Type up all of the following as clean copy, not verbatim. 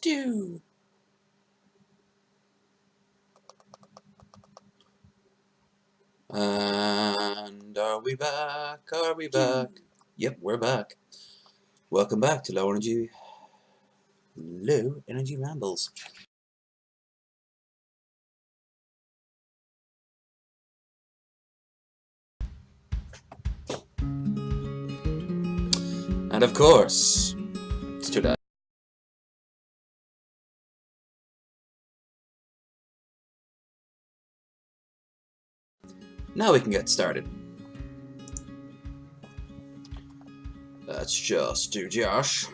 Do. And are we back? Are we back? Yep, we're back. Welcome back to Low Energy Rambles. And of course, it's today. Now we can get started. Let's just do Josh.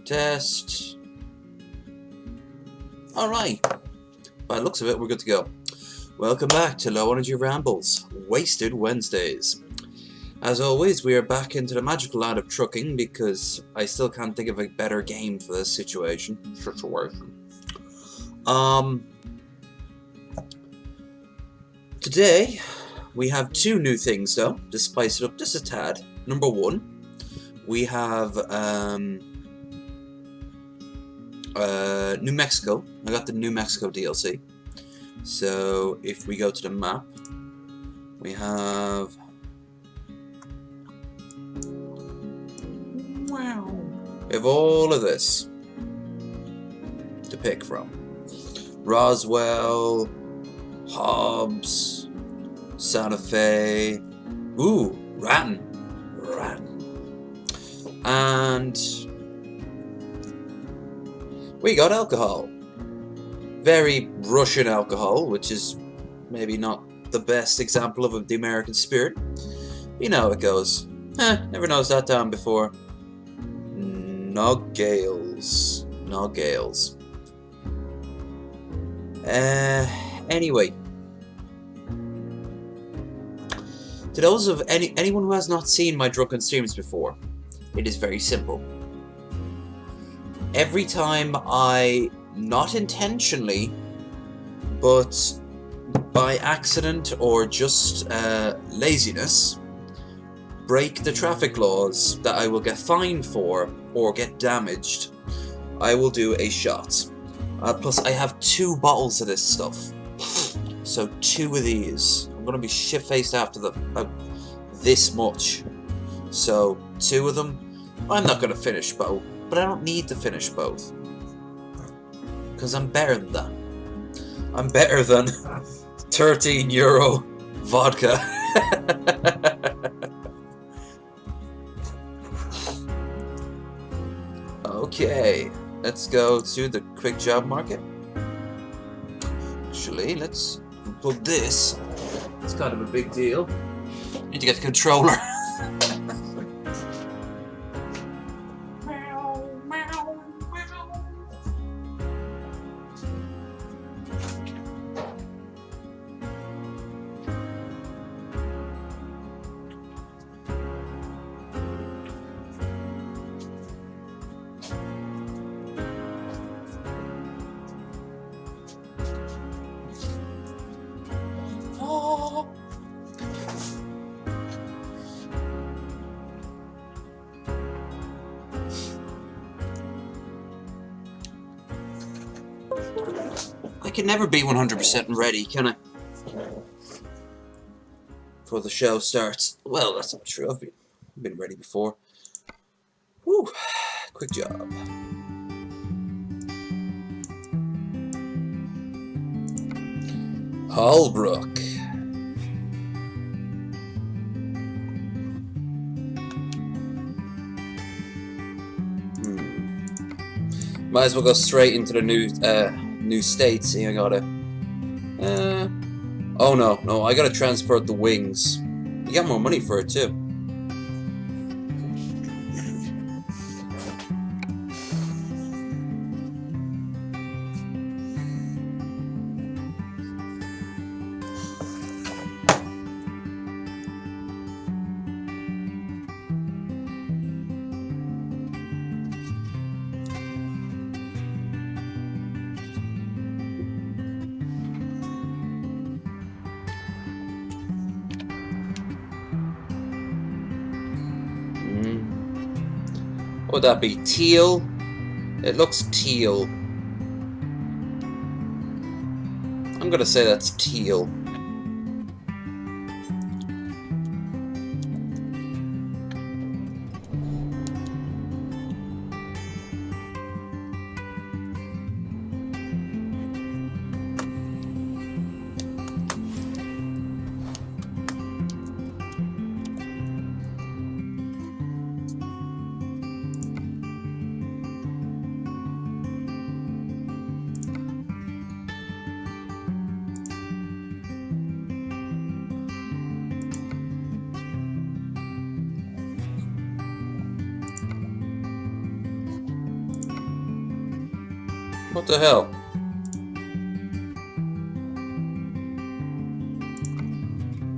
Test. Alright. By the looks of it, we're good to go. Welcome back to Low Energy Rambles, Wasted Wednesdays. As always, we are back into the magical land of trucking because I still can't think of a better game for this situation. Today, we have two new things though, to spice it up just a tad. Number one, we have New Mexico. I got the New Mexico DLC. So if we go to the map, we have all of this to pick from. Roswell, Hobbs, Santa Fe, ooh, Ratton, and we got alcohol. Very Russian alcohol, which is maybe not the best example of the American spirit. You know how it goes. Never noticed that down before. Gales. Anyway, to those of anyone who has not seen my drunken streams before, it is very simple. Every time I, not intentionally, but by accident or just laziness, break the traffic laws that I will get fined for or get damaged, I will do a shot. Plus I have 2 bottles of this stuff, so 2 of these. I'm gonna be shit-faced after this much, so 2 of them. I'm not gonna finish both, but I don't need to finish both because I'm better than that. I'm better than €13 vodka. Okay, let's go to the quick job market. Actually, let's plug this. It's kind of a big deal. Need to get the controller. I can never be 100% ready, can I? Before the show starts. Well, that's not true. I've been ready before. Woo! Quick job. Holbrook. Might as well go straight into the new state. See, I gotta. Oh no, I gotta transport the wings. You got more money for it too. What would that be? Teal? It looks teal. I'm gonna say that's teal. What the hell?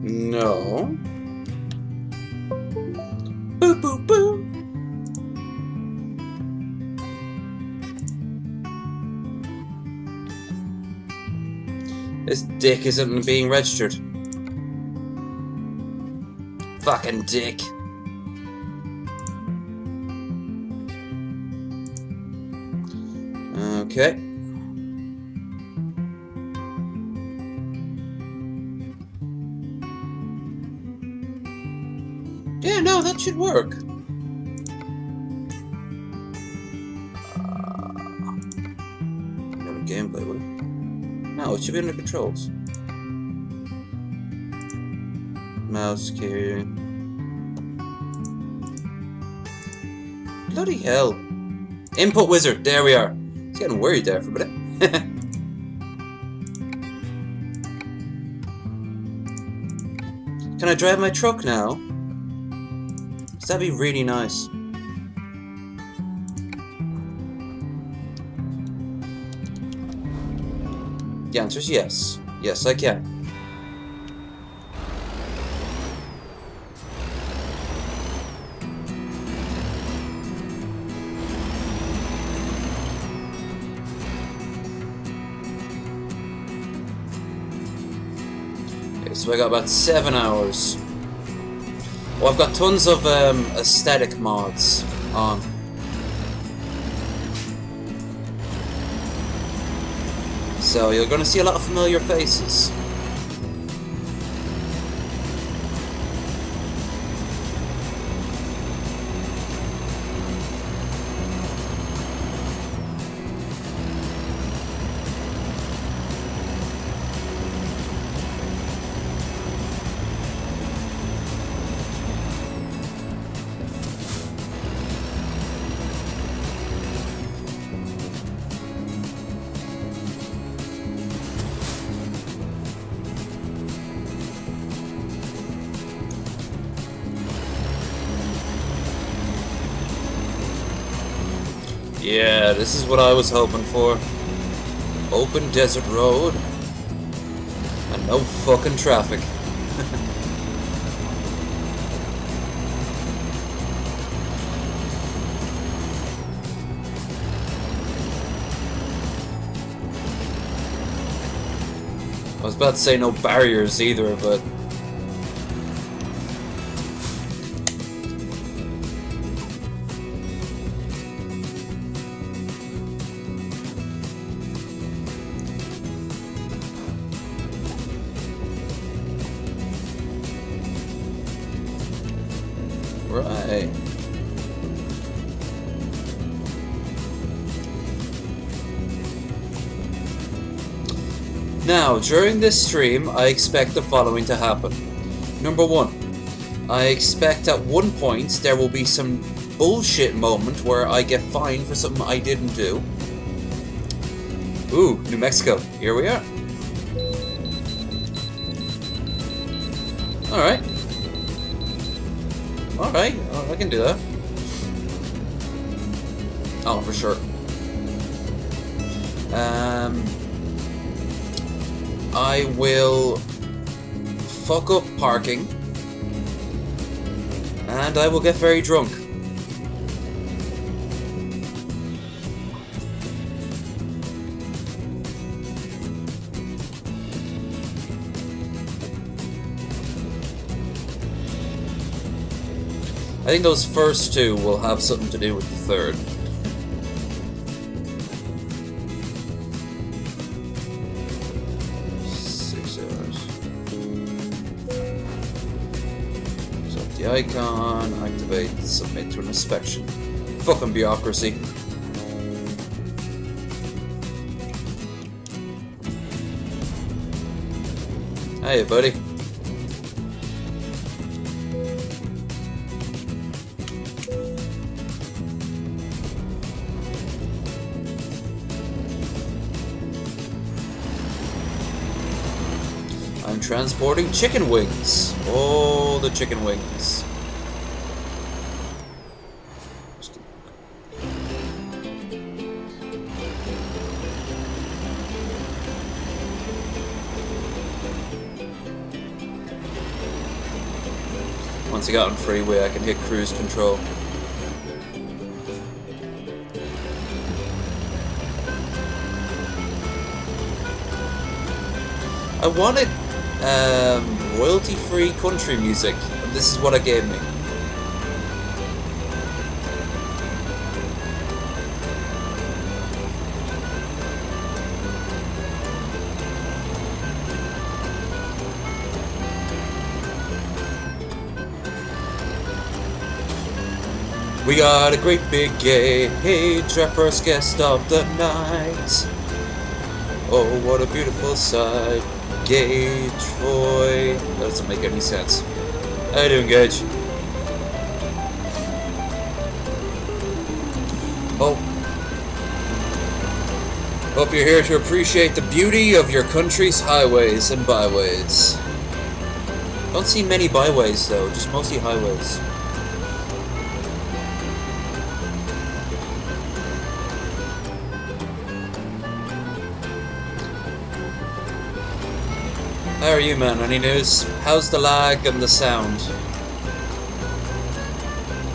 No. Boo boo boo. This dick isn't being registered. Fucking dick. Okay. Yeah, no, that should work. No gameplay, would it? No, it should be under controls. Mouse key. Bloody hell. Input wizard, there we are. I was getting worried there for a minute. Can I drive my truck now? That'd be really nice. The answer is yes. Yes, I can. Okay, so I got about 7 hours. Well, I've got tons of aesthetic mods on. So you're going to see a lot of familiar faces. Yeah, this is what I was hoping for. Open desert road. And no fucking traffic. I was about to say no barriers either, but... Right. Now, during this stream, I expect the following to happen. Number 1, I expect at one point there will be some bullshit moment where I get fined for something I didn't do. Ooh, New Mexico. Here we are. Alright. Alright, I can do that. Oh, for sure. I will fuck up parking, and I will get very drunk. I think those first two will have something to do with the third. The icon, activate, submit to an inspection. Fucking bureaucracy. Hey, buddy. I'm transporting chicken wings. Oh, the chicken wings. Once I got on freeway, I can hit cruise control. I wanted royalty-free country music, and this is what it gave me. We got a great big gauge, our first guest of the night. Oh, what a beautiful sight. Gage, boy. That doesn't make any sense. How you doing, Gage? Oh. Hope you're here to appreciate the beauty of your country's highways and byways. Don't see many byways though, just mostly highways. How are you, man? Any news? How's the lag and the sound?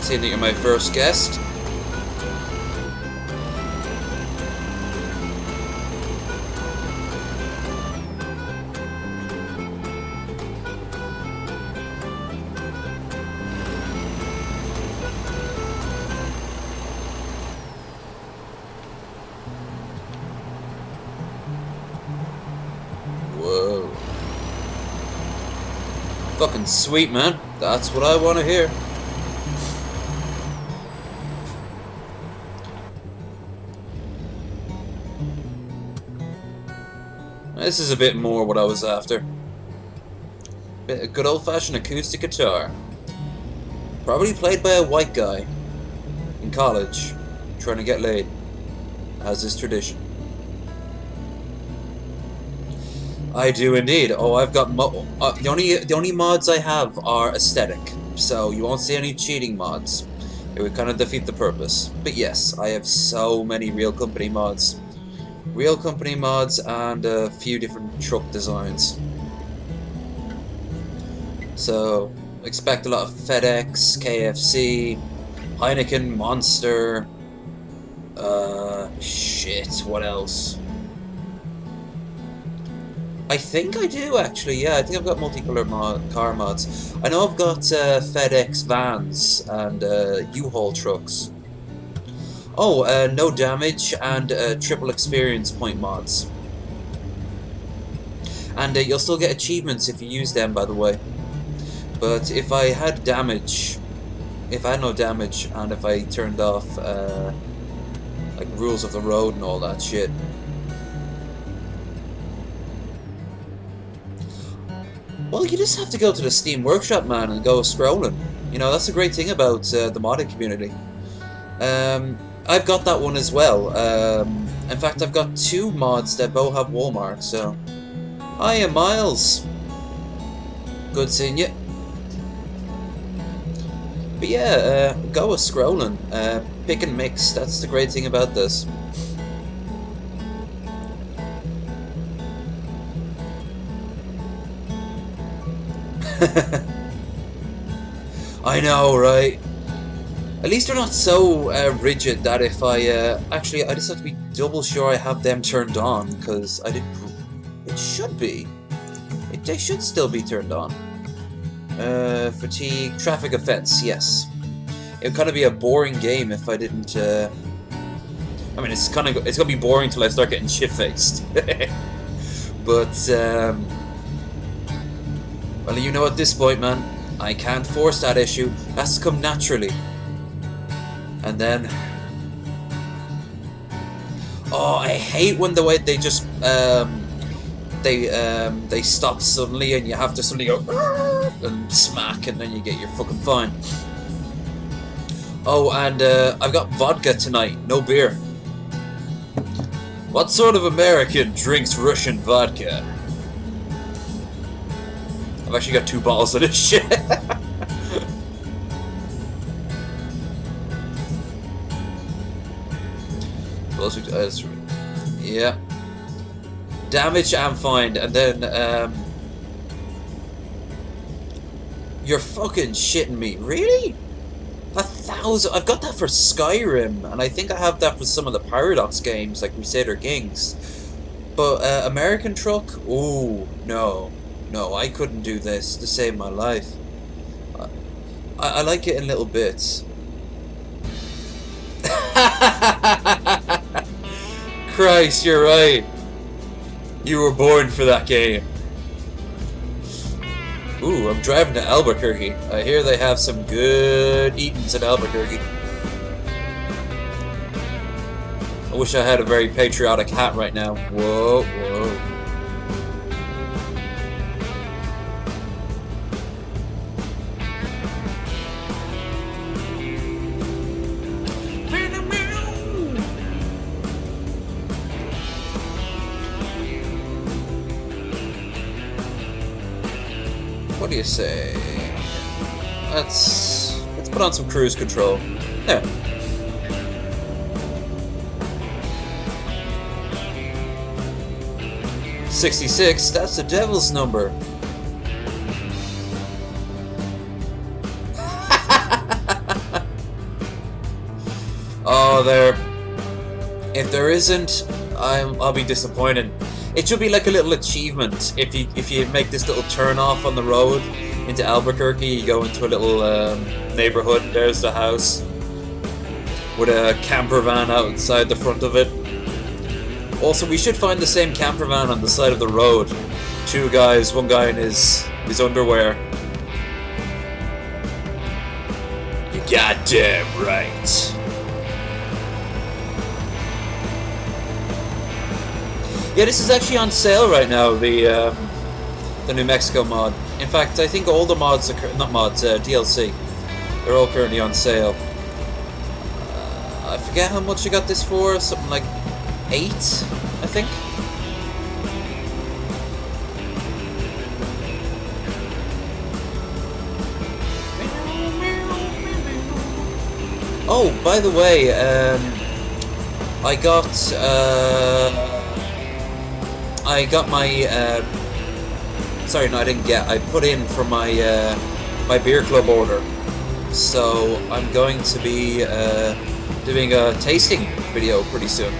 Seeing that you're my first guest. Whoa. Fucking sweet, man. That's what I want to hear. This is a bit more what I was after. Bit of good old-fashioned acoustic guitar. Probably played by a white guy in college, trying to get laid, as is tradition. I do indeed. Oh, I've got the only mods I have are aesthetic, so you won't see any cheating mods. It would kind of defeat the purpose. But yes, I have so many real company mods. Real company mods and a few different truck designs. So expect a lot of FedEx, KFC, Heineken, Monster. Shit. What else? I think I do actually. Yeah, I think I've got multicolored car mods. I know I've got FedEx vans and U-Haul trucks. Oh, no damage and triple experience point mods. And you'll still get achievements if you use them, by the way. But if I had damage, if I had no damage, and if I turned off like rules of the road and all that shit. Well, you just have to go to the Steam Workshop, man, and go scrolling. You know, that's the great thing about the modding community. I've got that one as well. In fact, I've got two mods that both have Walmart, so... Hiya, Miles! Good seeing you. But yeah, go with scrolling. Pick and mix, that's the great thing about this. I know, right? At least they're not so rigid that if I actually, I just have to be double sure I have them turned on, because I didn't. It should be. They should still be turned on. Fatigue, traffic offense, yes. It would kind of be a boring game if I didn't. I mean, it's gonna be boring till I start getting shit-faced. But well, you know, at this point, man, I can't force that issue. It has to come naturally. And then, oh, I hate when the way they just they stop suddenly, and you have to suddenly go and smack, and then you get your fucking fine. Oh, and I've got vodka tonight, no beer. What sort of American drinks Russian vodka? I've actually got 2 bottles of this shit. Yeah. Damage and find, and then you're fucking shitting me, really? 1,000? I've got that for Skyrim, and I think I have that for some of the Paradox games, like Crusader Kings. But American Truck? Ooh, no. No, I couldn't do this to save my life. I like it in little bits. Christ, you're right. You were born for that game. Ooh, I'm driving to Albuquerque. I hear they have some good eatings in Albuquerque. I wish I had a very patriotic hat right now. Whoa, whoa. What do you say? Let's put on some cruise control. There. $66, that's the devil's number. Oh, there. If there isn't, I'll be disappointed. It should be like a little achievement if you make this little turn off on the road into Albuquerque. You go into a little neighborhood. There's the house with a camper van outside the front of it. Also, we should find the same camper van on the side of the road. 2 guys, one guy in his underwear. You goddamn right. Yeah, this is actually on sale right now, the New Mexico mod. In fact, I think all the mods, not mods, DLC, they're all currently on sale. I forget how much I got this for, something like 8, I think. Oh, by the way, I got my, sorry, no, I didn't get, I put in for my, my beer club order. So, I'm going to be, doing a tasting video pretty soon,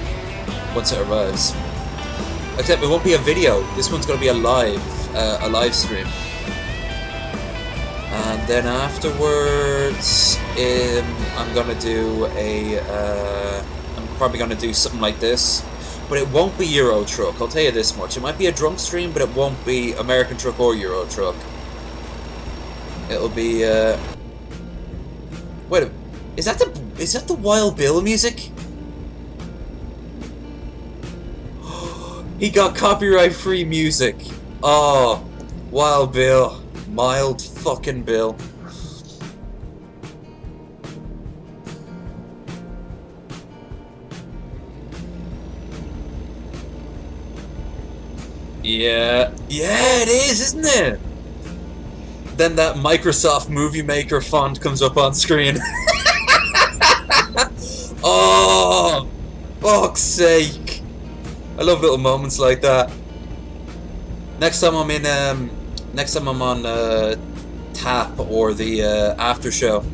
once it arrives. Except it won't be a video, this one's going to be a live stream. And then afterwards, I'm going to do I'm probably going to do something like this. But it won't be Euro Truck, I'll tell you this much. It might be a drunk stream, but it won't be American Truck or Euro Truck. It'll be, wait, is that the Wild Bill music? He got copyright-free music. Oh, Wild Bill. Mild fucking Bill. Yeah, it is, isn't it? Then that Microsoft Movie Maker font comes up on screen. Oh, fuck's sake! I love little moments like that. Next time I'm on Tap or the after show.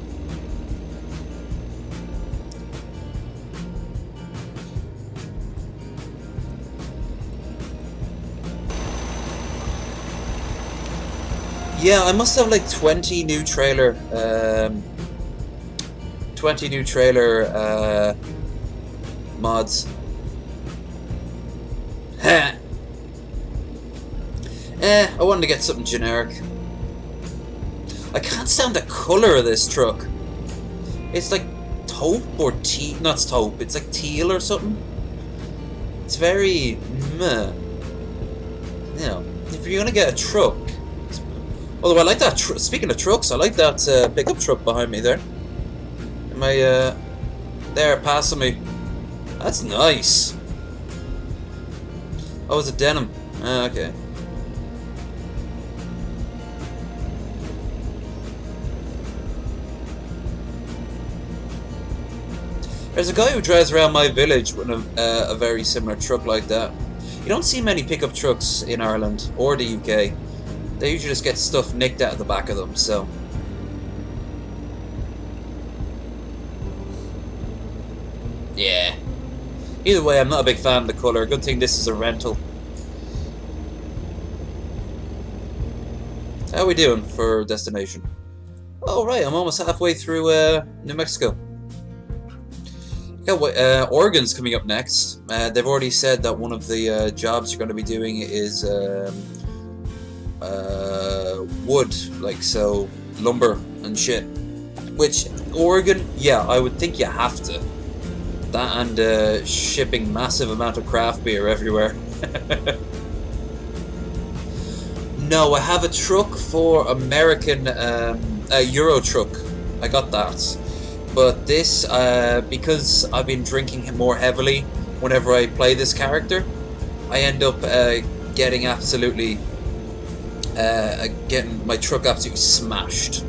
Yeah, I must have like 20 new trailer 20 new trailer mods. Heh. I wanted to get something generic. I can't stand the colour of this truck. It's like taupe or teal. Not taupe, it's like teal or something. It's very meh. You know, if you're gonna get a truck. Although I like that. Speaking of trucks, I like that pickup truck behind me there. Am I there passing me? That's nice. Oh, it's a denim. Ah, okay. There's a guy who drives around my village with a very similar truck like that. You don't see many pickup trucks in Ireland or the UK. They usually just get stuff nicked out of the back of them, so... yeah. Either way, I'm not a big fan of the colour. Good thing this is a rental. How are we doing for destination? Oh right, I'm almost halfway through New Mexico. Yeah, Oregon's coming up next. They've already said that one of the jobs you're going to be doing is wood, like so lumber and shit. Which Oregon, yeah, I would think you have to. That and shipping massive amount of craft beer everywhere. No, I have a truck for American Euro truck. I got that. But this, because I've been drinking more heavily whenever I play this character, I end up getting absolutely, getting my truck absolutely smashed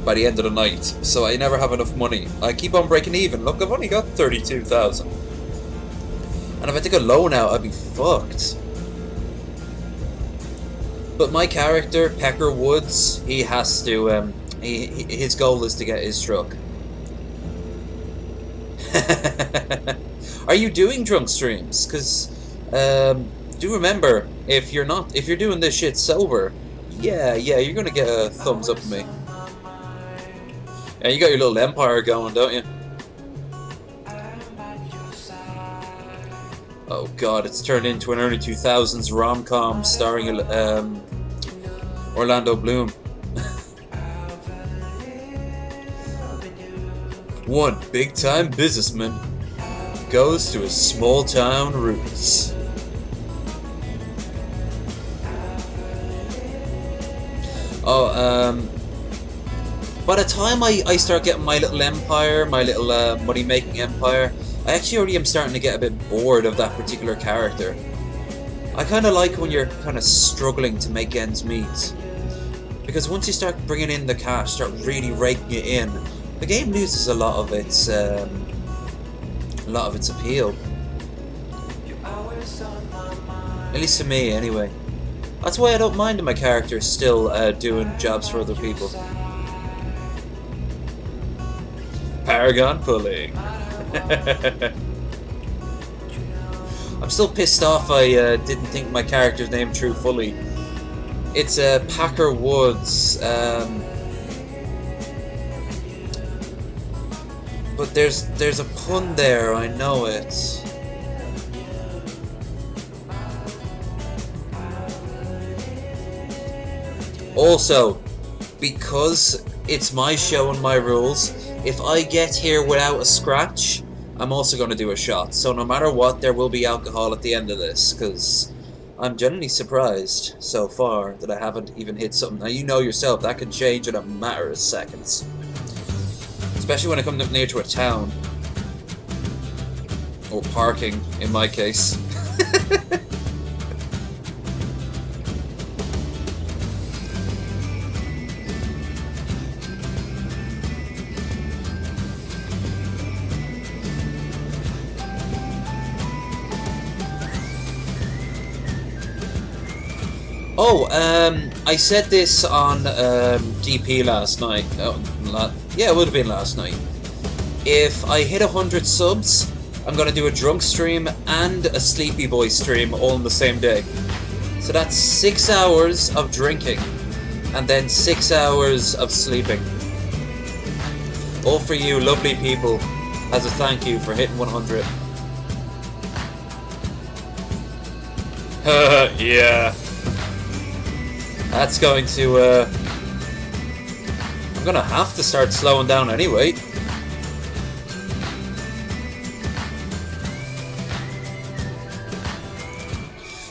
by the end of the night. So I never have enough money. I keep on breaking even. Look, I've only got 32,000. And if I take a loan out, I'd be fucked. But my character, Pecker Woods, he has to, his goal is to get his truck. Are you doing drunk streams? Because do remember, if you're doing this shit sober, yeah, you're gonna get a thumbs up from me. Yeah, you got your little empire going, don't you? Oh god, it's turned into an early 2000s rom-com starring Orlando Bloom. One big-time businessman goes to his small-town roots. Oh, by the time I start getting my little empire, my little money-making empire, I actually already am starting to get a bit bored of that particular character. I kind of like when you're kind of struggling to make ends meet. Because once you start bringing in the cash, start really raking it in, the game loses a lot of its appeal. At least to me, anyway. That's why I don't mind my character still doing jobs for other people. Paragon pulling. I'm still pissed off I didn't think my character's name through fully. It's Packer Woods. But there's a pun there, I know it. Also, because it's my show and my rules, if I get here without a scratch, I'm also going to do a shot. So no matter what, there will be alcohol at the end of this, because I'm genuinely surprised so far that I haven't even hit something. Now you know yourself, that can change in a matter of seconds. Especially when I come up near to a town. Or parking, in my case. Oh, I said this on DP last night. Yeah, it would have been last night. If I hit 100 subs, I'm going to do a drunk stream and a sleepy boy stream all in the same day. So that's 6 hours of drinking and then 6 hours of sleeping. All for you, lovely people, as a thank you for hitting 100. Yeah. That's going to, I'm gonna have to start slowing down anyway.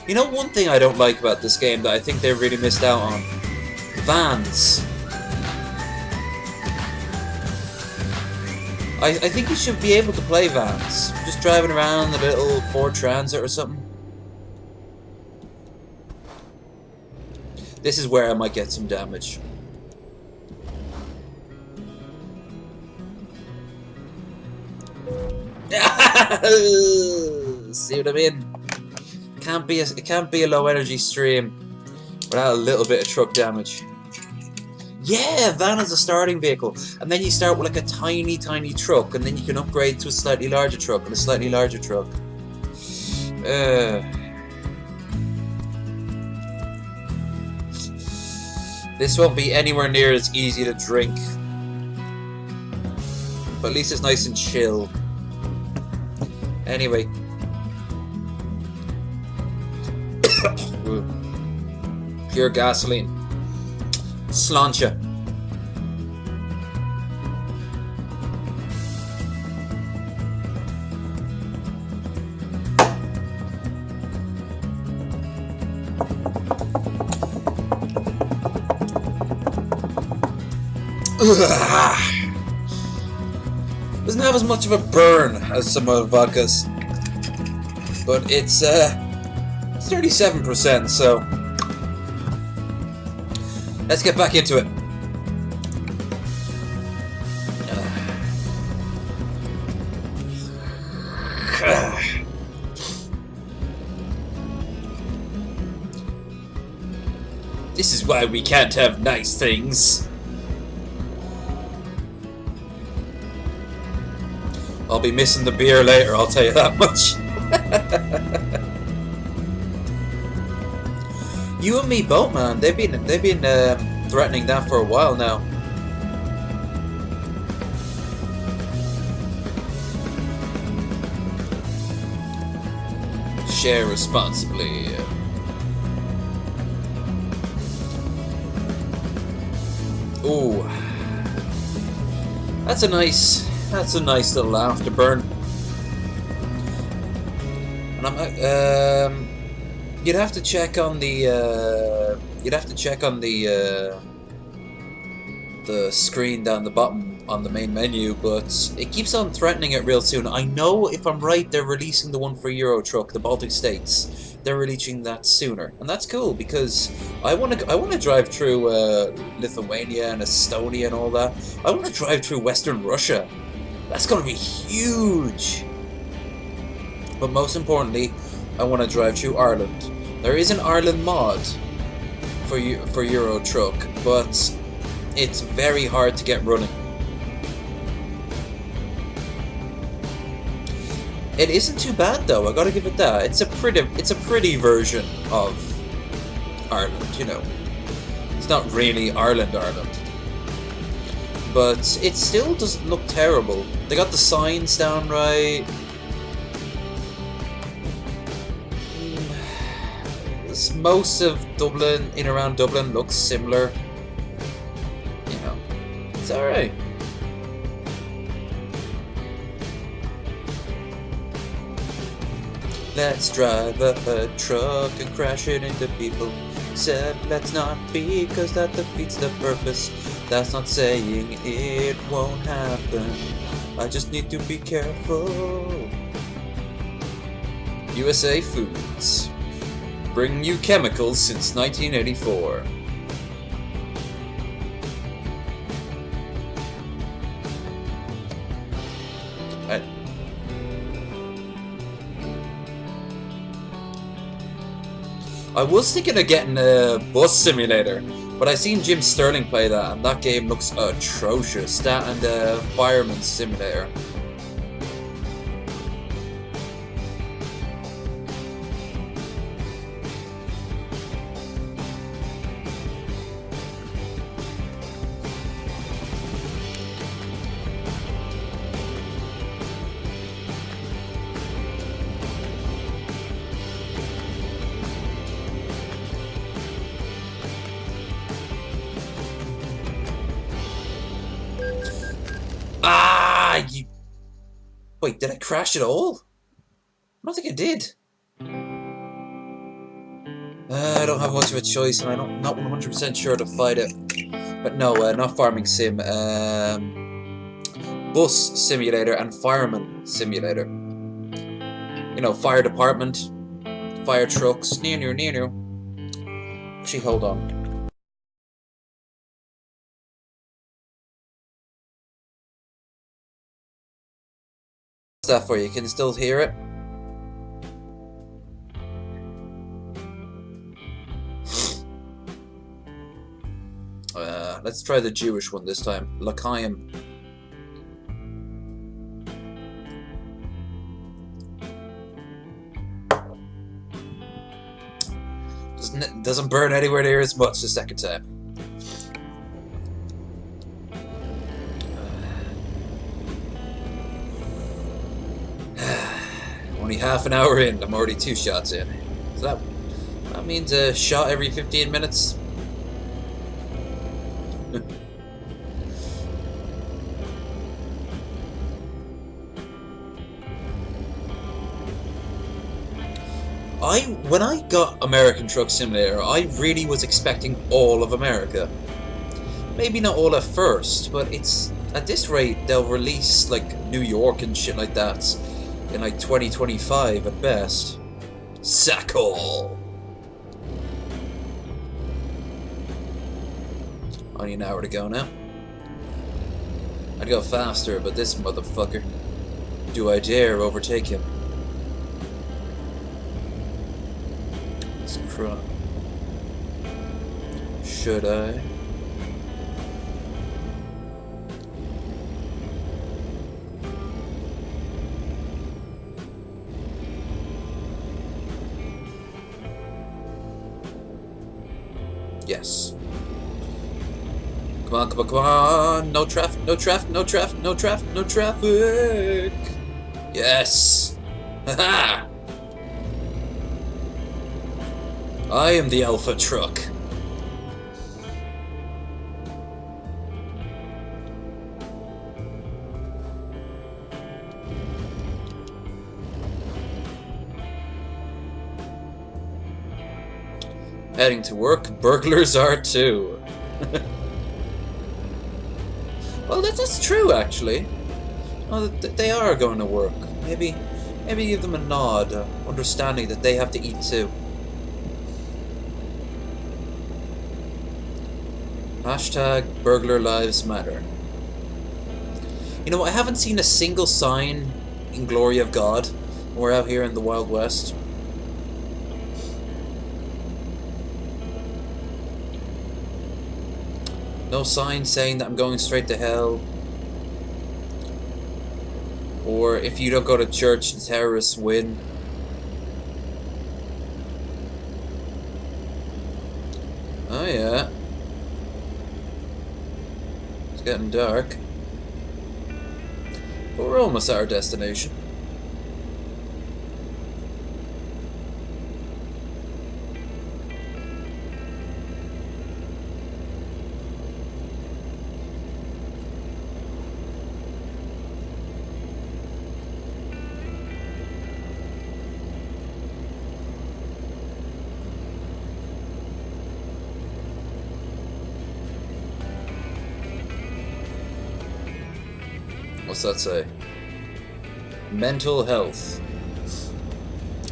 You know, one thing I don't like about this game that I think they really missed out on? Vans. I think you should be able to play vans. Just driving around a little Ford Transit or something. This is where I might get some damage. See what I mean? It can't be a low energy stream without a little bit of truck damage. Yeah, van is a starting vehicle, and then you start with like a tiny truck, and then you can upgrade to a slightly larger truck and a slightly larger truck. This won't be anywhere near as easy to drink, but at least it's nice and chill. Anyway. Pure gasoline. Sláinte. Doesn't have as much of a burn as some other vodkas, but it's 37%, so let's get back into it. This is why we can't have nice things. I'll be missing the beer later, I'll tell you that much. You and me both, man. They've been threatening that for a while now. Share responsibly. Ooh, that's a nice little afterburn. And I'm you'd have to check on the the screen down the bottom on the main menu, but it keeps on threatening it real soon. I know, if I'm right, they're releasing the one for Euro Truck, the Baltic States. They're releasing that sooner, and that's cool because I want to drive through Lithuania and Estonia and all that. I want to drive through Western Russia. That's gonna be huge. But most importantly, I want to drive through Ireland. There is an Ireland mod for Euro Truck, but it's very hard to get running. It isn't too bad though, I gotta give it that. It's a pretty version of Ireland, you know. It's not really Ireland, but it still doesn't look terrible. They got the signs down right. Most of Dublin, in around Dublin, looks similar. You know, it's alright. Let's drive a truck and crash it into people. Said let's not be, cause that defeats the purpose. That's not saying it won't happen. I just need to be careful. USA Foods. Bringing you chemicals since 1984. I was thinking of getting a bus simulator, but I seen Jim Sterling play that, and that game looks atrocious. That and the Fireman Simulator. Wait, did I crash at all? I don't think I did. I don't have much of a choice, and I'm not 100% sure to fight it. But no, not farming sim. Bus simulator and fireman simulator. You know, fire department, fire trucks. Near. Actually, hold on. What's that for you? Can you still hear it? Let's try the Jewish one this time. L'chaim. Doesn't burn anywhere near as much the second time. Only half an hour in, I'm already 2 shots in. So that means a shot every 15 minutes. When I got American Truck Simulator, I really was expecting all of America. Maybe not all at first, but it's at this rate they'll release like New York and shit like that in like 2025 at best. Sack all. Only an hour to go now. I'd go faster, but this motherfucker. Do I dare overtake him? Should I? Yes. Come on. No traffic. Yes. Haha. I am the Alpha Truck. Heading to work, burglars are too. Well, that's true, actually. Well, they are going to work. Maybe give them a nod, understanding that they have to eat too. Hashtag burglar lives matter. You know, I haven't seen a single sign in Glory of God. We're out here in the Wild West. No sign saying that I'm going straight to hell. Or if you don't go to church, the terrorists win. Oh yeah. It's getting dark. But we're almost at our destination. What's that say? Mental health.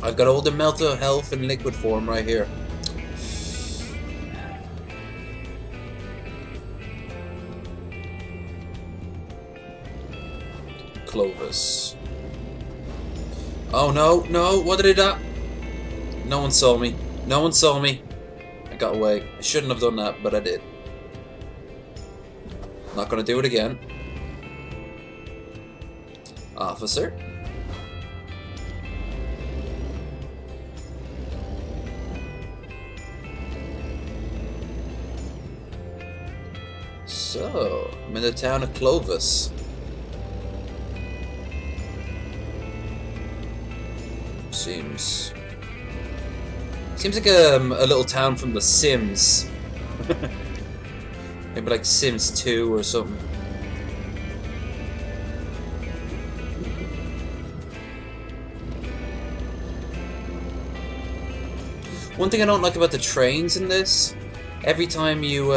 I've got all the mental health in liquid form right here. Clovis. Oh no, what did I do? No one saw me. I got away. I shouldn't have done that, but I did. Not gonna do it again. Officer. So, I'm in the town of Clovis. Seems like a little town from The Sims. Maybe like Sims 2 or something. One thing I don't like about the trains in this, every time you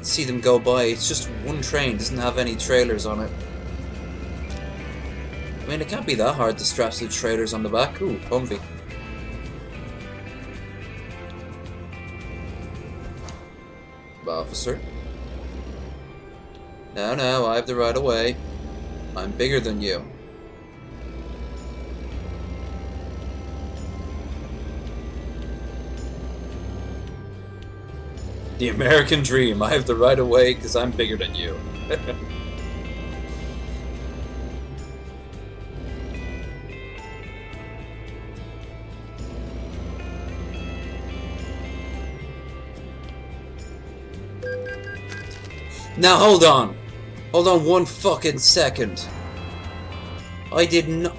see them go by, it's just one train, doesn't have any trailers on it. I mean, it can't be that hard to strap the trailers on the back. Ooh, Humvee. Officer. No, I have the right of way. I'm bigger than you. The American dream. I have the right of way because I'm bigger than you. Now hold on. Hold on one fucking second. I did not...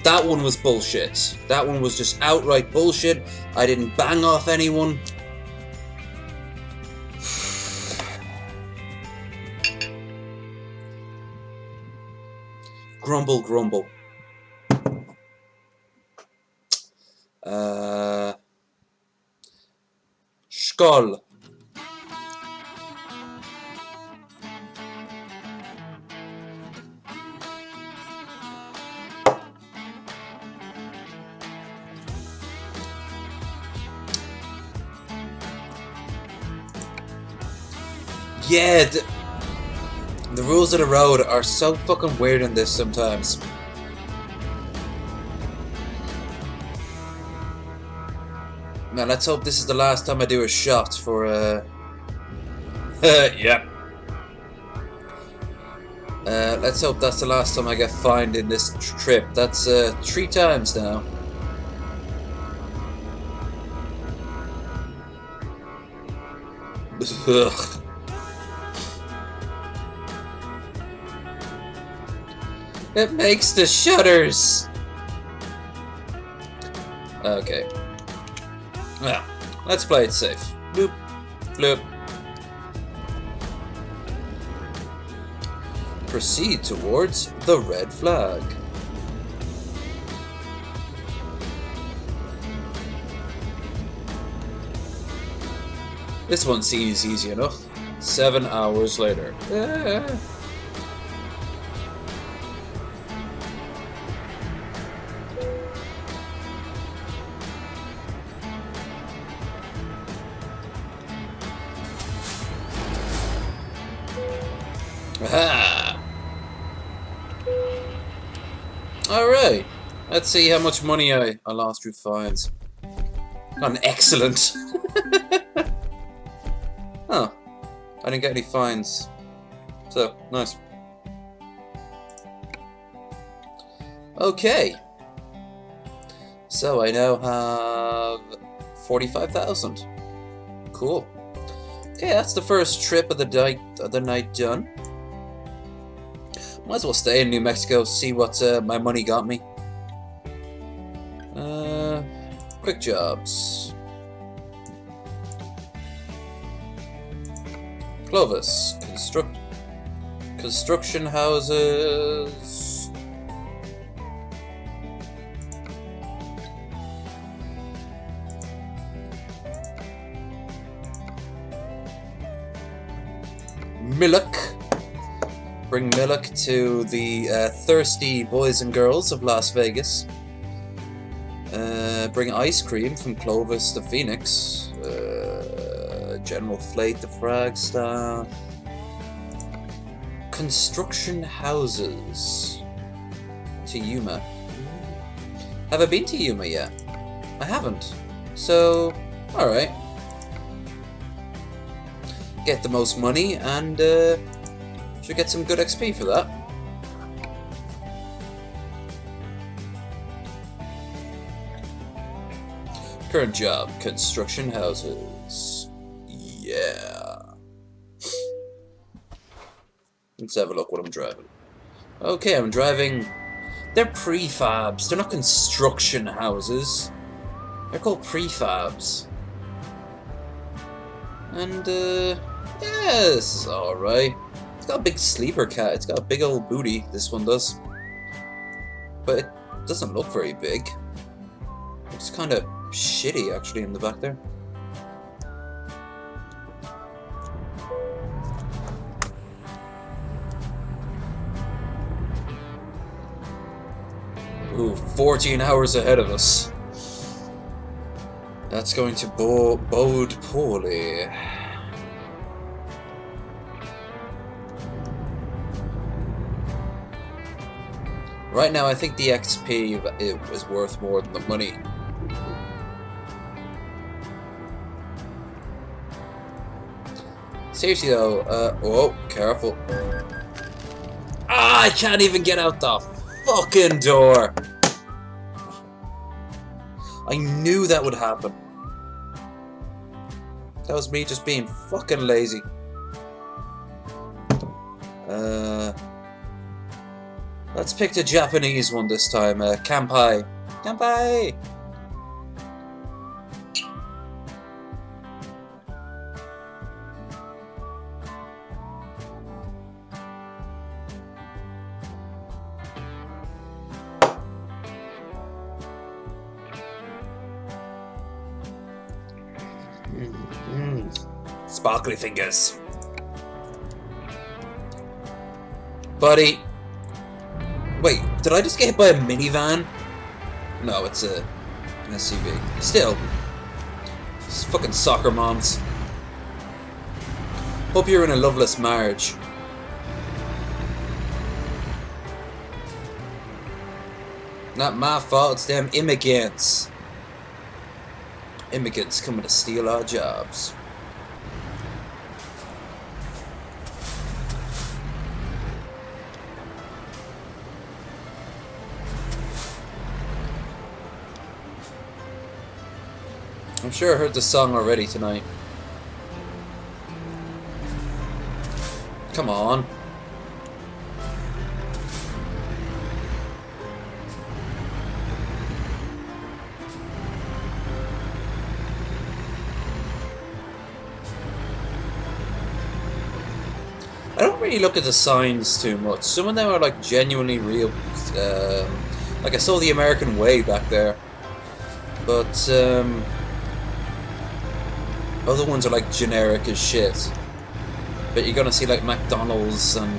That one was bullshit. That one was just outright bullshit. I didn't bang off anyone. Grumble, grumble. Skull. Yeah, the rules of the road are so fucking weird in this sometimes. Man, let's hope this is the last time I do a shot for, yeah. Let's hope that's the last time I get fined in this trip. That's, 3 times now. Ugh. It makes the shutters! Okay. Well, let's play it safe. Bloop. Bloop. Proceed towards the red flag. This one seems easy enough. 7 hours later. Aha! Alright. Let's see how much money I lost through fines. An excellent. Oh. I didn't get any fines. So, nice. Okay. So I now have 45,000. Cool. Okay, that's the first trip of the night done. Might as well stay in New Mexico, see what my money got me. Quick jobs. Clovis. Construction houses. Milk. Bring milk to the thirsty boys and girls of Las Vegas. Bring ice cream from Clovis to Phoenix. General Flate to Flagstaff. Construction houses to Yuma. Have I been to Yuma yet? I haven't. So, alright. Get the most money and should get some good XP for that. Current job, construction houses. Yeah. Let's have a look what I'm driving. Okay, I'm driving... They're prefabs. They're not construction houses. They're called prefabs. And, yeah, this is alright. It's got a big sleeper cat. It's got a big old booty, this one does. But it doesn't look very big. Looks kind of shitty, actually, in the back there. Ooh, 14 hours ahead of us. That's going to bode poorly. Right now, I think the XP is worth more than the money. Seriously though, oh, careful. Ah, I can't even get out the fucking door. I knew that would happen. That was me just being fucking lazy. Let's pick the Japanese one this time. Kampai. Kampai! Sparkly fingers. Buddy. Wait, did I just get hit by a minivan? No, it's an SUV. Still. It's fucking soccer moms. Hope you're in a loveless marriage. Not my fault, it's them immigrants. Immigrants coming to steal our jobs. I'm sure I heard the song already tonight. Come on. I don't really look at the signs too much. Some of them are like genuinely real. Like I saw the American Way back there. But other ones are like generic as shit. But you're gonna see like McDonald's and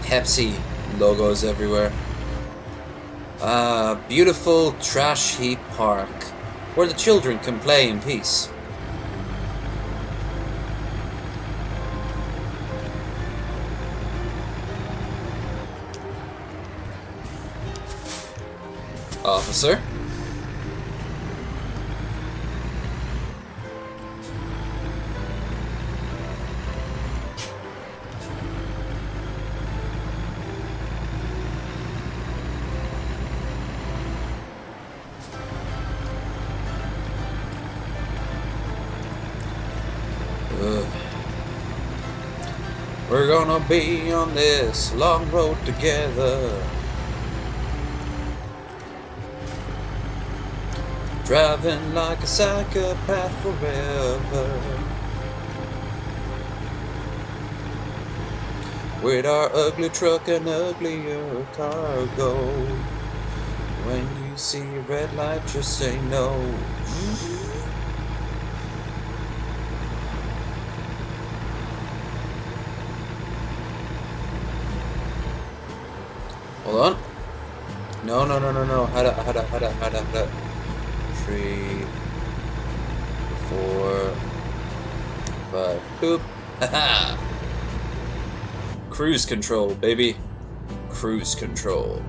Pepsi logos everywhere. Beautiful trash heap park where the children can play in peace. Officer. We're gonna be on this long road together, driving like a psychopath forever, with our ugly truck and uglier cargo. When you see a red light, just say no. Hold on. No. Hada. 3, 4, 5. Boop. Haha. Cruise control, baby. Cruise control.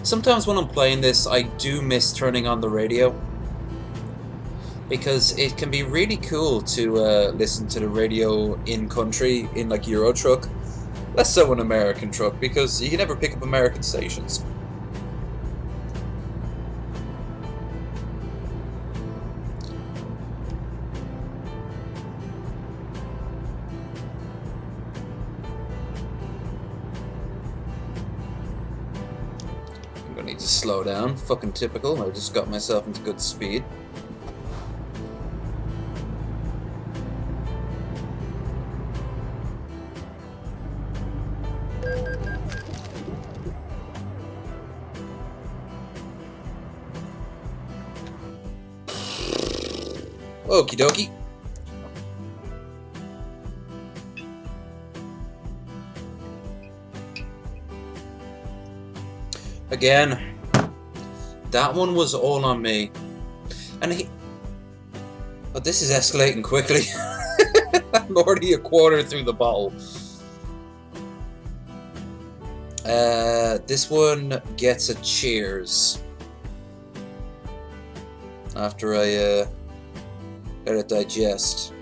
Sometimes when I'm playing this, I do miss turning on the radio. Because it can be really cool to listen to the radio in country, in like Euro truck. Less so an American truck, because you can never pick up American stations. I'm gonna need to slow down. Fucking typical. I just got myself into good speed. Okie dokie. Again, that one was all on me. And he... But this is escalating quickly. I'm already a quarter through the bottle. This one gets a cheers. After I let it digest.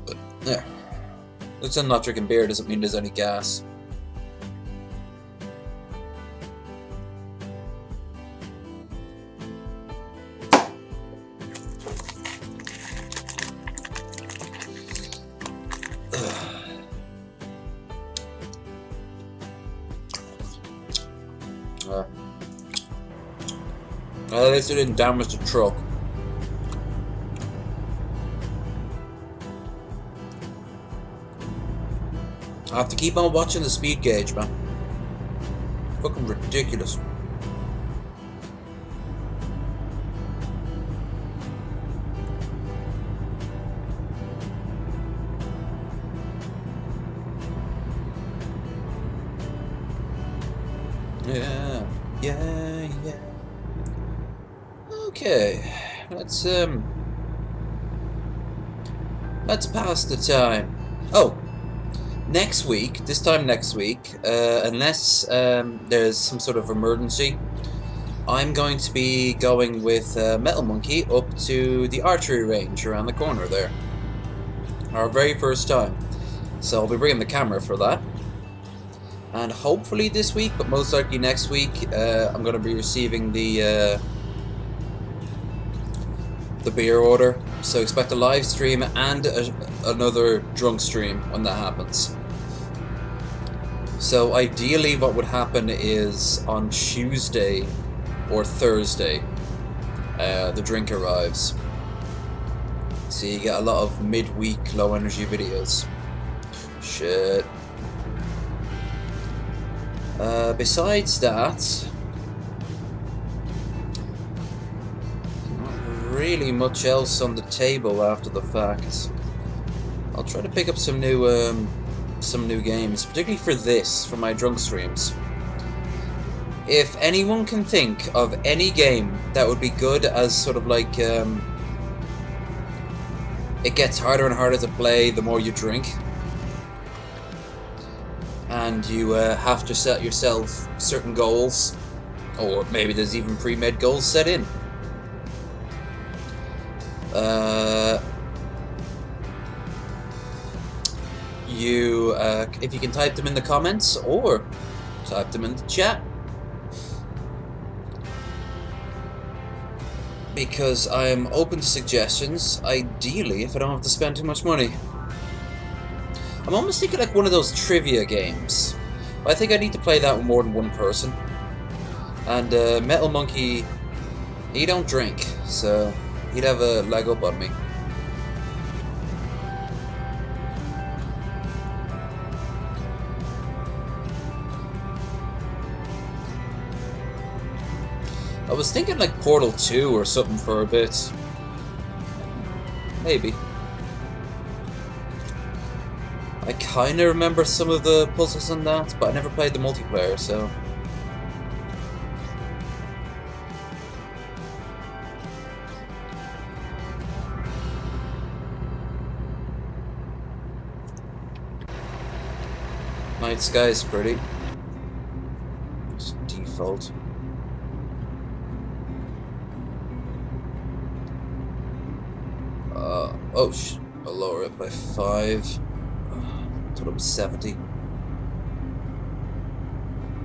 But, yeah. Looks I'm not drinking beer doesn't mean there's any gas. At least it didn't damage the truck. I have to keep on watching the speed gauge, man. Fucking ridiculous. Yeah. Okay, let's pass the time. Oh, next week, this time next week, unless there's some sort of emergency, I'm going to be going with Metal Monkey up to the archery range around the corner there. Our very first time. So I'll be bringing the camera for that. And hopefully this week, but most likely next week, I'm going to be receiving the beer order. So expect a live stream and another drunk stream when that happens. So ideally what would happen is on Tuesday or Thursday, the drink arrives. So you get a lot of midweek low energy videos. Shit. Besides that, not really much else on the table after the fact. I'll try to pick up some new games, particularly for this, for my drunk streams. If anyone can think of any game that would be good as sort of like, it gets harder and harder to play the more you drink, and you have to set yourself certain goals, or maybe there's even pre-made goals set in. If you can type them in the comments or type them in the chat, because I'm open to suggestions, ideally if I don't have to spend too much money. I'm almost thinking like one of those trivia games. But I think I need to play that with more than one person. And Metal Monkey, he don't drink, so he'd have a leg up on me. I was thinking like Portal 2 or something for a bit. Maybe. I kind of remember some of the puzzles in that, but I never played the multiplayer, so... Night sky's pretty. Just default. I'll lower it by 5. Until I'm 70.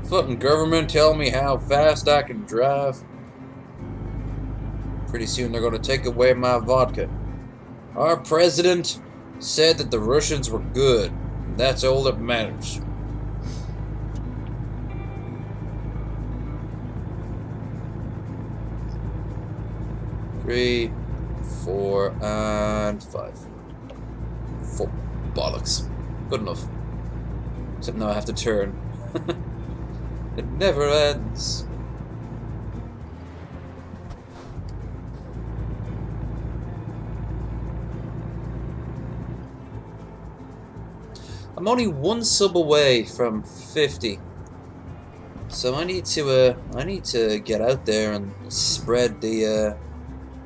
Fucking government tell me how fast I can drive. Pretty soon they're gonna take away my vodka. Our president said that the Russians were good. That's all that matters. Three, 4, and 5. 4. Bollocks. Good enough. Except now I have to turn. It never ends. I'm only one sub away from 50. So I need to get out there and spread the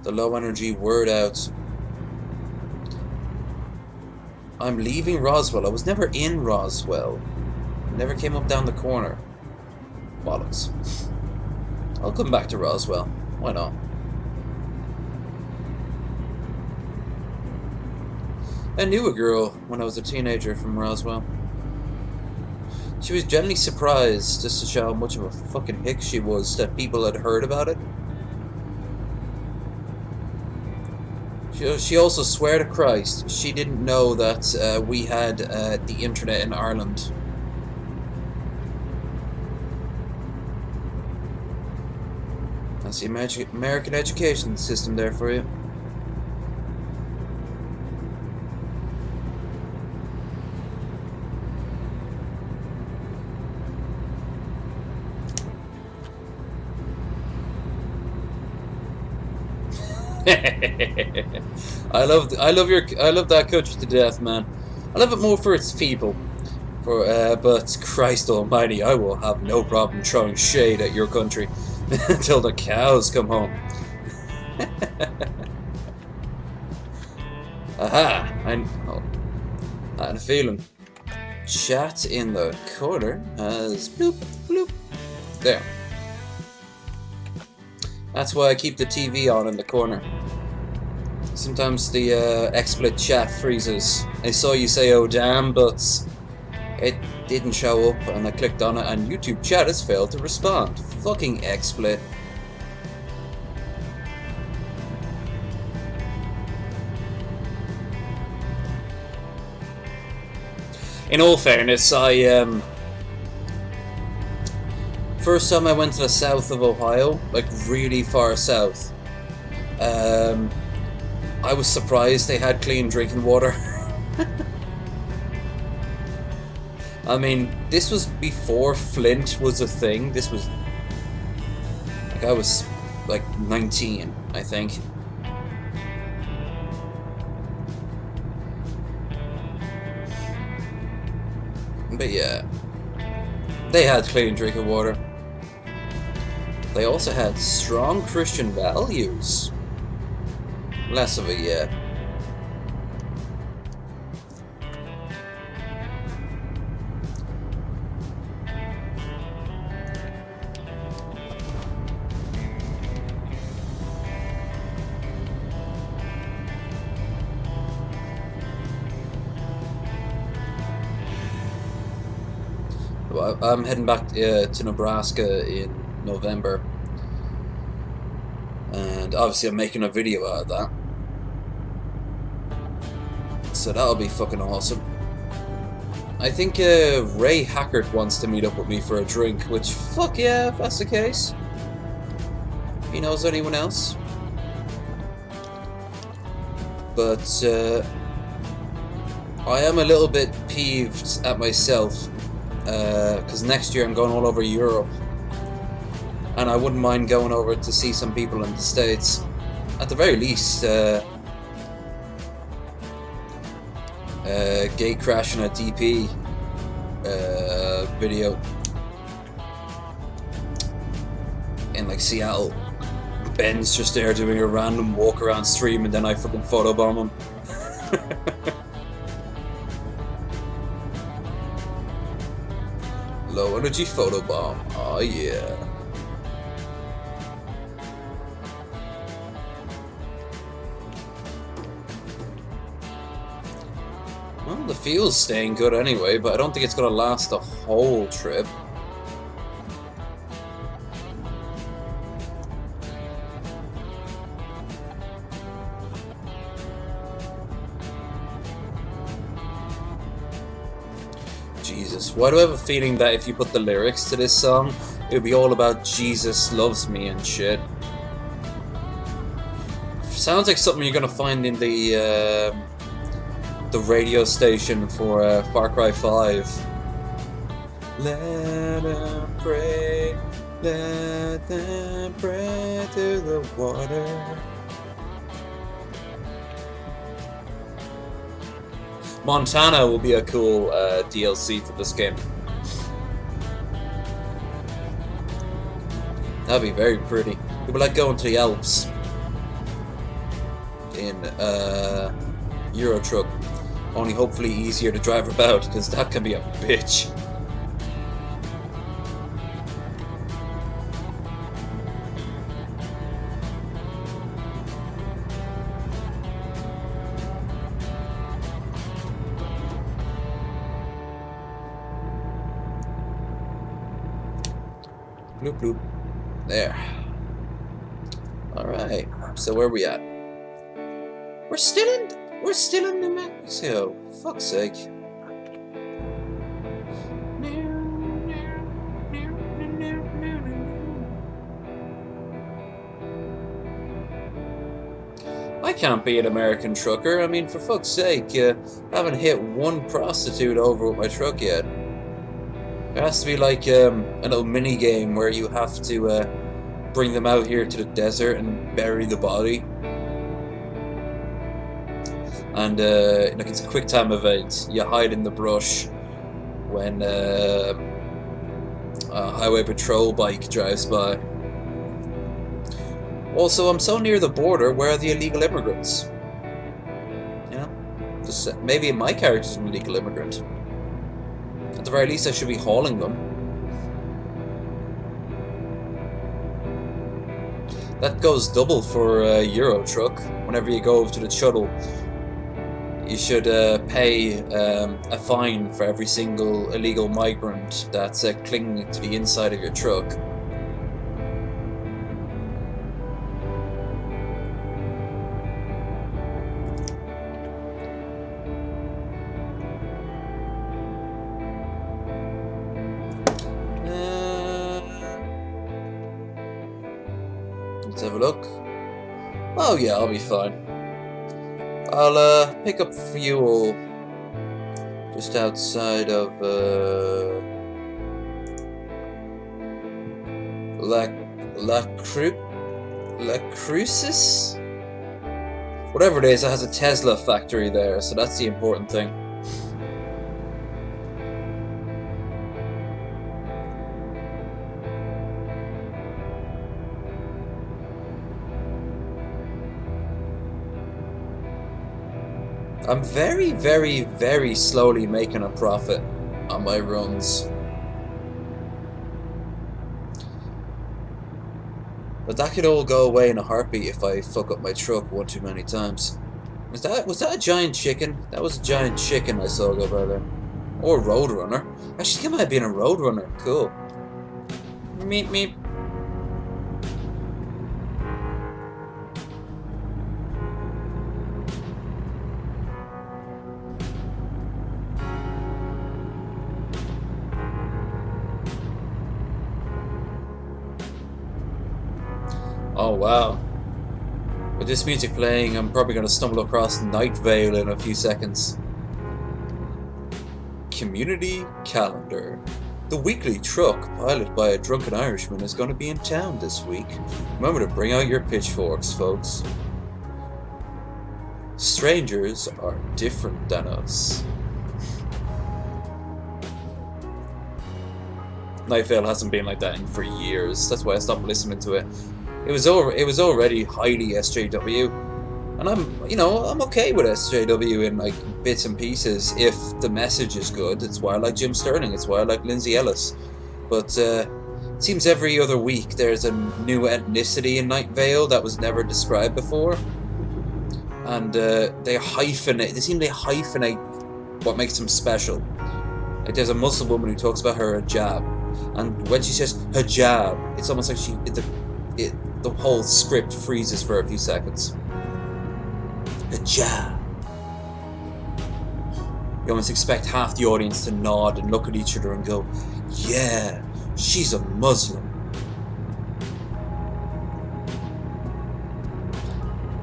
low energy word out. I'm leaving Roswell. I was never in Roswell. Never came up down the corner. Bollocks. I'll come back to Roswell. Why not? I knew a girl when I was a teenager from Roswell. She was genuinely surprised just to show how much of a fucking hick she was that people had heard about it. She also swore to Christ she didn't know that we had the internet in Ireland. That's the American education system there for you. I love that country to death, man. I love it more for its people. But Christ Almighty, I will have no problem throwing shade at your country until the cows come home. Aha! I had a feeling. Chat in the corner has bloop bloop. There. That's why I keep the TV on in the corner. Sometimes the XSplit chat freezes. I saw you say "oh damn," but it didn't show up, and I clicked on it, and YouTube chat has failed to respond. Fucking XSplit. In all fairness, first time I went to the south of Ohio, like really far south, I was surprised they had clean drinking water. I mean, this was before Flint was a thing. This was like I was like 19, I think. But yeah, they had clean drinking water. They also had strong Christian values. Less of it yet. Well, I'm heading back to Nebraska in November. And obviously I'm making a video out of that. So that'll be fucking awesome. I think Ray Hackert wants to meet up with me for a drink, which, fuck yeah, if that's the case. If he knows anyone else. But I am a little bit peeved at myself, because next year I'm going all over Europe. And I wouldn't mind going over to see some people in the States. At the very least, gay crashing a DP video in like Seattle. Ben's just there doing a random walk around stream, and then I fucking photobomb him. Low energy photobomb. Oh yeah. Well, the fuel's staying good anyway, but I don't think it's going to last the whole trip. Jesus, why do I have a feeling that if you put the lyrics to this song, it would be all about Jesus loves me and shit? Sounds like something you're going to find in the radio station for Far Cry 5. Let them pray to the water. Montana will be a cool DLC for this game. That'd be very pretty. People like going to the Alps in Euro Truck. Only hopefully easier to drive about, because that can be a bitch. Bloop bloop. There. Alright. So where are we at? We're still in New Mexico. Fuck's sake. I can't be an American trucker. I mean, for fuck's sake, I haven't hit one prostitute over with my truck yet. There has to be like a little mini game where you have to bring them out here to the desert and bury the body. And like it's a quick time event. You hide in the brush when a highway patrol bike drives by. Also, I'm so near the border. Where are the illegal immigrants? You know, just maybe my character's an illegal immigrant. At the very least, I should be hauling them. That goes double for Euro Truck. Whenever you go over to the shuttle, you should pay a fine for every single illegal migrant that's clinging to the inside of your truck. Let's have a look. Oh yeah, I'll be fine. I'll pick up fuel just outside of La Crucis? Whatever it is, it has a Tesla factory there, so that's the important thing. I'm very, very, very slowly making a profit on my runs. But that could all go away in a heartbeat if I fuck up my truck one too many times. Was that a giant chicken? That was a giant chicken I saw go by there. Or Roadrunner. Actually, it might have been a Roadrunner. Cool. Meep meep. Oh wow. With this music playing, I'm probably going to stumble across Night Vale in a few seconds. Community Calendar. The weekly truck, piloted by a drunken Irishman, is going to be in town this week. Remember to bring out your pitchforks, folks. Strangers are different than us. Night Vale hasn't been like that for years. That's why I stopped listening to it. It was already highly SJW, and I'm okay with SJW in like bits and pieces if the message is good. It's why I like Jim Sterling. It's why I like Lindsay Ellis. But it seems every other week there's a new ethnicity in Night Vale that was never described before, and they hyphenate. They seem to hyphenate what makes them special. Like there's a Muslim woman who talks about her hijab, and when she says hijab, it's almost like the whole script freezes for a few seconds. Hijab. You almost expect half the audience to nod and look at each other and go, yeah, she's a Muslim.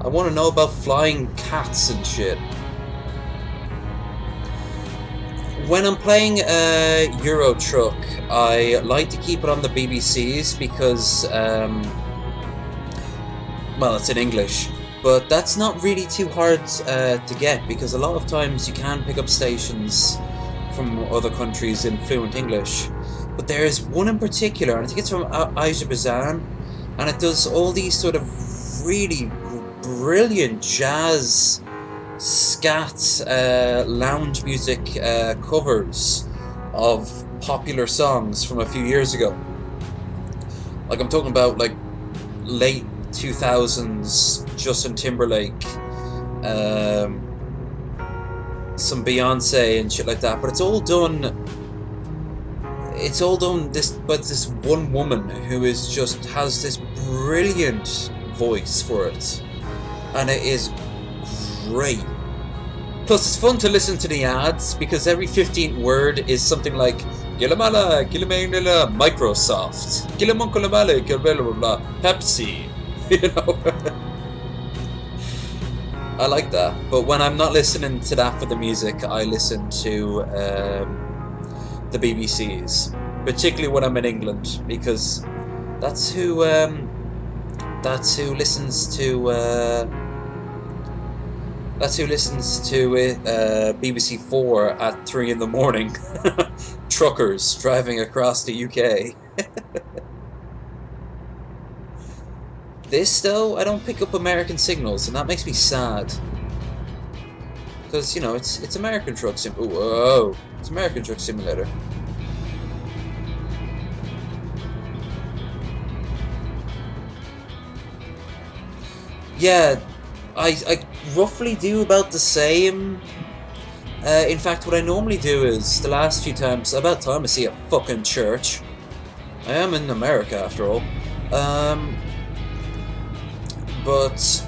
I want to know about flying cats and shit. When I'm playing Euro Truck, I like to keep it on the BBCs because, well, it's in English, But that's not really too hard to get, because a lot of times you can pick up stations from other countries in fluent English. But there's one in particular, and I think it's from Azerbaijan, and it does all these sort of really brilliant jazz, scat, lounge music covers of popular songs from a few years ago. Like, I'm talking about like late 2000s Justin Timberlake, some Beyonce and shit like that. But it's all done by this one woman who is just has this brilliant voice for it, and it is great. Plus, it's fun to listen to the ads, because every 15th word is something like Gilamala, Gilamala, Microsoft, Gilamunkalamala, Gilamala, Pepsi. You know? I like that. But when I'm not listening to that for the music, I listen to the BBCs, particularly when I'm in England, because that's who listens to BBC 4 at 3 in the morning. Truckers driving across the UK. This, though, I don't pick up American signals, and that makes me sad. Because, you know, it's American Truck Simulator. Whoa! It's American Truck Simulator. Yeah, I roughly do about the same. In fact, what I normally do is, the last few times, about time I see a fucking church. I am in America, after all. But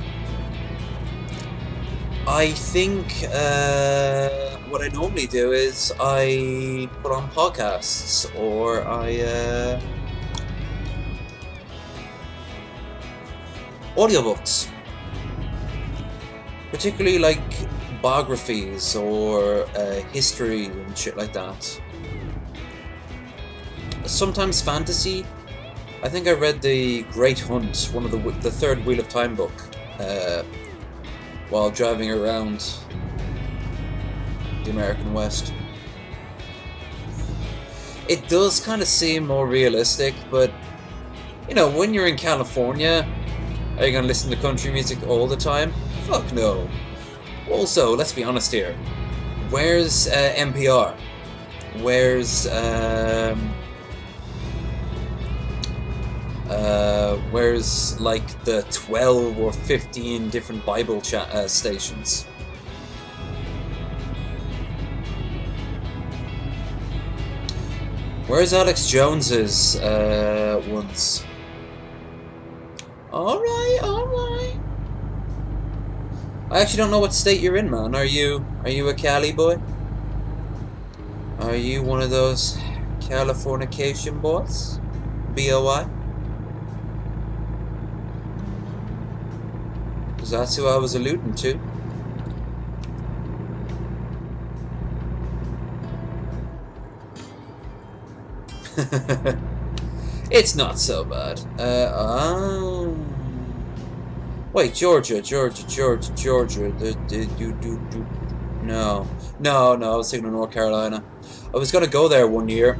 I think what I normally do is I put on podcasts, or audiobooks. Particularly like biographies or history and shit like that. Sometimes fantasy. I think I read The Great Hunt, one of the third Wheel of Time book, while driving around the American West. It does kind of seem more realistic, but you know, when you're in California, are you going to listen to country music all the time? Fuck no. Also, let's be honest here. Where's NPR? Where's like the 12 or 15 different Bible stations? Where's Alex Jones's ones? Alright. I actually don't know what state you're in, man. Are you a Cali boy? Are you one of those Californication boys? BOI? Because that's who I was alluding to. It's not so bad. Wait, Georgia. No, I was thinking of North Carolina. I was gonna go there one year.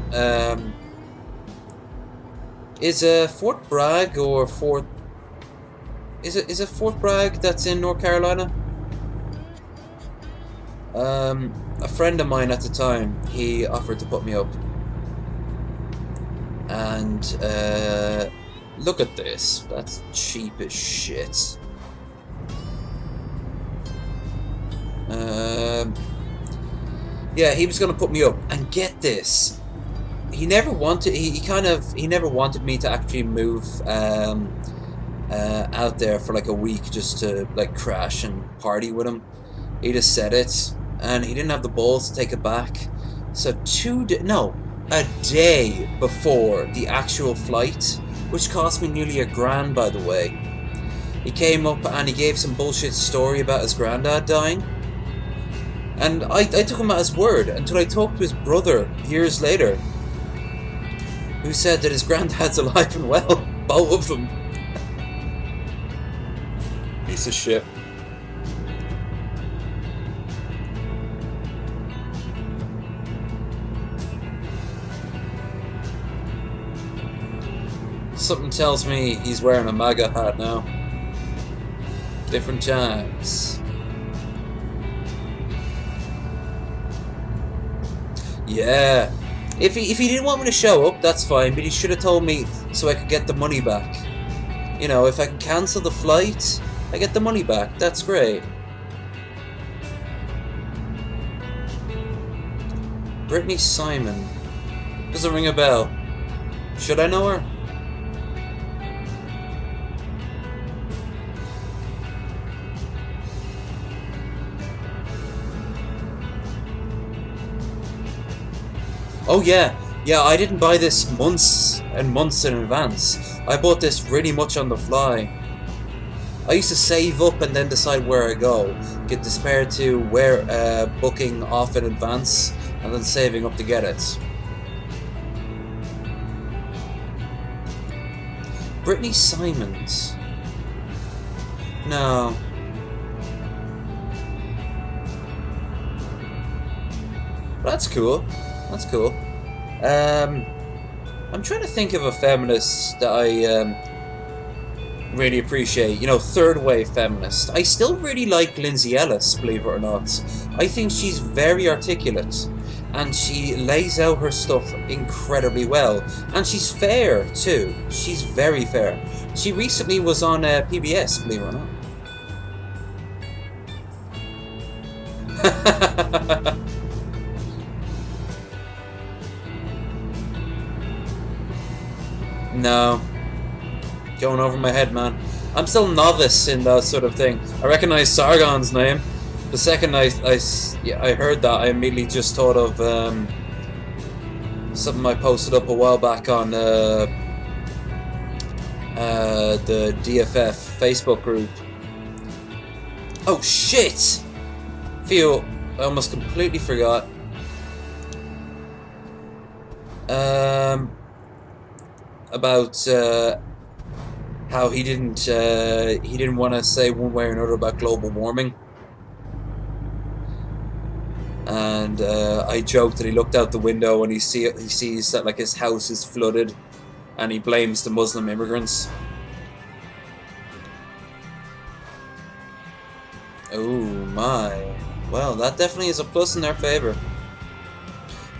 Is Fort Bragg or Fort? Is it Fort Bragg that's in North Carolina? A friend of mine at the time, he offered to put me up. And look at this. That's cheap as shit. Yeah, he was gonna put me up, and get this. He never wanted. He never wanted me to actually move out there for like a week just to like crash and party with him. He just said it, and he didn't have the balls to take it back. So a day before the actual flight, which cost me nearly $1,000, by the way, he came up and he gave some bullshit story about his granddad dying. And I took him at his word until I talked to his brother years later, who said that his granddad's alive and well, both of them. piece of shit. Something tells me he's wearing a MAGA hat now. Different times. Yeah. If he didn't want me to show up, that's fine, but he should have told me so I could get the money back. You know, if I can cancel the flight, I get the money back. That's great. Brittany Simon. Doesn't ring a bell. Should I know her? Oh yeah, I didn't buy this months and months in advance. I bought this really much on the fly. I used to save up and then decide where I go. Get the spare to where booking off in advance and then saving up to get it. Brittany Simons. No. That's cool. That's cool. I'm trying to think of a feminist that I really appreciate. You know, third wave feminist. I still really like Lindsay Ellis, believe it or not. I think she's very articulate, and she lays out her stuff incredibly well. And she's fair too. She's very fair. She recently was on PBS, believe it or not. No. Going over my head, man. I'm still novice in that sort of thing. I recognize Sargon's name. The second I heard that, I immediately just thought of something I posted up a while back on the DFF Facebook group. Oh shit! Phew, I almost completely forgot. About how he didn't want to say one way or another about global warming, and I joked that he looked out the window and he sees that like his house is flooded, and he blames the Muslim immigrants. Oh my! Well, that definitely is a plus in their favor.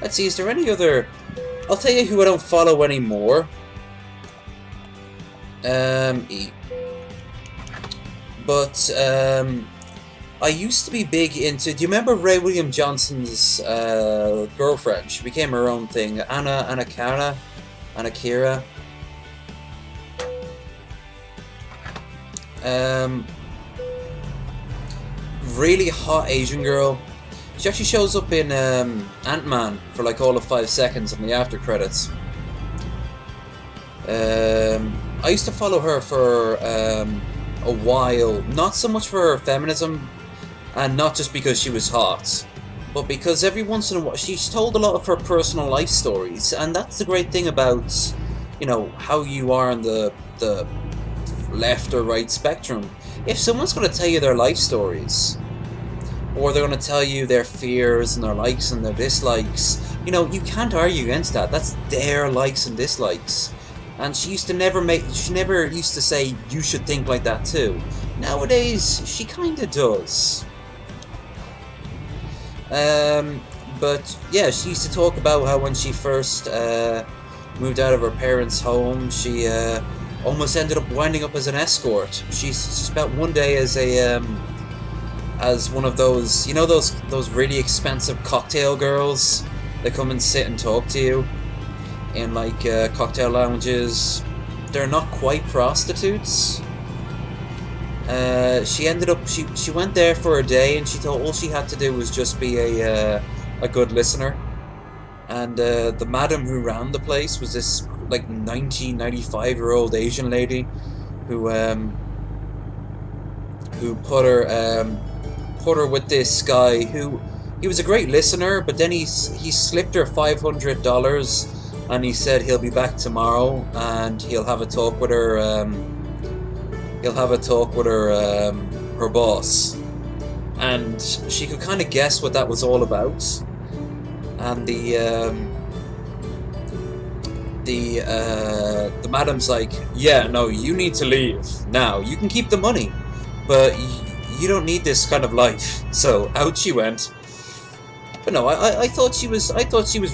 Let's see. Is there any other? I'll tell you who I don't follow anymore. But I used to be big into. Do you remember Ray William Johnson's girlfriend? She became her own thing. Anna Kira. Really hot Asian girl. She actually shows up in Ant-Man for like all of 5 seconds in the after credits. I used to follow her for a while, not so much for her feminism, and not just because she was hot, but because every once in a while she's told a lot of her personal life stories, and that's the great thing about, you know, how you are on the left or right spectrum. If someone's going to tell you their life stories, or they're going to tell you their fears and their likes and their dislikes, you know, you can't argue against that. That's their likes and dislikes. And she never used to say, you should think like that too. Nowadays, she kinda does. But yeah, she used to talk about how when she first moved out of her parents' home, she almost ended up winding up as an escort. She spent one day as one of those, you know, those really expensive cocktail girls that come and sit and talk to you in like cocktail lounges. They're not quite prostitutes. She ended up she went there for a day, and she thought all she had to do was just be a good listener. And the madam who ran the place was this like 95-year-old Asian lady who put her with this guy who he was a great listener, but then he slipped her $500. And he said he'll be back tomorrow and he'll have a talk with her he'll have a talk with her boss, and she could kind of guess what that was all about. And the madam's like, yeah, no, you need to leave now. You can keep the money, but you don't need this kind of life. So out she went. But no, I thought she was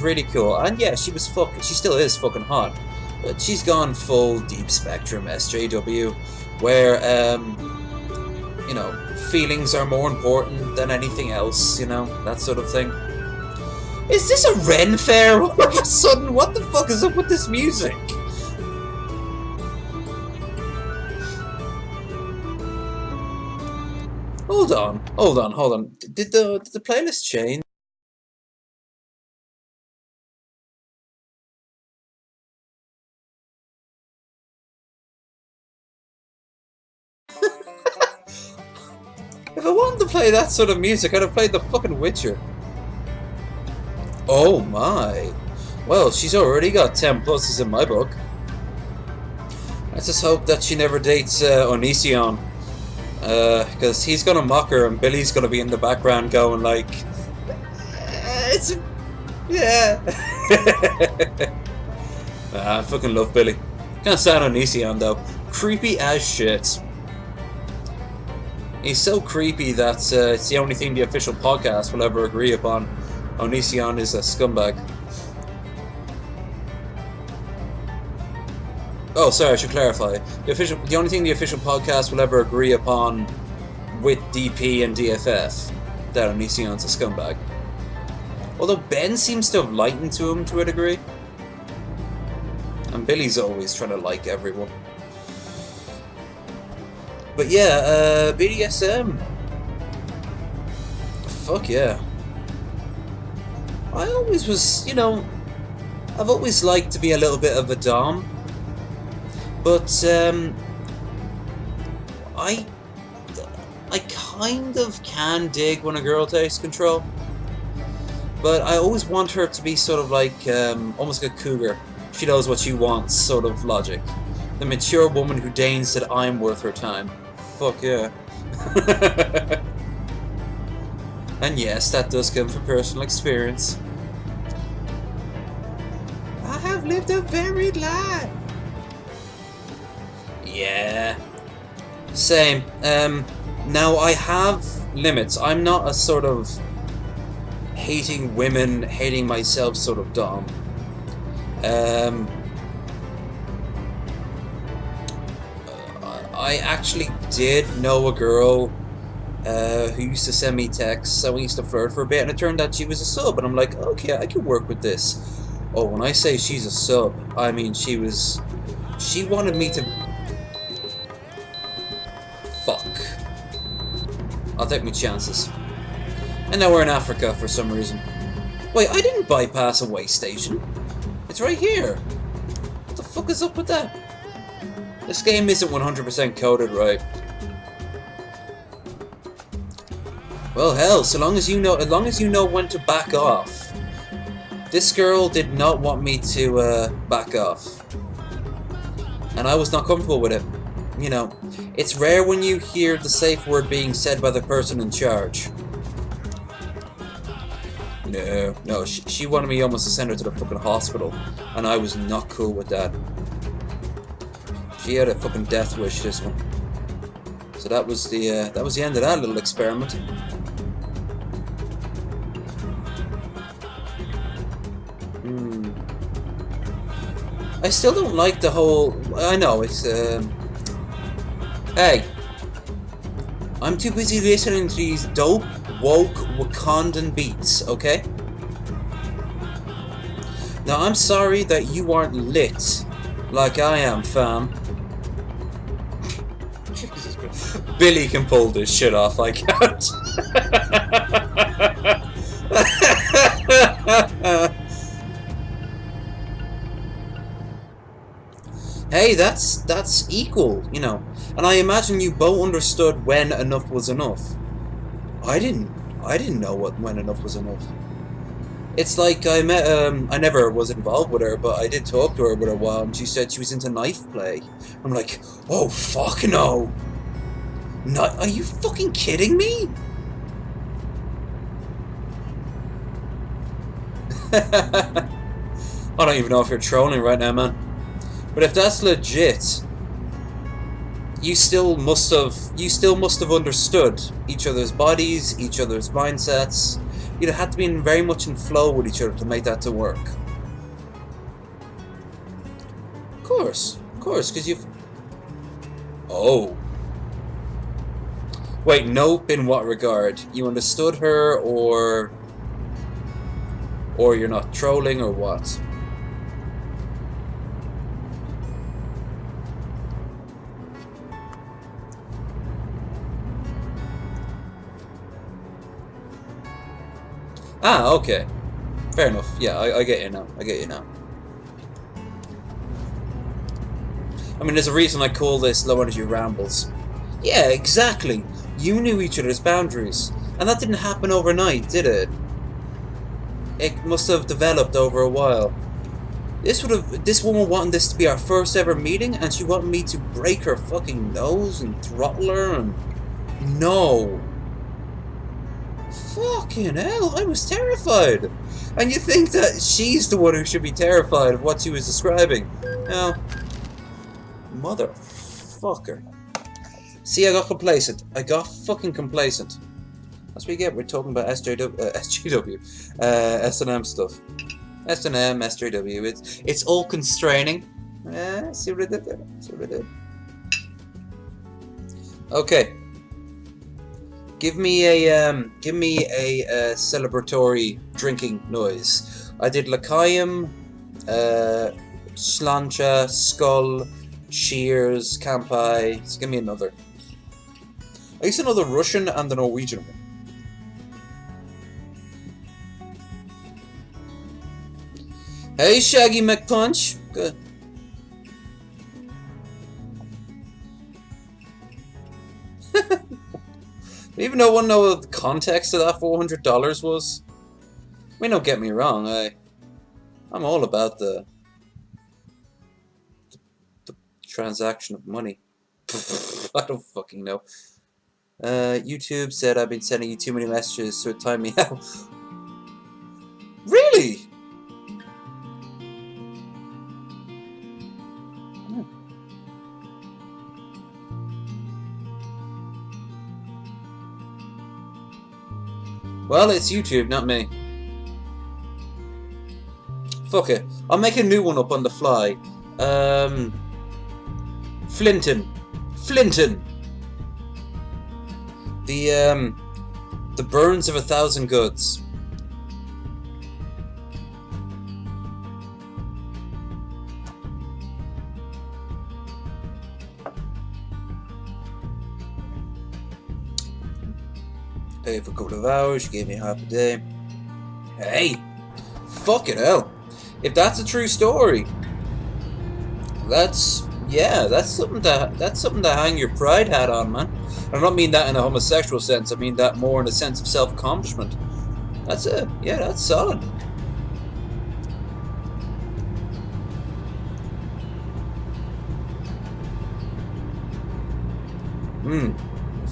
really cool, and yeah, she still is fucking hot. But she's gone full deep spectrum SJW, where you know, feelings are more important than anything else. You know, that sort of thing. Is this a Ren fair all of a sudden? What the fuck is up with this music? Hold on. Did the playlist change? If I wanted to play that sort of music, I'd have played the fucking Witcher. Oh my. Well, she's already got 10 pluses in my book. Let's just hope that she never dates Onision. Because he's gonna mock her and Billy's gonna be in the background going like... it's... yeah. I fucking love Billy. Can't stand Onision though. Creepy as shit. He's so creepy that it's the only thing the official podcast will ever agree upon. Onision is a scumbag. Oh, sorry, I should clarify. The only thing the official podcast will ever agree upon with DP and DFF, that Onision's a scumbag. Although Ben seems to have lightened to him to a degree. And Billy's always trying to like everyone. But yeah, BDSM. Fuck yeah. I always was, you know, I've always liked to be a little bit of a dom. But, I kind of can dig when a girl takes control. But I always want her to be sort of like, almost like a cougar. She knows what she wants, sort of logic. The mature woman who deigns that I'm worth her time. Fuck yeah. And yes, that does come from personal experience. I have lived a varied life. Yeah. Same. Now I have limits. I'm not a sort of hating women, hating myself sort of dom. I actually did know a girl who used to send me texts, so we used to flirt for a bit, and it turned out she was a sub, and I'm like, okay, I can work with this. Oh, when I say she's a sub, I mean she wanted me to... Fuck. I'll take my chances. And now we're in Africa for some reason. Wait, I didn't bypass a way station. It's right here. What the fuck is up with that? This game isn't 100% coded right. Well, hell, as long as you know when to back off. This girl did not want me to back off, and I was not comfortable with it. You know, it's rare when you hear the safe word being said by the person in charge. No, she wanted me almost to send her to the fucking hospital, and I was not cool with that. She had a fucking death wish, this one. So that was the end of that little experiment. I still don't like the whole... I know, it's... Hey! I'm too busy listening to these dope, woke, Wakandan beats, okay? Now, I'm sorry that you aren't lit like I am, fam. Billy can pull this shit off, I can't. Hey, that's equal, you know. And I imagine you both understood when enough was enough. I didn't know when enough was enough. It's like I met, I never was involved with her, but I did talk to her for a while, and she said she was into knife play. I'm like, oh, fuck no! Are you fucking kidding me? I don't even know if you're trolling right now, man. But if that's legit, you still must have understood each other's bodies, each other's mindsets. You'd have had to be very much in flow with each other to make that to work. Of course, because you've... Oh. Wait, nope, in what regard? You understood her, or you're not trolling, or what? Ah, okay. Fair enough. Yeah, I get you now. I get you now. I mean, there's a reason I call this low energy rambles. Yeah, exactly. You knew each other's boundaries. And that didn't happen overnight, did it? It must have developed over a while. This woman wanted this to be our first ever meeting, and she wanted me to break her fucking nose and throttle her, and... No. Fucking hell, I was terrified. And you think that she's the one who should be terrified of what she was describing. No. Motherfucker. See, I got complacent. I got fucking complacent. That's what you get. We're talking about SJW. S&M stuff. S&M, SJW. It's all constraining. See what I did there? See what I did? Okay. Give me a celebratory drinking noise. I did Lakayim, Slancha, Skull, Cheers, Kampai. Just give me another. I used to know the Russian and the Norwegian one. Hey, Shaggy McPunch. Good. Even though I want to know what the context of that $400 was. I mean, don't get me wrong. I'm all about the transaction of money. I don't fucking know. YouTube said I've been sending you too many messages, so it timed me out. Really? Well, it's YouTube, not me. Fuck it. I'll make a new one up on the fly. Flinton. The burns of 1,000 goods. Paid for a couple of hours, she gave me half a day. Hey! Fucking hell. If that's a true story, that's something to hang your pride hat on, man. I don't mean that in a homosexual sense, I mean that more in a sense of self-accomplishment. That's solid.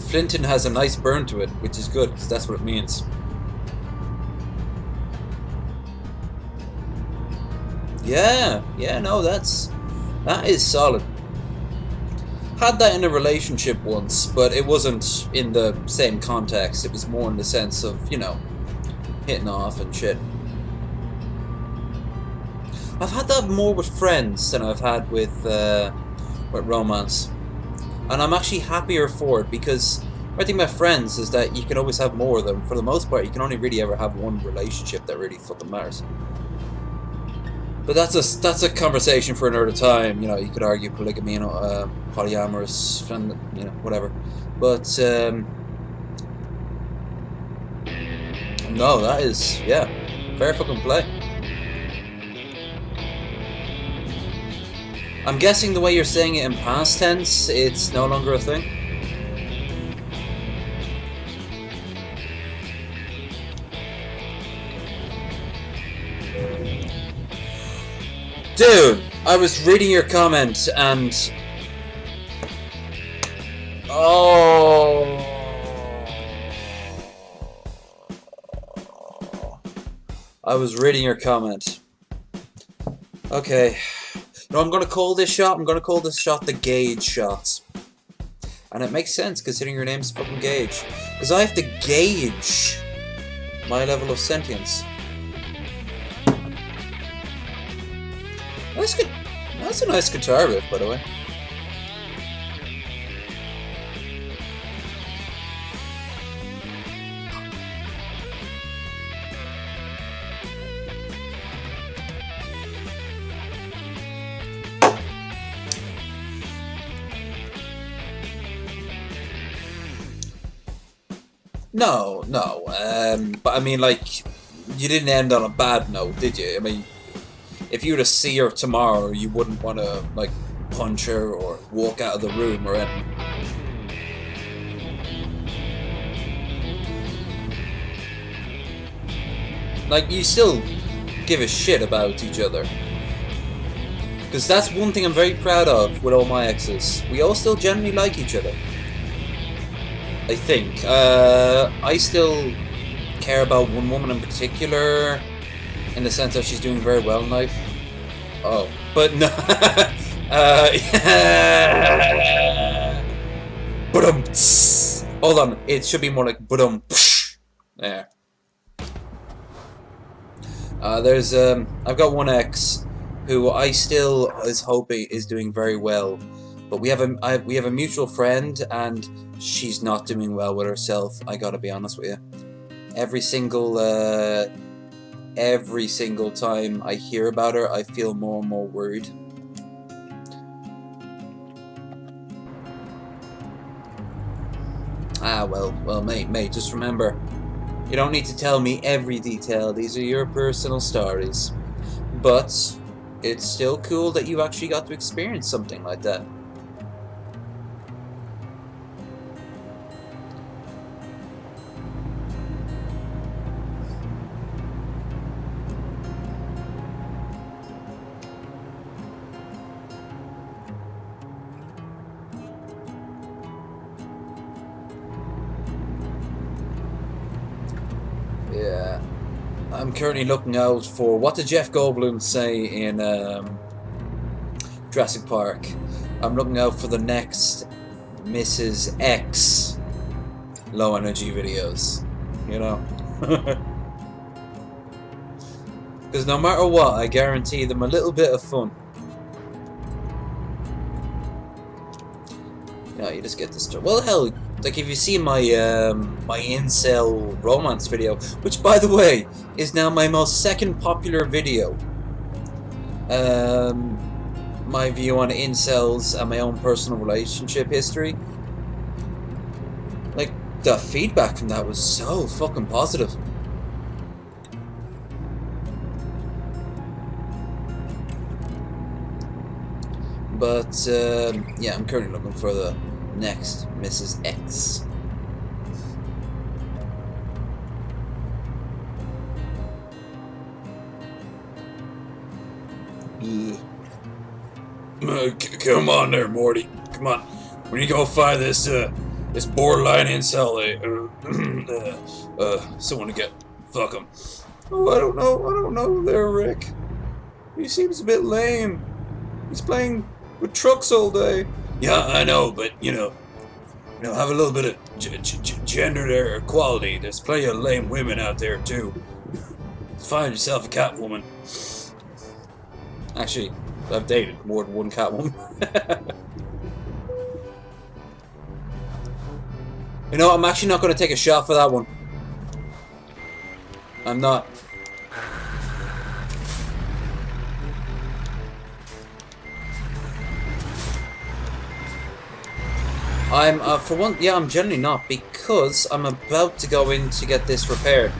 Flinton has a nice burn to it, which is good, because that's what it means. Yeah, no, that is solid. Had that in a relationship once, but it wasn't in the same context. It was more in the sense of, you know, hitting off and shit. I've had that more with friends than I've had with romance. And I'm actually happier for it, because my thing about friends is that you can always have more of them. For the most part, you can only really ever have one relationship that really fucking matters. But that's a conversation for another time. You know, you could argue polygamy and polyamorous and, you know, whatever. But no, that is, yeah, fair fucking play. I'm guessing the way you're saying it in past tense, it's no longer a thing. Dude, I was reading your comment and... Oh... I was reading your comment. Okay. No, I'm gonna call this shot the Gauge shot. And it makes sense considering your name's fucking Gauge. Because I have to gauge my level of sentience. That's a nice guitar riff, by the way. No, but I mean, like, you didn't end on a bad note, did you? I mean, if you were to see her tomorrow, you wouldn't want to, like, punch her or walk out of the room or anything. Like, you still give a shit about each other. Because that's one thing I'm very proud of with all my exes. We all still generally like each other. I think. I still care about one woman in particular, in the sense that she's doing very well in life. Oh, but no. Hold on, it should be more like there. There's I've got one ex who I still is hoping is doing very well, but we have a mutual friend and she's not doing well with herself. I gotta be honest with you. Every single time I hear about her, I feel more and more worried. Ah, well, mate, just remember, you don't need to tell me every detail. These are your personal stories. But it's still cool that you actually got to experience something like that. Yeah, I'm currently looking out for what did Jeff Goldblum say in Jurassic Park. I'm looking out for the next Mrs. X low energy videos, you know. Because no matter what, I guarantee them a little bit of fun. You know, you just get this. Well, hell, like if you see my my incel romance video, which by the way is now my most second popular video. My view on incels and my own personal relationship history. Like the feedback from that was so fucking positive. But yeah, I'm currently looking for the next Mrs. X. Come on there, Morty. Come on. We need to go find this this borderline incel. Someone to get fuck him. Oh, I don't know there, Rick. He seems a bit lame. He's playing with trucks all day. Yeah, I know, but you know, have a little bit of gender equality. There's plenty of lame women out there too. Find yourself a cat woman. Actually, I've dated more than one cat woman. You know, I'm actually not going to take a shot for that one. I'm not. For one, yeah, I'm generally not, because I'm about to go in to get this repaired.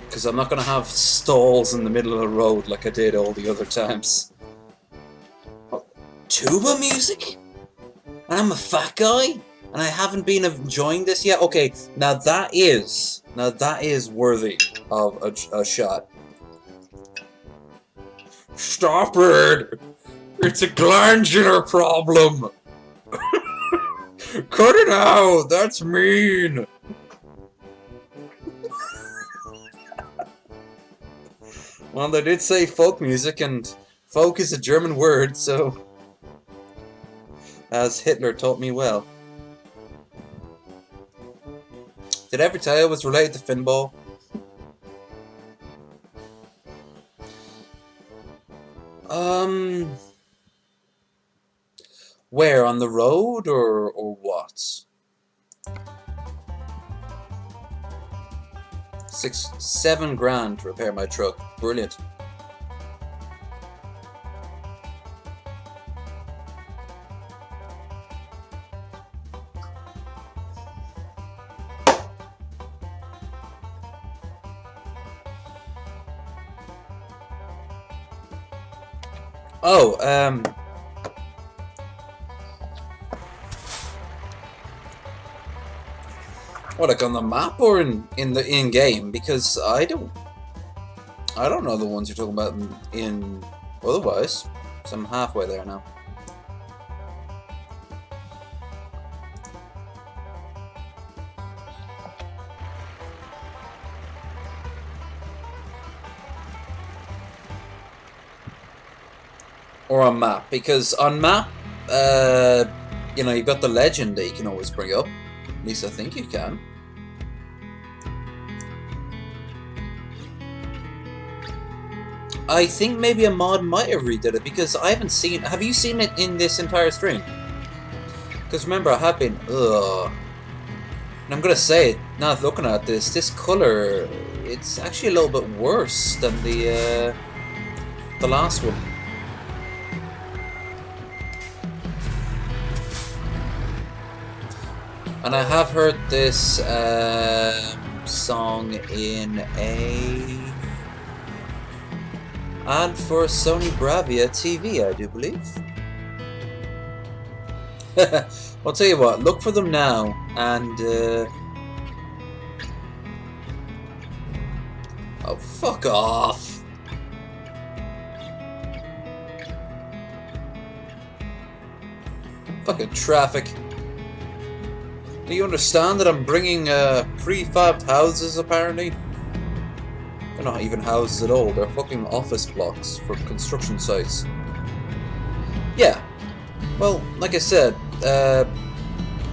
Because I'm not going to have stalls in the middle of the road like I did all the other times. Tuba music? And I'm a fat guy? And I haven't been enjoying this yet? Okay, now that is worthy of a shot. Stop it! It's a glandular problem! Cut it out! That's mean! Well, they did say folk music, and folk is a German word, so... As Hitler taught me well. Did I ever tell you I was related to Finball? Where? On the road, or what? 7 grand to repair my truck. Brilliant. Oh, what, like on the map or in game? Because I don't know the ones you're talking about in otherwise. So I'm halfway there now. Or on map, because on map, you know, you've got the legend that you can always bring up. At least I think you can. I think maybe a mod might have redid it, because I haven't seen... Have you seen it in this entire stream? Because remember, I have been... Ugh. And I'm gonna say it, now looking at this colour, it's actually a little bit worse than the last one. And I have heard this song in a ad for Sony Bravia TV, I do believe. I'll tell you what, look for them now, and oh, fuck off! Fucking traffic. Do you understand that I'm bringing prefabbed houses, apparently? They're not even houses at all, they're fucking office blocks for construction sites. Yeah. Well, like I said,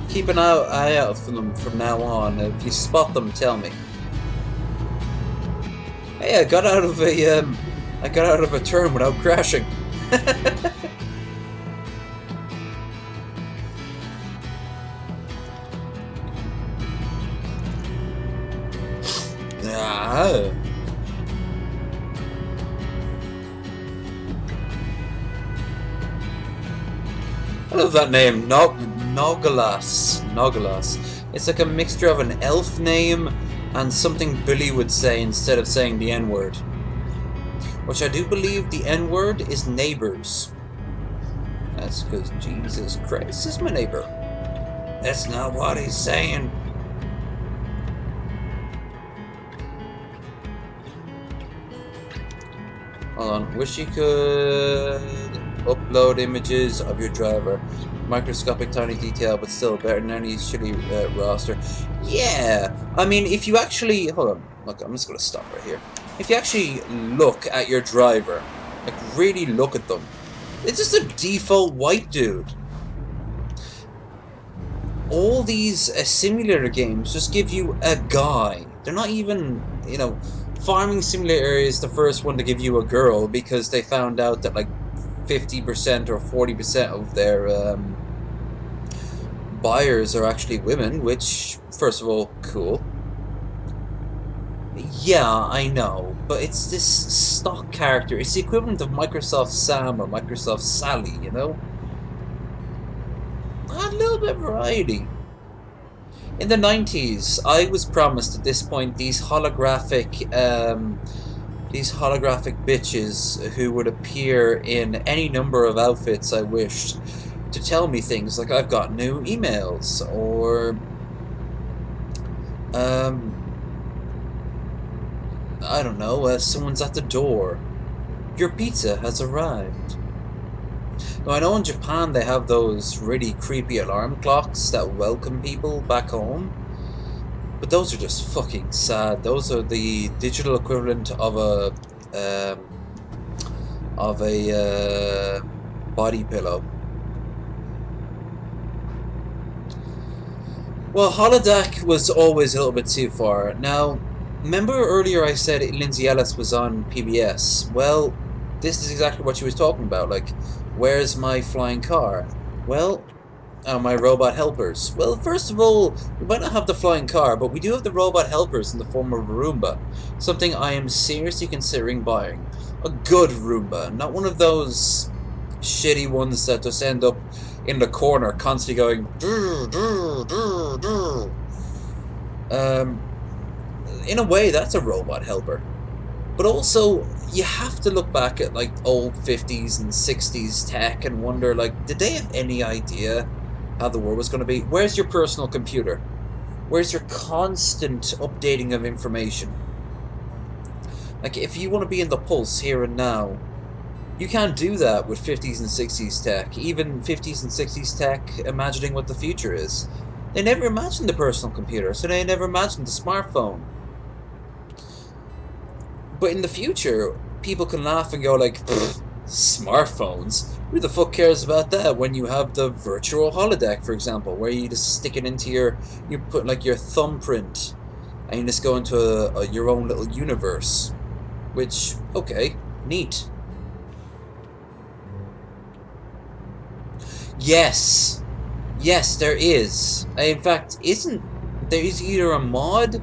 keep an eye out for them from now on. If you spot them, tell me. Hey, I got out of a turn without crashing. Ah. I love that name, Nogalas. It's like a mixture of an elf name and something Billy would say instead of saying the N-word. Which I do believe the N-word is neighbors. That's because Jesus Christ is my neighbor. That's not what he's saying. Hold on, wish you could upload images of your driver. Microscopic tiny detail, but still better than any shitty roster. Yeah, I mean, if you actually... Hold on, look, I'm just going to stop right here. If you actually look at your driver, like really look at them, it's just a default white dude. All these simulator games just give you a guy. They're not even, you know... Farming Simulator is the first one to give you a girl because they found out that like 50% or 40% of their buyers are actually women, which, first of all, cool. Yeah, I know, but it's this stock character. It's the equivalent of Microsoft Sam or Microsoft Sally, you know? A little bit of variety. In the 90s, I was promised at this point these holographic bitches who would appear in any number of outfits I wished. to tell me things like I've got new emails, or I don't know, someone's at the door. Your pizza has arrived. Now, I know in Japan they have those really creepy alarm clocks that welcome people back home, but those are just fucking sad. Those are the digital equivalent of a body pillow. Well, holodeck was always a little bit too far. Now, remember earlier I said Lindsay Ellis was on PBS? Well, this is exactly what she was talking about. Like, where's my flying car? Well, my robot helpers. Well, first of all, we might not have the flying car, but we do have the robot helpers in the form of a Roomba. Something I am seriously considering buying. A good Roomba, not one of those shitty ones that just end up in the corner constantly going in a way that's a robot helper. But also, you have to look back at like old 50s and 60s tech and wonder, like, did they have any idea how the world was going to be? Where's your personal computer? Where's your constant updating of information? Like, if you want to be in the pulse here and now, you can't do that with 50s and 60s tech. Even 50s and 60s tech imagining what the future is. They never imagined the personal computer, so they never imagined the smartphone. But in the future, people can laugh and go like, smartphones? Who the fuck cares about that when you have the virtual holodeck, for example, where you just stick it into you put like your thumbprint, and you just go into your own little universe. Which, okay, neat. Yes, there is. In fact, there is either a mod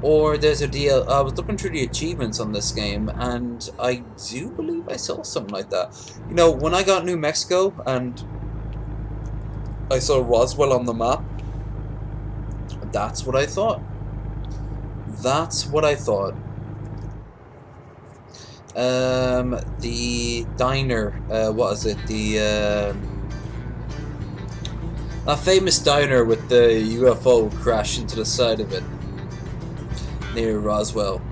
or there's a deal. I was looking through the achievements on this game, and I do believe I saw something like that. You know, when I got New Mexico and I saw Roswell on the map, that's what I thought. That's what I thought. The diner, what is it? A famous diner with the UFO crash into the side of it near Roswell.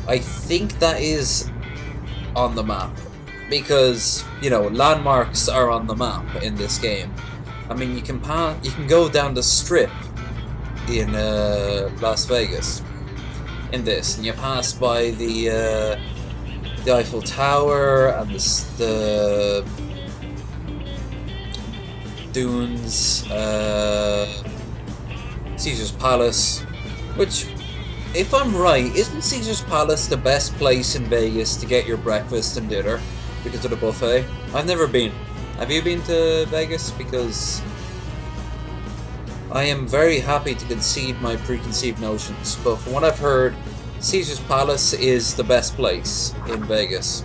I think that is on the map because, you know, landmarks are on the map in this game. I mean, you can go down the strip in Las Vegas in this, and you pass by the Eiffel Tower and the dunes, Caesar's Palace, which, if I'm right, isn't Caesar's Palace the best place in Vegas to get your breakfast and dinner because of the buffet? I've never been. Have you been to Vegas? Because I am very happy to concede my preconceived notions, but from what I've heard, Caesar's Palace is the best place in Vegas.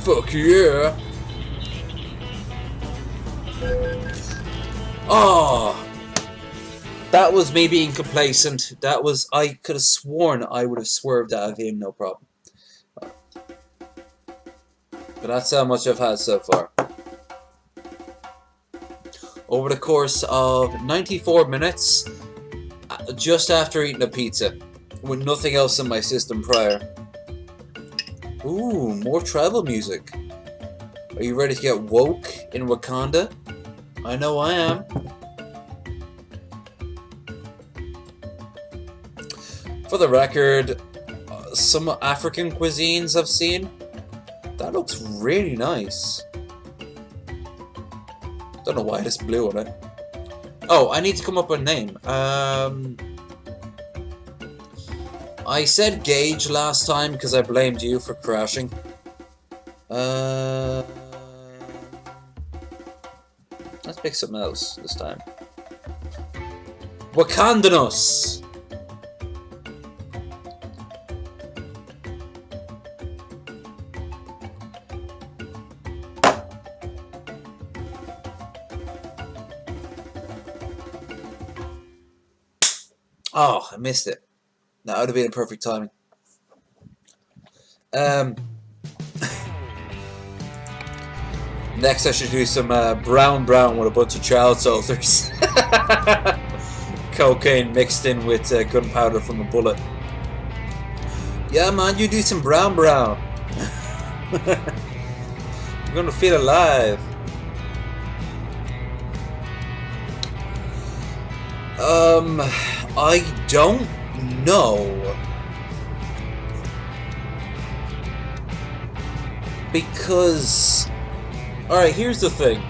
Fuck yeah! Oh! That was me being complacent. I could have sworn I would have swerved out of him, no problem. But that's how much I've had so far. Over the course of 94 minutes, just after eating a pizza, with nothing else in my system prior. Ooh, more tribal music. Are you ready to get woke in Wakanda? I know I am. For the record, some African cuisines I've seen, that looks really nice. Don't know why this blue on it. Oh, I need to come up with a name. I said Gage last time because I blamed you for crashing. Let's pick something else this time. Wakandanos! Oh, I missed it. That would have been a perfect timing. Next I should do some brown with a bunch of child soldiers. Cocaine mixed in with gunpowder from a bullet. Yeah, man, you do some brown. You're gonna feel alive. I don't know. Because... Alright, here's the thing.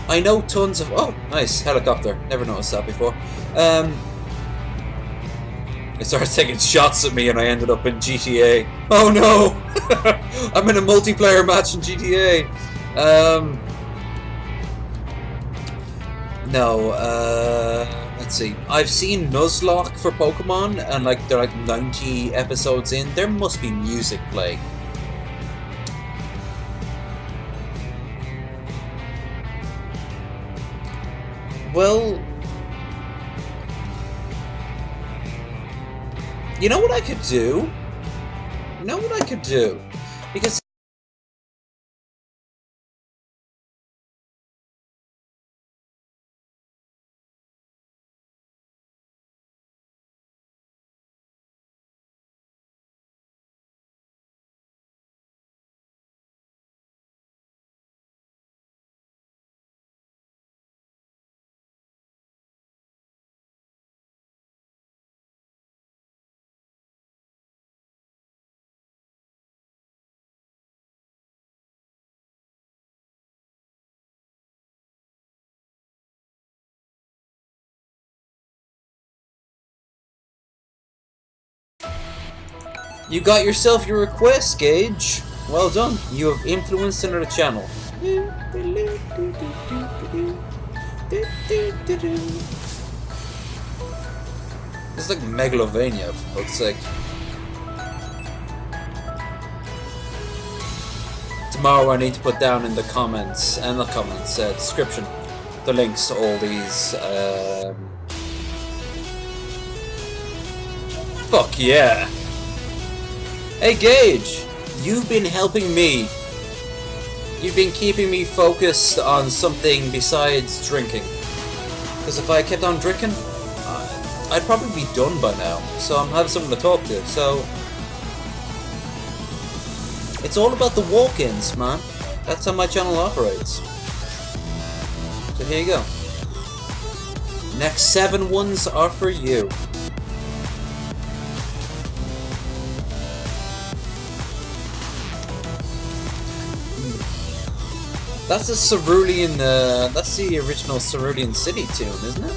I know tons of... Oh, nice, helicopter. Never noticed that before. It started taking shots at me and I ended up in GTA. Oh no! I'm in a multiplayer match in GTA. Let's see. I've seen Nuzlocke for Pokemon, and like they're like 90 episodes in. There must be music playing. Well, you know what I could do? Because you got yourself your request, Gage. Well done. You have influenced another channel. It's like Megalovania, for fuck's sake. Tomorrow I need to put down in the comments, and not comments, description, the links to all these, Fuck yeah! Hey Gage! You've been helping me. You've been keeping me focused on something besides drinking. Because if I kept on drinking, I'd probably be done by now. So I'm having someone to talk to, so... It's all about the walk-ins, man. That's how my channel operates. So here you go. Next 7 ones are for you. That's a Cerulean, that's the original Cerulean City tune, isn't it?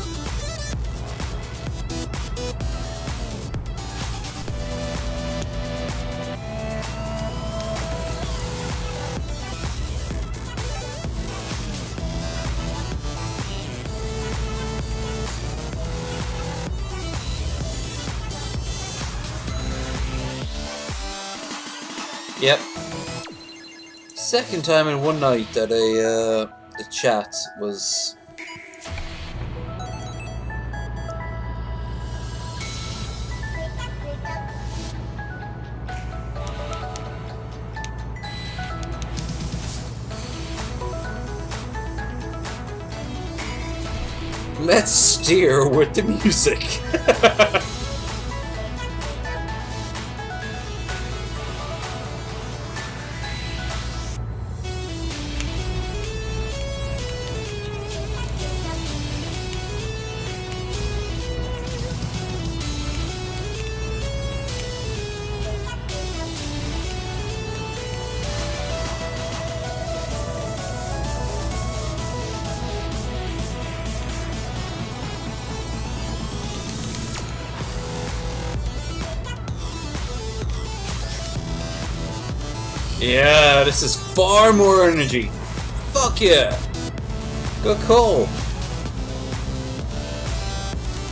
Yep. Second time in one night that the chat was... Let's steer with the music. Yeah, this is far more energy. Fuck yeah. Good call.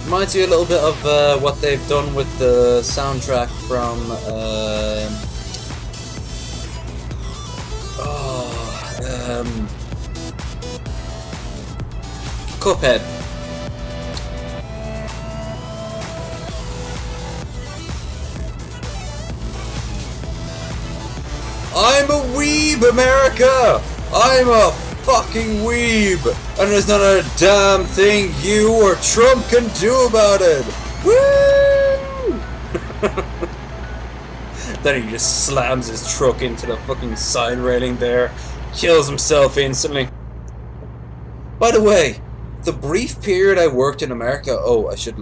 Reminds you a little bit of what they've done with the soundtrack from Cuphead. I'm a weeb, America! I'm a fucking weeb! And there's not a damn thing you or Trump can do about it! Woo! Then he just slams his truck into the fucking side railing there, kills himself instantly. By the way, the brief period I worked in America. Oh, I should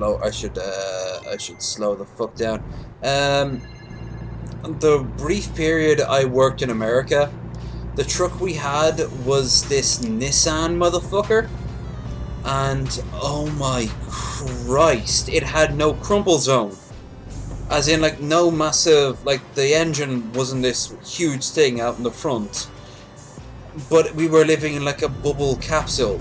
slow the fuck down. The brief period I worked in America, the truck we had was this Nissan motherfucker, and oh my Christ, it had no crumple zone. As in, like, no massive, like, the engine wasn't this huge thing out in the front, but we were living in like a bubble capsule.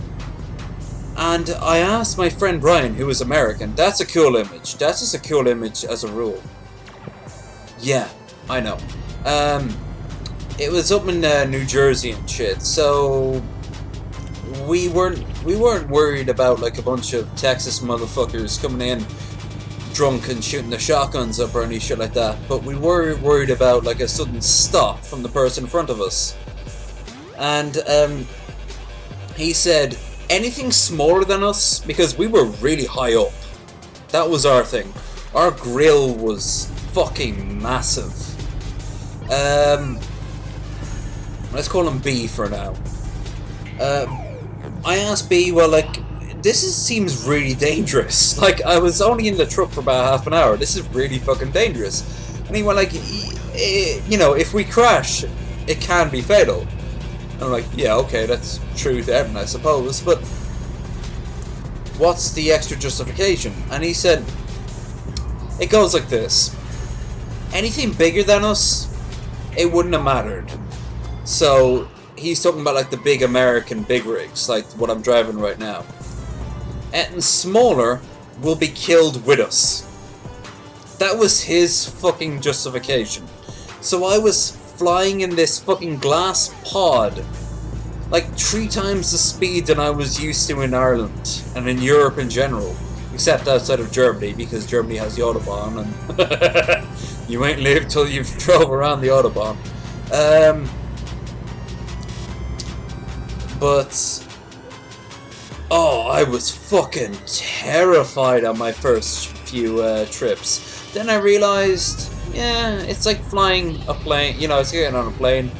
And I asked my friend Brian, who was American, that's a cool image. That's just a cool image as a rule. Yeah, I know. It was up in New Jersey and shit, so we weren't worried about like a bunch of Texas motherfuckers coming in drunk and shooting the shotguns up or any shit like that. But we were worried about like a sudden stop from the person in front of us. And he said anything smaller than us, because we were really high up. That was our thing. Our grill was fucking massive. Let's call him B for now. I asked B, well, like, seems really dangerous. Like, I was only in the truck for about half an hour. This is really fucking dangerous. And he went like, you know, if we crash, it can be fatal. And I'm like, yeah, okay, that's true then, I suppose, but what's the extra justification? And he said, it goes like this. Anything bigger than us, it wouldn't have mattered. So, he's talking about like the big American big rigs, like what I'm driving right now. And smaller will be killed with us. That was his fucking justification. So I was flying in this fucking glass pod, like 3 times the speed than I was used to in Ireland and in Europe in general, except outside of Germany, because Germany has the Autobahn and you ain't lived till you've drove around the Autobahn. But oh, I was fucking terrified on my first few trips. Then I realized, yeah, it's like flying a plane, you know, it's getting on a plane.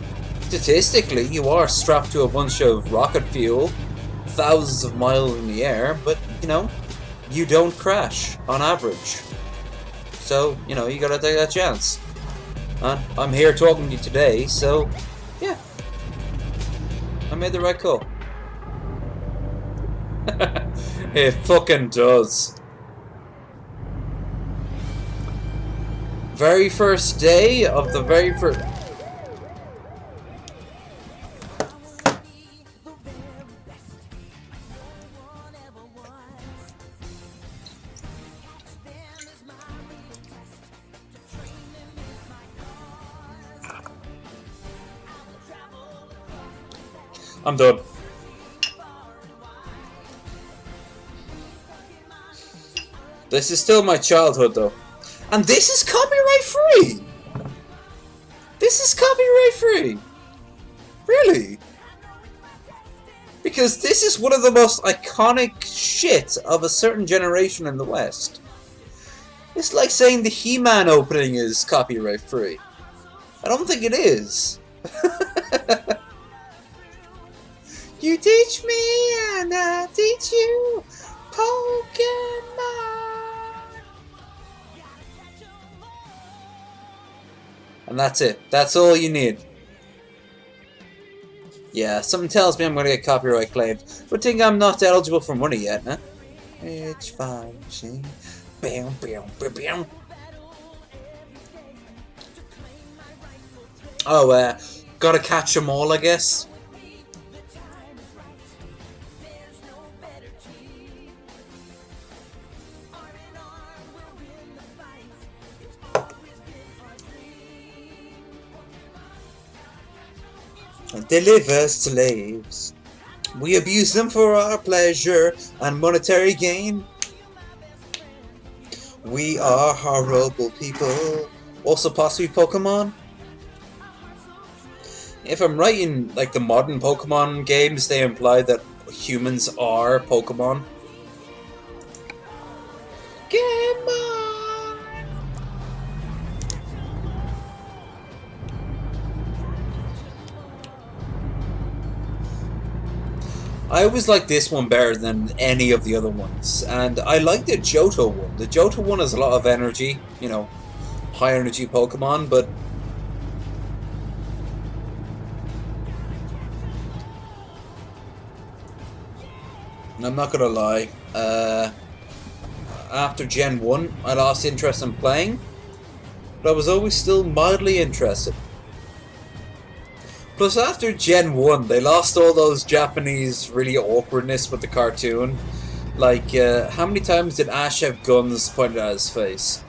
Statistically, you are strapped to a bunch of rocket fuel, thousands of miles in the air, but, you know, you don't crash, on average. So, you know, you gotta take that chance. And I'm here talking to you today, so, yeah. I made the right call. It fucking does. Very first day of the very first... I'm done. This is still my childhood though. And this is copyright free! This is copyright free! Really? Because this is one of the most iconic shit of a certain generation in the West. It's like saying the He-Man opening is copyright free. I don't think it is. You teach me and I teach you Pokemon. And that's it. That's all you need. Yeah, something tells me I'm going to get copyright claimed. But think I'm not eligible for money yet, huh? It's fine, see? Bam, bam, bam, bam. Oh, gotta catch them all, I guess. Deliver slaves. We abuse them for our pleasure and monetary gain. We are horrible people. Also possibly Pokemon. If I'm right in like the modern Pokemon games, they imply that humans are Pokemon. Game on! I always like this one better than any of the other ones, and I like the Johto one. The Johto one has a lot of energy, you know, high energy Pokemon, but I'm not gonna lie. After Gen 1, I lost interest in playing, but I was always still mildly interested. Plus, after Gen 1, they lost all those Japanese really awkwardness with the cartoon. Like, how many times did Ash have guns pointed at his face?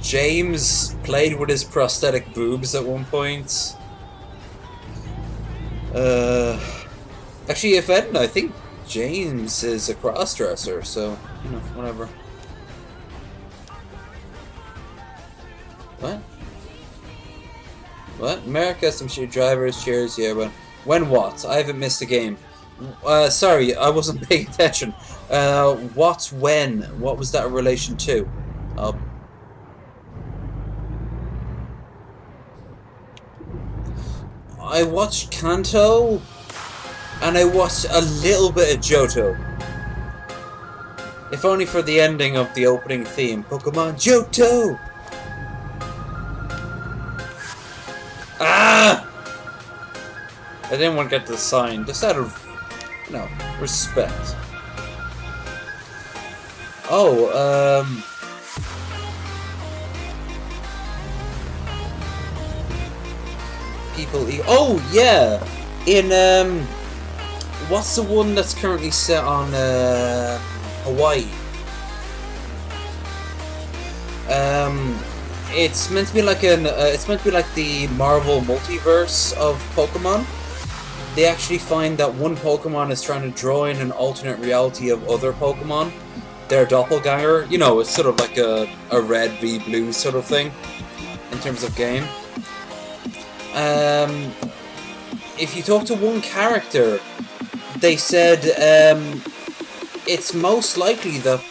James played with his prosthetic boobs at one point. Actually, if anything, I think James is a crossdresser, so, you know, whatever. What? What? America, some shit drivers, cheers, yeah, but when what? I haven't missed a game. Sorry, I wasn't paying attention. What's when? What was that in relation to? I watched Kanto, and I watched a little bit of Johto. If only for the ending of the opening theme, Pokemon Johto! Ah! I didn't want to get the sign, just out of, you know, respect. Oh, people eat. Oh, yeah! In, what's the one that's currently set on, Hawaii? It's meant to be like it's meant to be like the Marvel multiverse of Pokemon. They actually find that one Pokemon is trying to draw in an alternate reality of other Pokemon. Their doppelganger. You know, it's sort of like a red v blue sort of thing in terms of game. If you talk to one character, they said it's most likely that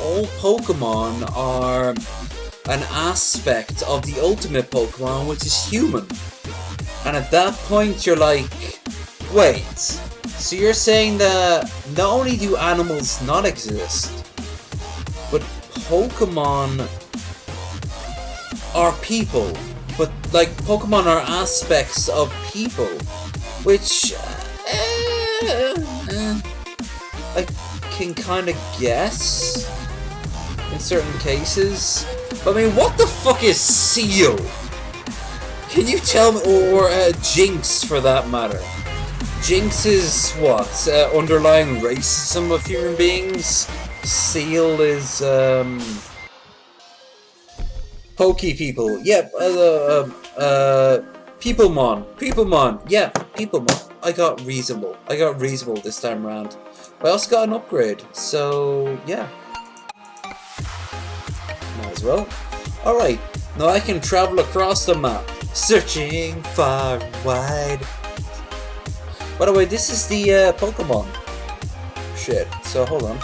all Pokemon are an aspect of the ultimate Pokemon, which is human. And at that point, you're like, wait, so you're saying that not only do animals not exist, but Pokemon are people. But, like, Pokemon are aspects of people, which I can kind of guess in certain cases. But, I mean, what the fuck is Seal? Can you tell me, or Jinx for that matter? Jinx is what? Underlying racism of human beings? Seal is, Pokey people. Yep, Peoplemon. Yeah, Peoplemon. I got reasonable. This time around. I also got an upgrade, so yeah. Might as well. Alright, now I can travel across the map, searching far and wide. By the way, this is the Pokemon shit, so hold on.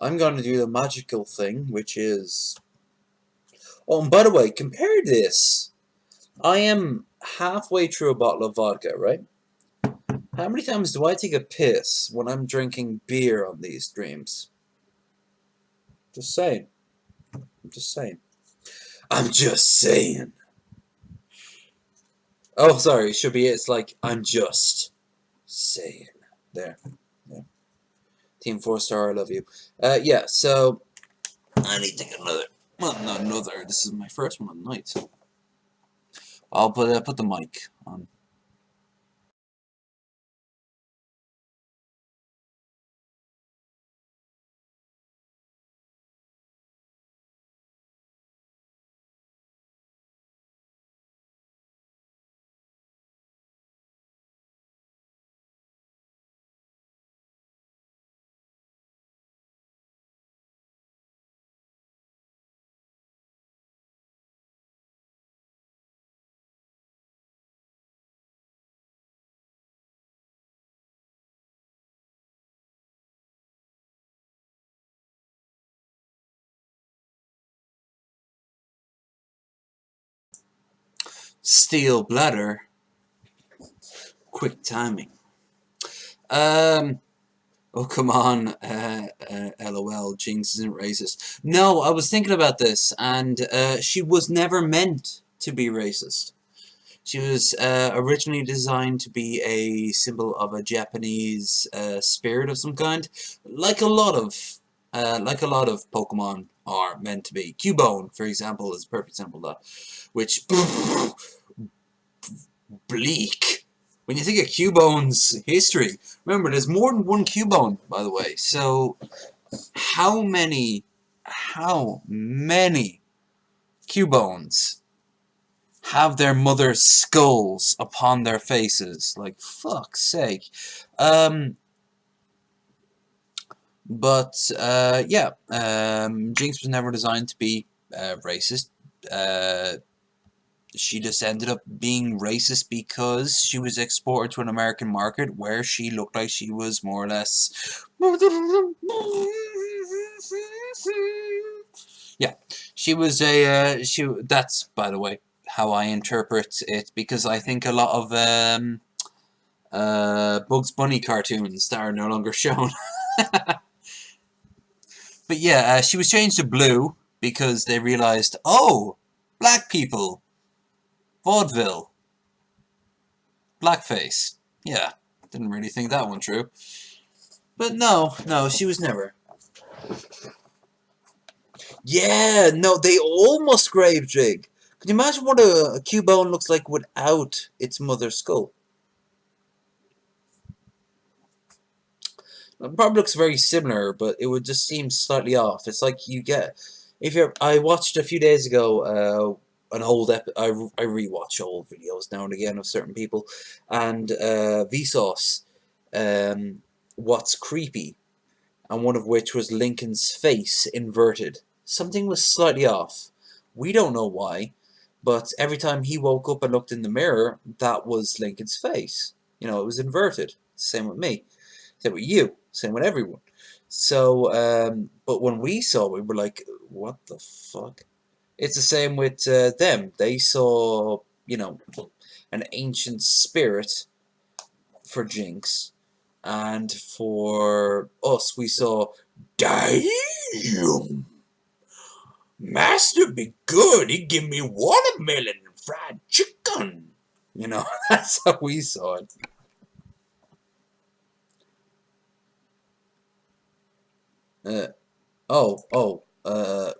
I'm going to do the magical thing, which is... Oh, and by the way, compare this. I am halfway through a bottle of vodka, right? How many times do I take a piss when I'm drinking beer on these streams? Just saying. I'm just saying. I'm just saying. Oh, sorry, it should be it's like, I'm just saying. There. Yeah. Team 4-star, I love you. Yeah, so... I need to get another... Well, not another. This is my first one of the night, so... I'll put the mic on. Steel bladder. Quick timing. Oh, come on. LOL. Jinx isn't racist. No, I was thinking about this, and she was never meant to be racist. She was originally designed to be a symbol of a Japanese spirit of some kind, like a lot of Pokemon are meant to be. Cubone, for example, is a perfect example of that. Which bleak. When you think of Cubone's history, remember there's more than one Cubone, by the way. So how many Cubones have their mother's skulls upon their faces? Like, fuck's sake. Yeah, Jinx was never designed to be racist. She just ended up being racist because she was exported to an American market where she looked like she was more or less... Yeah, she was a... that's, by the way, how I interpret it, because I think a lot of Bugs Bunny cartoons that are no longer shown. But yeah, she was changed to blue because they realized, oh, black people, vaudeville, blackface. Yeah, didn't really think that one true. But no, she was never. Yeah, no, they almost grave jig. Can you imagine what a Cubone looks like without its mother's skull? It probably looks very similar, but it would just seem slightly off. It's like you get... I watched a few days ago an old... I rewatch old videos now and again of certain people. And Vsauce, What's Creepy, and one of which was Lincoln's face inverted. Something was slightly off. We don't know why, but every time he woke up and looked in the mirror, that was Lincoln's face. You know, it was inverted. Same with me. Same with you. Same with everyone. So, but when we saw it, we were like, what the fuck? It's the same with them. They saw, you know, an ancient spirit for Jinx. And for us, we saw, damn! Master be good. He give me watermelon and fried chicken. You know, that's how we saw it.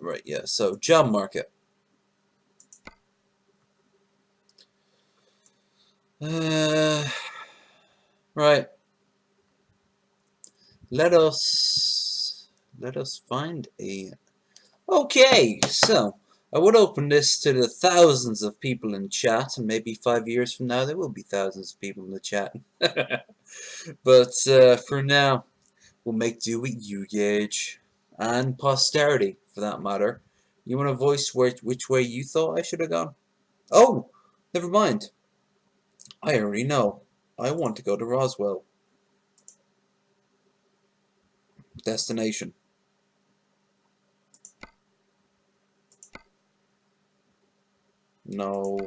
Right, yeah. So, job market. Right. Let us find a... Okay, so I would open this to the thousands of people in chat, and maybe 5 years from now there will be thousands of people in the chat. But for now, we'll make do with you, Gage, and posterity, for that matter. You want to voice which way you thought I should have gone? Oh, never mind. I already know. I want to go to Roswell. Destination. No.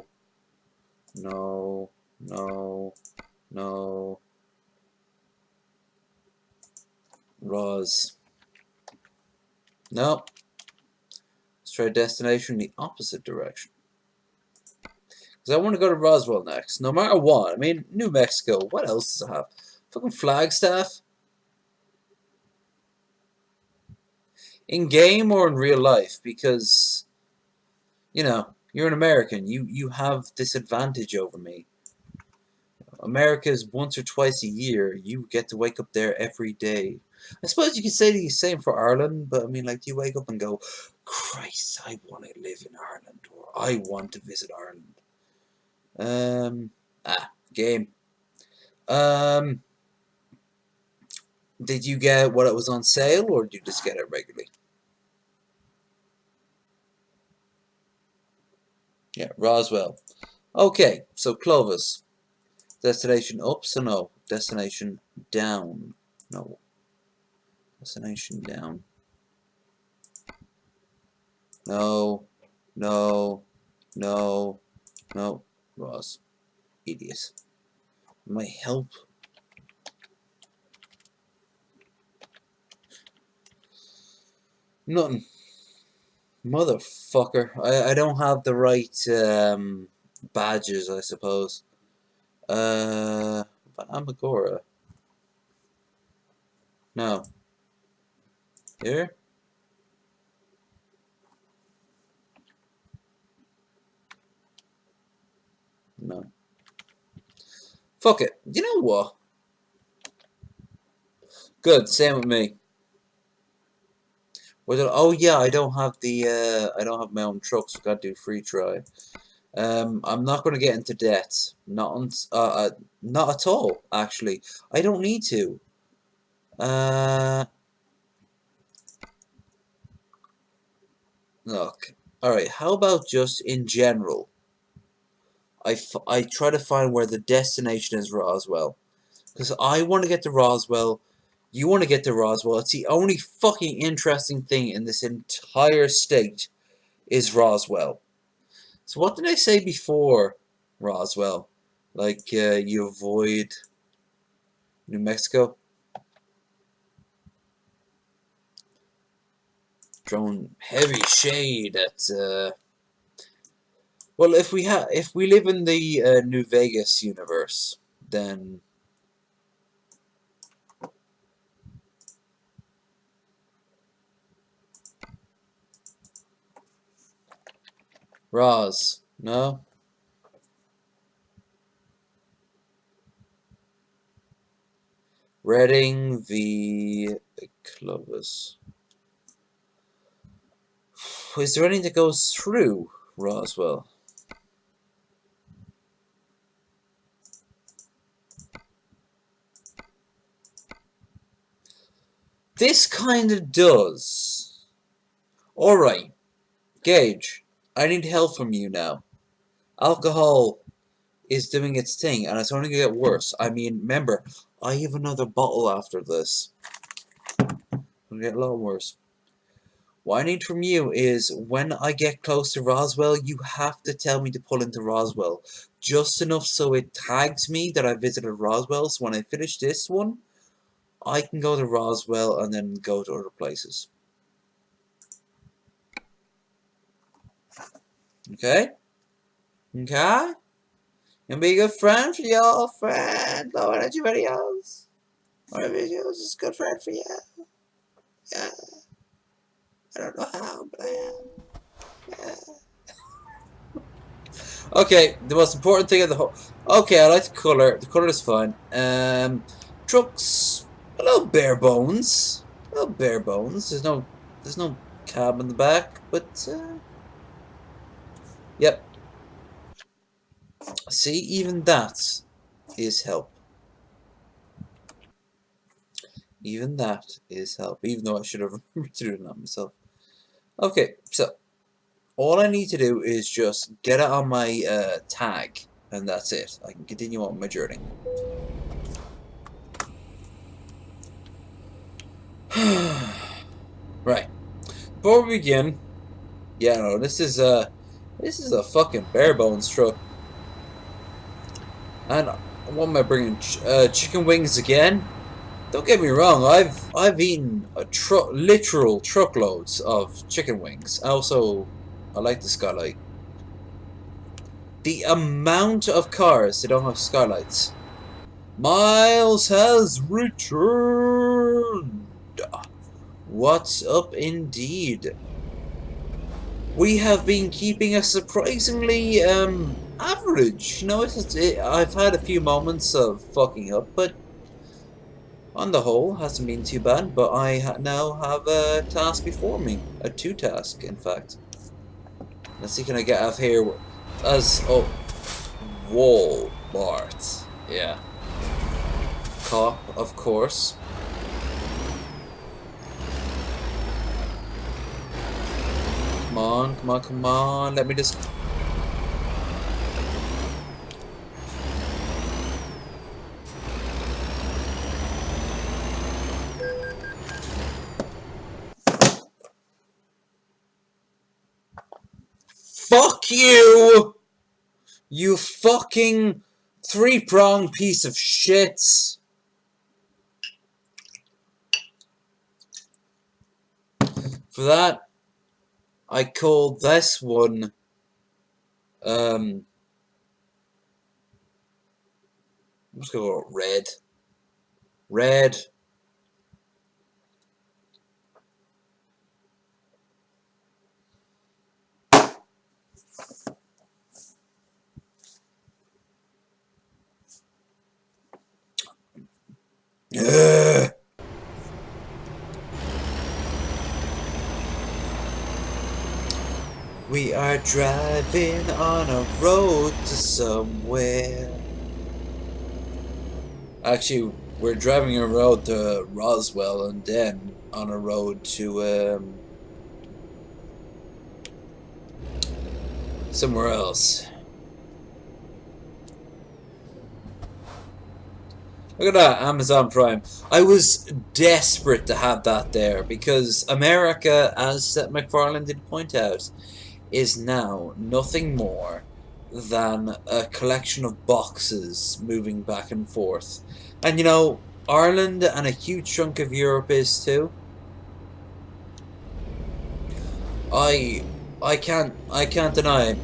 No. No. No. Ros. Nope. Let's try destination in the opposite direction. Because I want to go to Roswell next, no matter what. I mean, New Mexico, what else does it have? Fucking Flagstaff? In game or in real life? Because, you know, you're an American. You have this advantage over me. America's once or twice a year. You get to wake up there every day. I suppose you could say the same for Ireland, but I mean, like, do you wake up and go, Christ, I want to live in Ireland, or I want to visit Ireland? Game. Did you get what it was on sale, or did you just get it regularly? Yeah, Roswell. Okay, so Clovis. Destination up, so no. Destination down. No. Destination down. No. No. No. No. Roz. Idiot. My help. Nothing. Motherfucker. I don't have the right badges, I suppose. Amagora. No. Here? No. Fuck it. You know what? Good. Same with me. Oh yeah, I don't have I don't have my own truck, so I gotta do free try. I'm not gonna get into debt. Not at all. Actually, I don't need to. Look. All right. How about just in general? I try to find where the destination is Roswell, because I want to get to Roswell. You want to get to Roswell. It's the only fucking interesting thing in this entire state is Roswell. So what did I say before Roswell? Like, you avoid New Mexico? Throwing heavy shade at, well, if we live in the New Vegas universe, then Roz, no? Reading v. Clovis. Is there anything that goes through Roswell? This kind of does. Alright, Gage, I need help from you now. Alcohol is doing its thing, and it's only going to get worse. I mean, remember, I have another bottle after this. It's going to get a lot worse. What I need from you is, when I get close to Roswell, you have to tell me to pull into Roswell. Just enough so it tags me that I visited Roswell, so when I finish this one, I can go to Roswell and then go to other places. Okay? Okay? And be a good friend for your friend. Low energy videos. Or videos is a good friend for you. Yeah. I don't know how, but I am. Yeah. Okay, the most important thing of the whole. Okay, I like the color. The color is fine. Trucks a little bare bones. A little bare bones. There's no cab in the back, but yep. See, even that is help. Even that is help. Even though I should have remembered to do that myself. Okay, so all I need to do is just get it on my tag, and that's it. I can continue on my journey. Right. Before we begin, yeah, no, this is a fucking bare bones truck. And what am I bringing? Chicken wings again? Don't get me wrong. I've eaten literal truckloads of chicken wings. Also, I like the skylight. The amount of cars that don't have skylights. Miles has returned. What's up, indeed? We have been keeping a surprisingly average. You know, I've had a few moments of fucking up, but on the whole, hasn't been too bad. But I now have a task before me, a two-task, in fact. Let's see, can I get out of here as Walmart? Yeah, cop, of course. Come on, come on, come on. Let me just. Fuck you! You fucking three-pronged piece of shit. For that, I call this one, I'm just gonna go red. Red. Ugh. We are driving on a road to somewhere. Actually, we're driving a road to Roswell and then on a road to somewhere else. Look at that, Amazon Prime. I was desperate to have that there because America, as Seth MacFarlane did point out, is now nothing more than a collection of boxes moving back and forth. And you know, Ireland and a huge chunk of Europe is too. I can't deny it.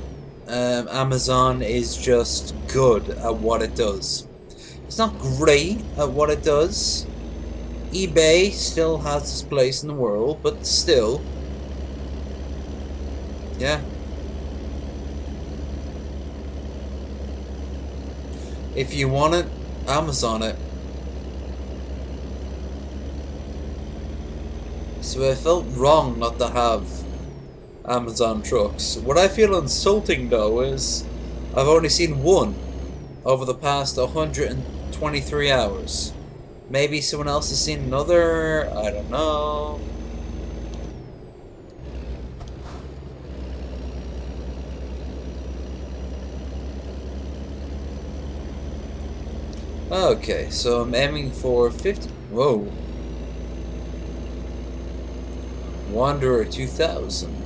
Amazon is just good at what it does. It's not great at what it does. eBay still has its place in the world, but still, yeah. If you want it, Amazon it. So I felt wrong not to have Amazon trucks. What I feel insulting though is I've only seen one over the past 123 hours. Maybe someone else has seen another, I don't know. Okay, so I'm aiming for 50. Whoa. Wanderer 2000.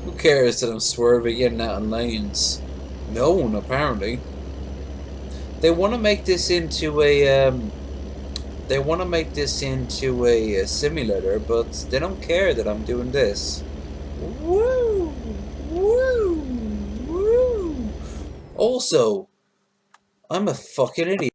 Who cares that I'm swerving in and out of lanes? No one, apparently. They want to make this into a simulator, but they don't care that I'm doing this. Woo! Woo! Woo! Also, I'm a fucking idiot.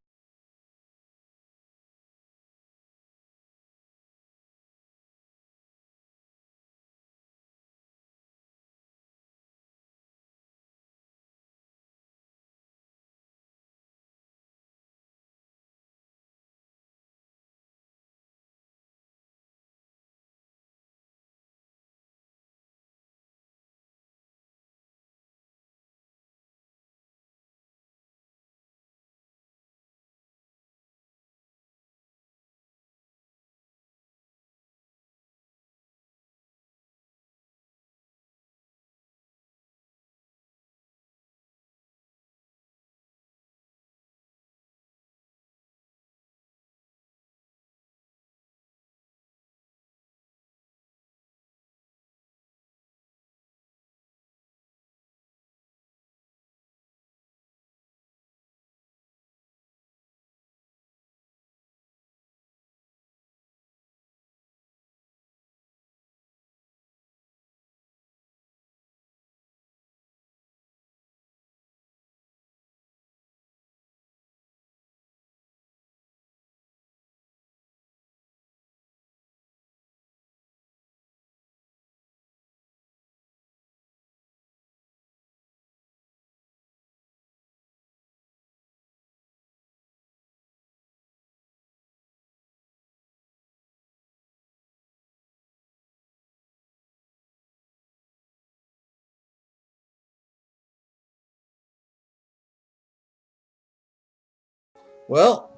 Well,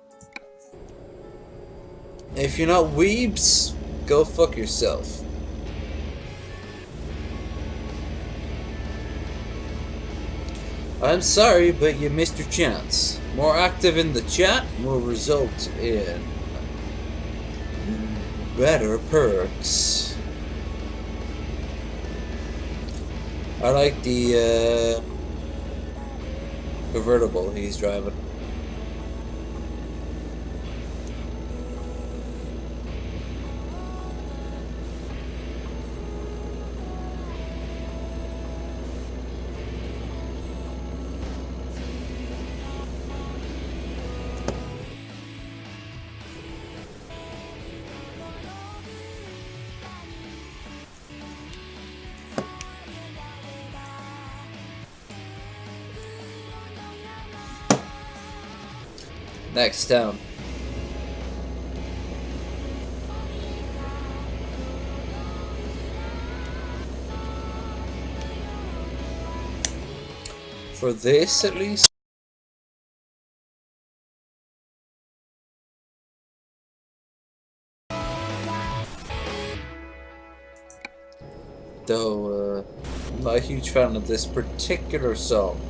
If you're not weebs, go fuck yourself. I'm sorry, but you missed your chance. More active in the chat will result in better perks. I like the convertible he's driving. Next down. For this, at least. Though, I'm not a huge fan of this particular song.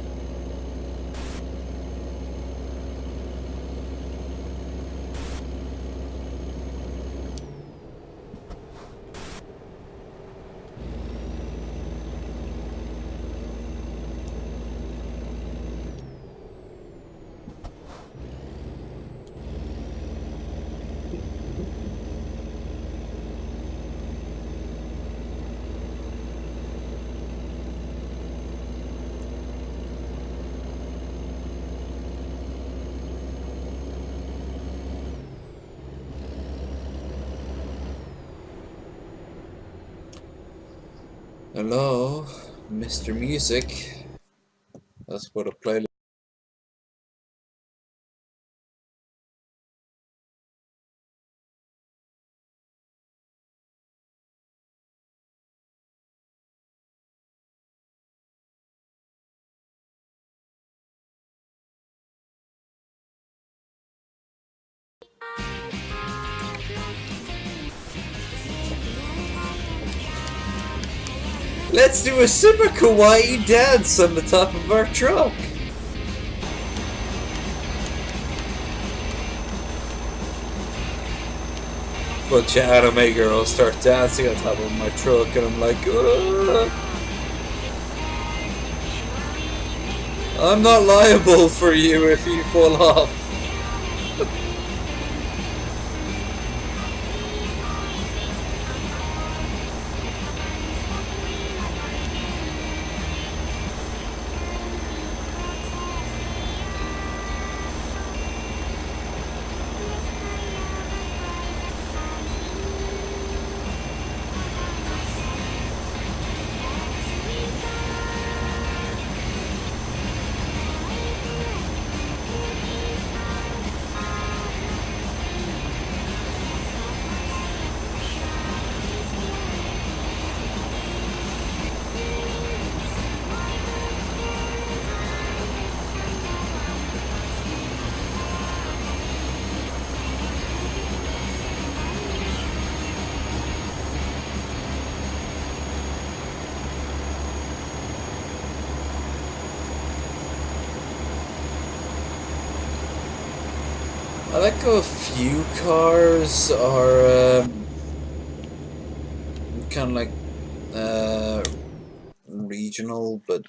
Hello, Mr. Music. That's what a playlist. Let's do a super kawaii dance on the top of our truck. Bunch of anime girls start dancing on top of my truck, and I'm like, ugh. I'm not liable for you if you fall off. I like how a few cars are kind of like regional, but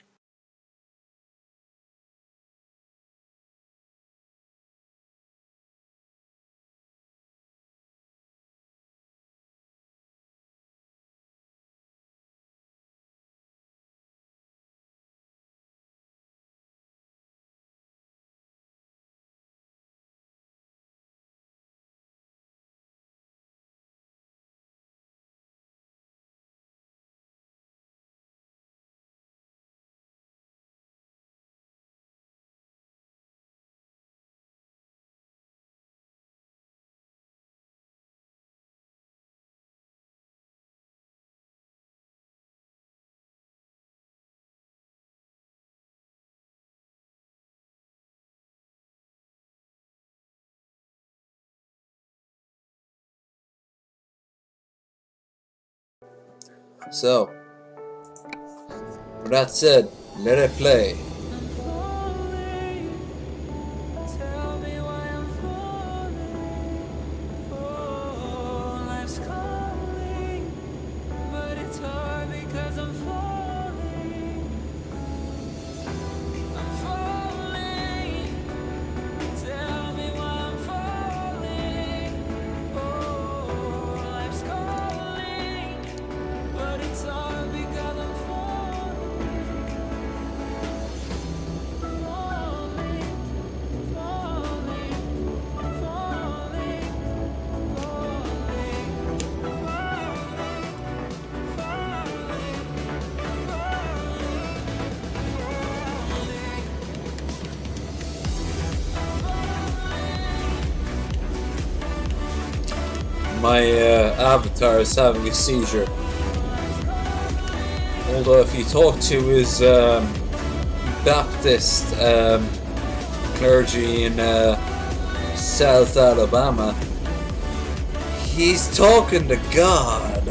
So, with that said, let it play. My avatar is having a seizure. Although if you talk to his Baptist clergy in South Alabama, he's talking to God.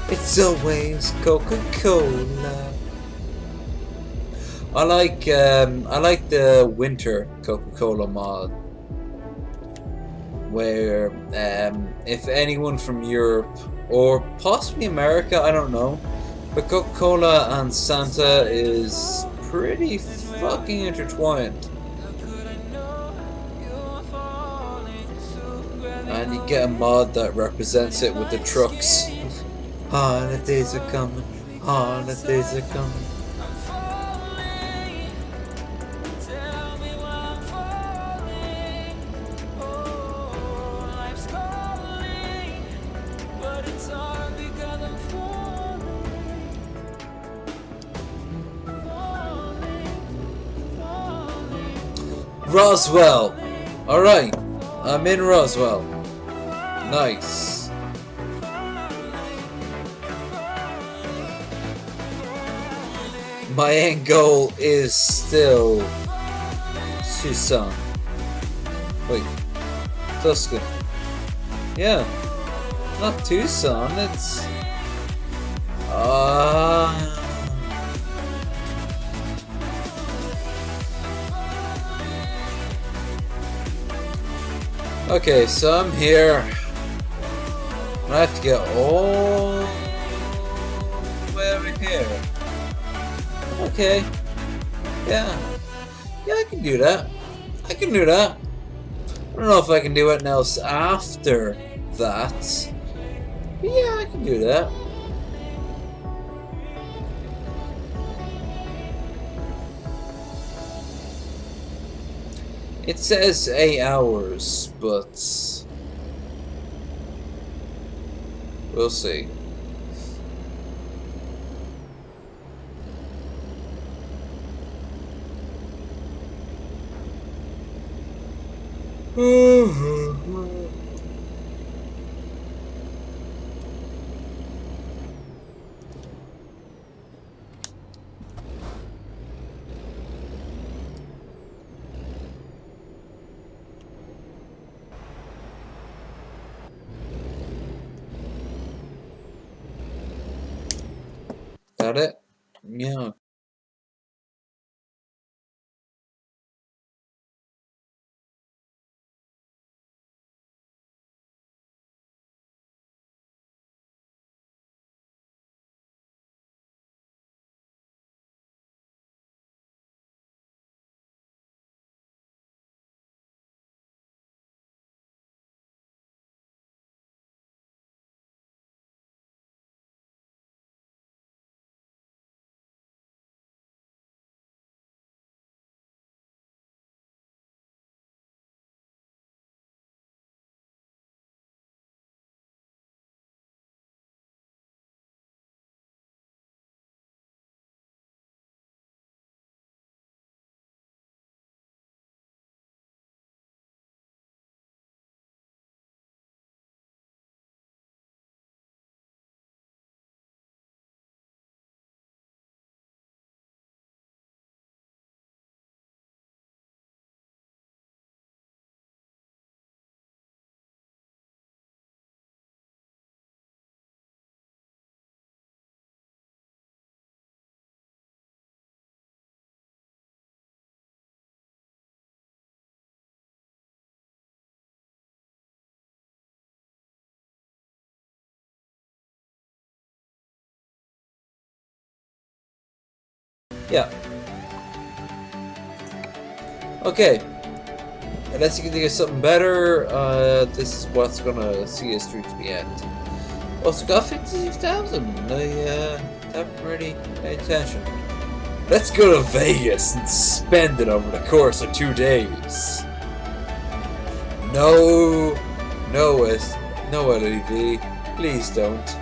It's always Coca-Cola. I like the winter Coca-Cola mod, where if anyone from Europe or possibly America, I don't know, but Coca-Cola and Santa is pretty fucking intertwined. And you get a mod that represents it with the trucks. Holidays are coming, holidays are coming. Roswell! Alright, I'm in Roswell. Nice. My end goal is still Tucson. Wait, Tuscan. Yeah, not Tucson, it's... Okay, so I'm here. I have to get all the way over here. Okay. Yeah, I can do that. I can do that. I don't know if I can do anything else after that. But yeah, I can do that. It says 8 hours, but we'll see. Got it? Yeah. Yeah. Okay. Unless you can think of something better, this is what's gonna see us through to the end. Also got 56,000. I haven't really paid attention. Let's go to Vegas and spend it over the course of 2 days. No, no LEV, please don't.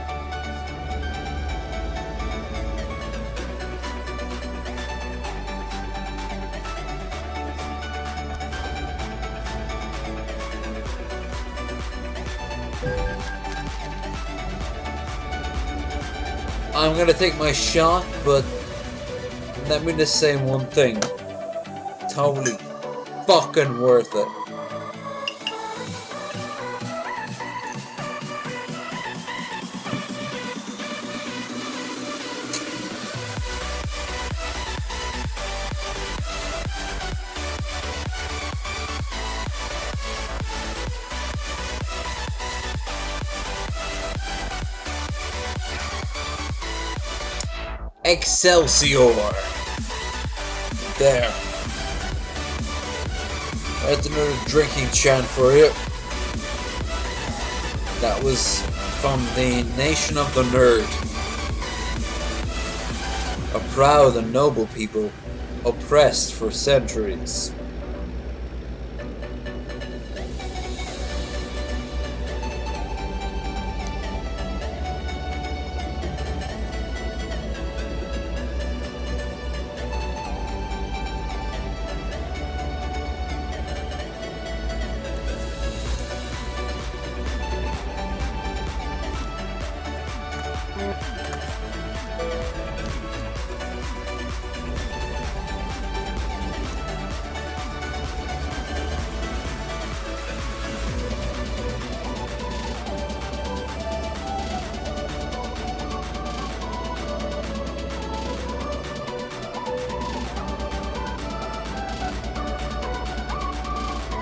I'm gonna take my shot, but let me just say one thing. Totally fucking worth it. Excelsior! There. That's another drinking chant for you. That was from the Nation of the Nerd. A proud and noble people, oppressed for centuries.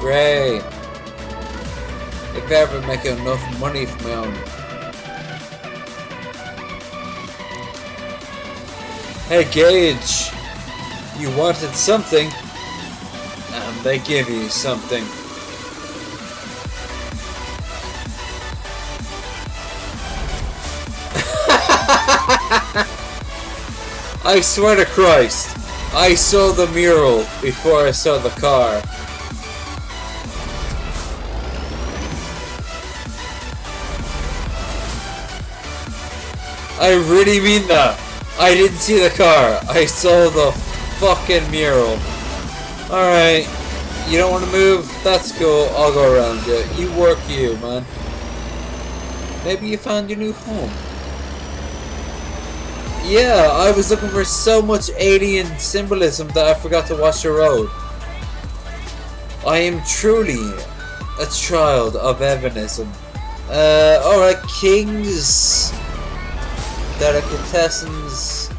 Great. If I ever make enough money from my own. Hey Gage, you wanted something, and they give you something. I swear to Christ, I saw the mural before I saw the car. I really mean that. I didn't see the car. I saw the fucking mural. Alright. You don't want to move? That's cool. I'll go around you. You work you, man. Maybe you found your new home. Yeah, I was looking for so much alien symbolism that I forgot to watch the road. I am truly a child of Evanism. Alright, kings. Delicatessens.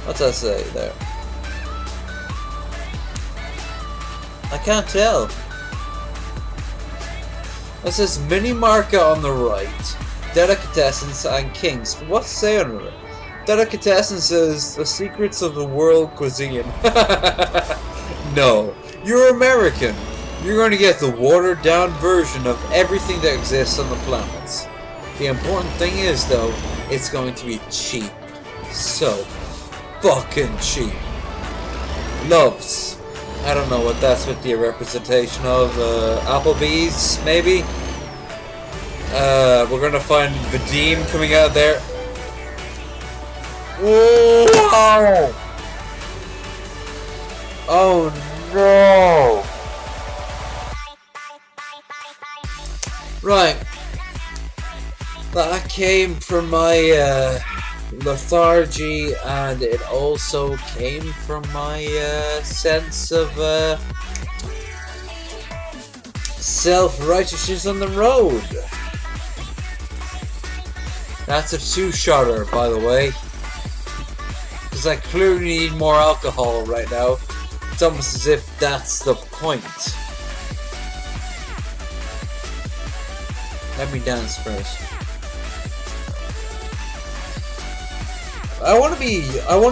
What's that say there? I can't tell. It says mini market on the right, delicatessens and kings. But what's it say on it? Delicatessen says the secrets of the world cuisine. No, you're American. You're going to get the watered down version of everything that exists on the planet. The important thing is, though, it's going to be cheap. So fucking cheap. Loves. I don't know what that's with the representation of Applebee's, maybe? We're gonna find Vadim coming out there. Whoa! Oh no! Right. That came from my lethargy, and it also came from my sense of self-righteousness on the road. That's a two-shotter, by the way, because I clearly need more alcohol right now. It's almost as if that's the point. Let me dance first. I want to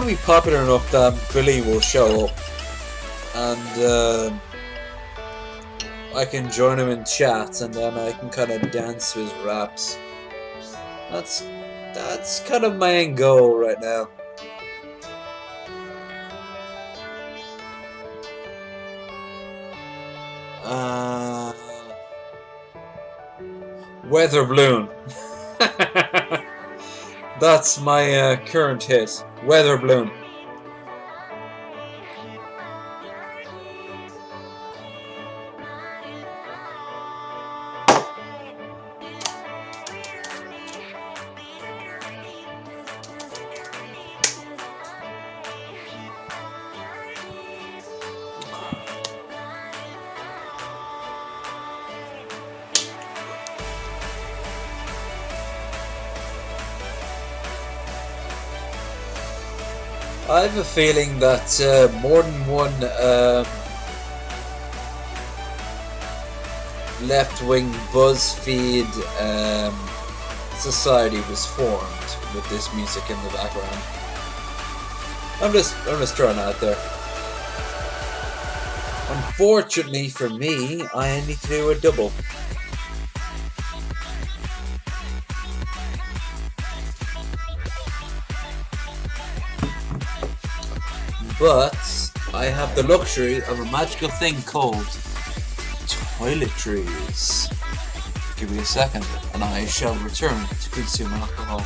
be popular enough that Billy will show up, and I can join him in chats, and then I can kind of dance to his raps. That's kind of my end goal right now. Weather Balloon. That's my current hit. Weather Balloon. I have a feeling that more than one left-wing BuzzFeed society was formed with this music in the background. I'm just throwing it out there. Unfortunately for me, I need to do a double. But I have the luxury of a magical thing called toiletries. Give me a second, and I shall return to consume alcohol.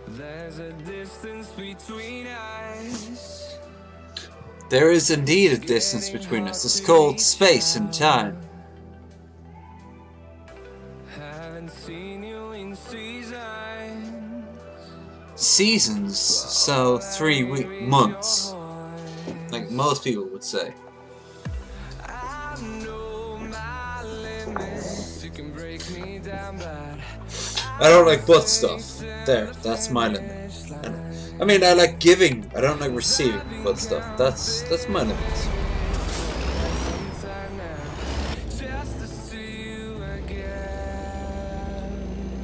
There's a distance between us. There is indeed a distance between us. It's called space and time. Haven't seen you in seasons. Seasons, so 3 months, like most people would say. I know my limits. You can break me down, but I don't like butt stuff. There, that's my limit. I mean, I like giving. I don't like receiving butt stuff. That's my limit. just to see you again.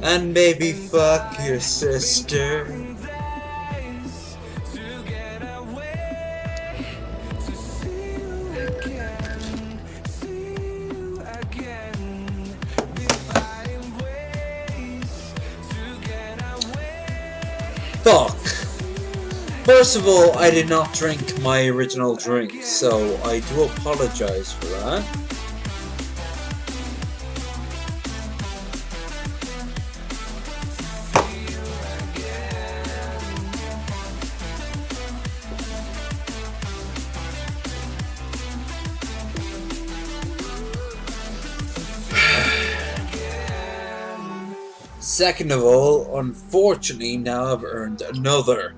And maybe fuck your sister. Days to get away, to see you again, see you again. Been finding ways to get away. Fuck. First of all, I did not drink my original drink, so I do apologize for that. Second of all, unfortunately, now I've earned another.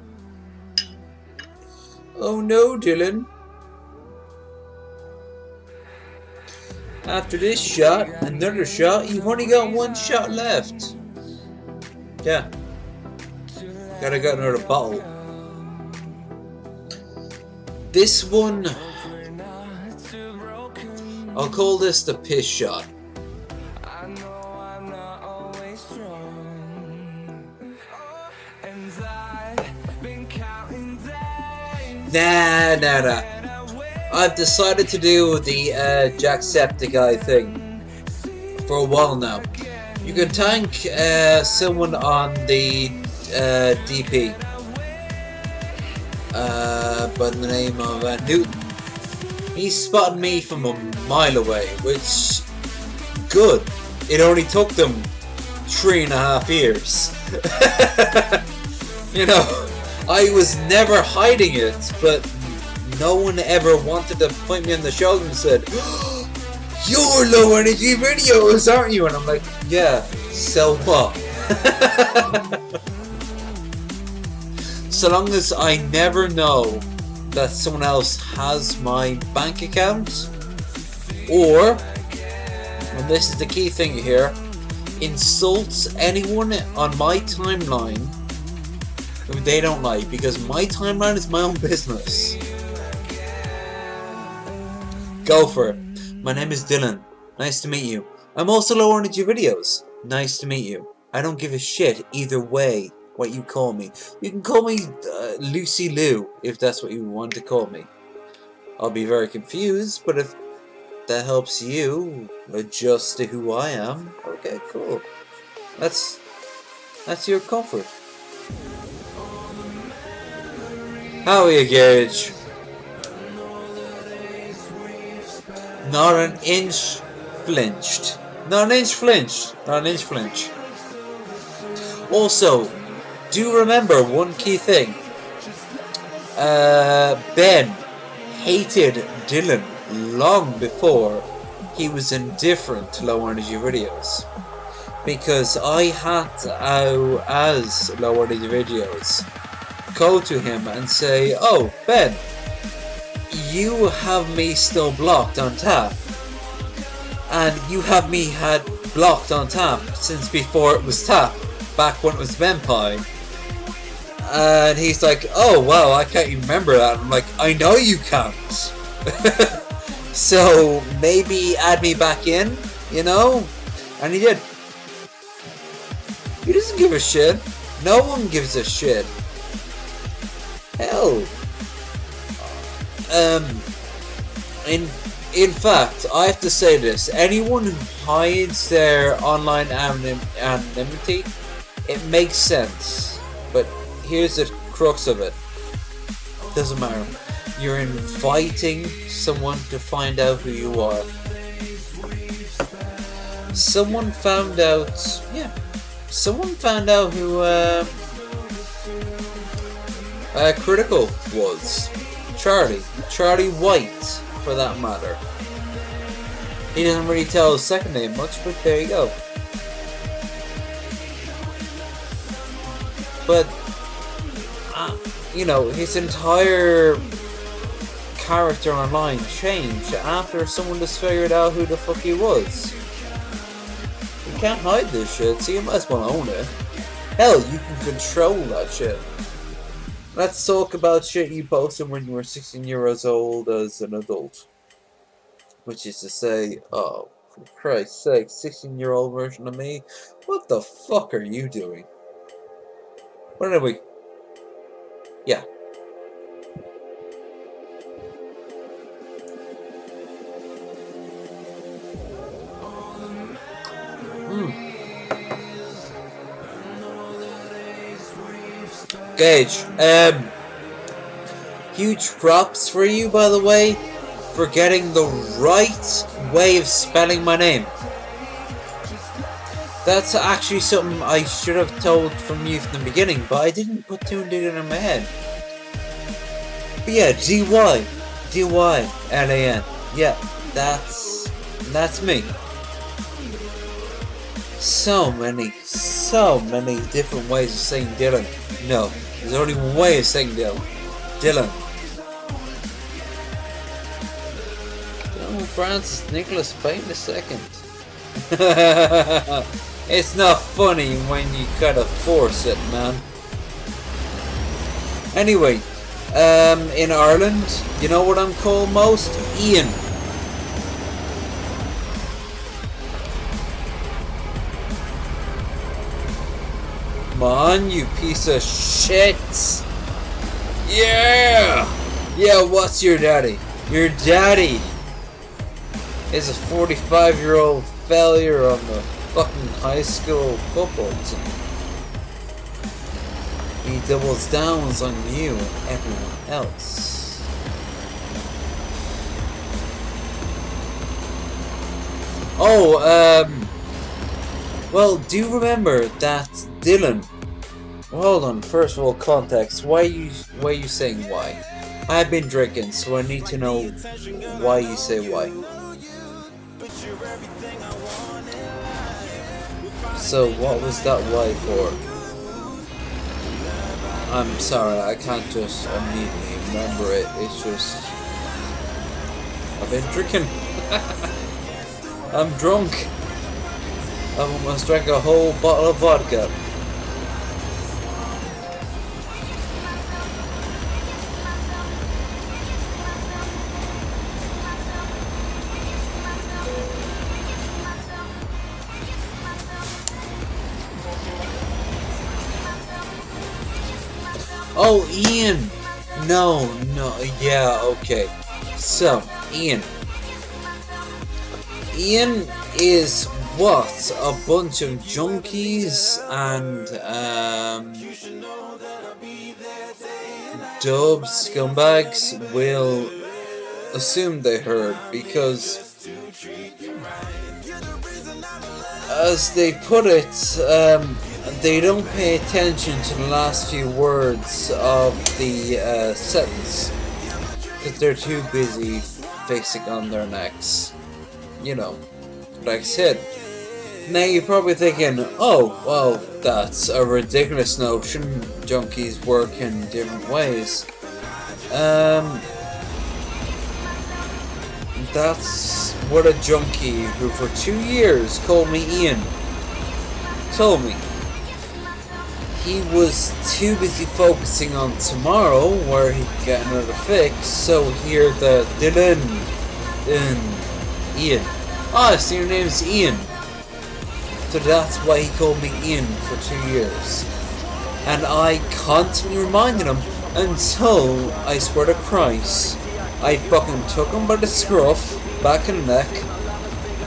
Oh no, Dylan. After this shot, another shot, you've only got one shot left. Yeah. Gotta get another bottle. This one, I'll call this the piss shot. I know I'm not always strong, and I've been counting days. Nah. I've decided to do the Jacksepticeye thing for a while now. You can thank someone on the DP by the name of Newton. He spotted me from a mile away, which good. It only took them 3.5 years. You know, I was never hiding it, but no one ever wanted to point me on the shoulder and said, oh, "You're low energy videos, aren't you?" And I'm like, "Yeah, so what?" So long as I never know that someone else has my bank account, or, and this is the key thing here, insults anyone on my timeline who they don't like, because my timeline is my own business. Go for it. My name is Dylan. Nice to meet you. I'm also low energy videos. Nice to meet you. I don't give a shit either way what you call me. You can call me Lucy Lou if that's what you want to call me. I'll be very confused, but if that helps you adjust to who I am, okay, cool. That's your comfort. How are you, Gage? Not an inch flinched. Not an inch flinched. Not an inch flinch. Also, do remember one key thing. Ben hated Dylan long before he was indifferent to low energy videos, because I had to, as low energy videos, go to him and say, "Oh, Ben, you have me still blocked on tap, and you have me had blocked on tap since before it was tap, back when it was Vampire." And he's like, "Oh wow, I can't even remember that." I'm like, "I know you can't." So maybe add me back in, you know? And he did. He doesn't give a shit. No one gives a shit. Hell. In fact, I have to say this. Anyone who hides their online anonymity, it makes sense. But here's the crux of it. Doesn't matter. You're inviting someone to find out who you are. Someone found out, someone found out who Critical was. Charlie White, for that matter. He doesn't really tell his second name much, but there you go. But, you know, his entire character online changed after someone just figured out who the fuck he was. You can't hide this shit, so you might as well own it. Hell, you can control that shit. Let's talk about shit you posted when you were 16 years old as an adult. Which is to say, oh, for Christ's sake, 16-year-old version of me? What the fuck are you doing? What are we? Yeah. Gage, huge props for you, by the way, for getting the right way of spelling my name. That's actually something I should have told from you from the beginning, but I didn't put two and two in my head. But yeah, D-Y-L-A-N. Yeah, that's me. So many different ways of saying Dylan. No, there's only one way of saying Dylan. Dylan. Francis Nicholas Payne II. It's not funny when you gotta force it, man. Anyway, in Ireland, you know what I'm called most? Ian. Come on, you piece of shit. Yeah! Yeah, what's your daddy? Your daddy is a 45-year-old failure on the fucking high school football team. He doubles down on you and everyone else. Oh, well, do you remember that Dylan? Well, hold on. First of all, context. Why are you saying why? I've been drinking, so I need to know why you say why. So, what was that why for? I'm sorry, I can't just immediately remember it. It's just I've been drinking. I'm drunk. I almost drank a whole bottle of vodka. Oh, Ian! No, yeah, okay. So, Ian is what? A bunch of junkies and, dubs, scumbags will assume they heard, because, as they put it, they don't pay attention to the last few words of the sentence because they're too busy fixing on their necks. You know, like I said. Now you're probably thinking, oh, well, that's a ridiculous notion. Junkies work in different ways. That's what a junkie who for 2 years called me Ian told me. He was too busy focusing on tomorrow, where he could get another fix, so here the Ian. Ah, so your name's Ian. So that's why he called me Ian for 2 years. And I constantly reminded him until, I swear to Christ, I fucking took him by the scruff, back in the neck,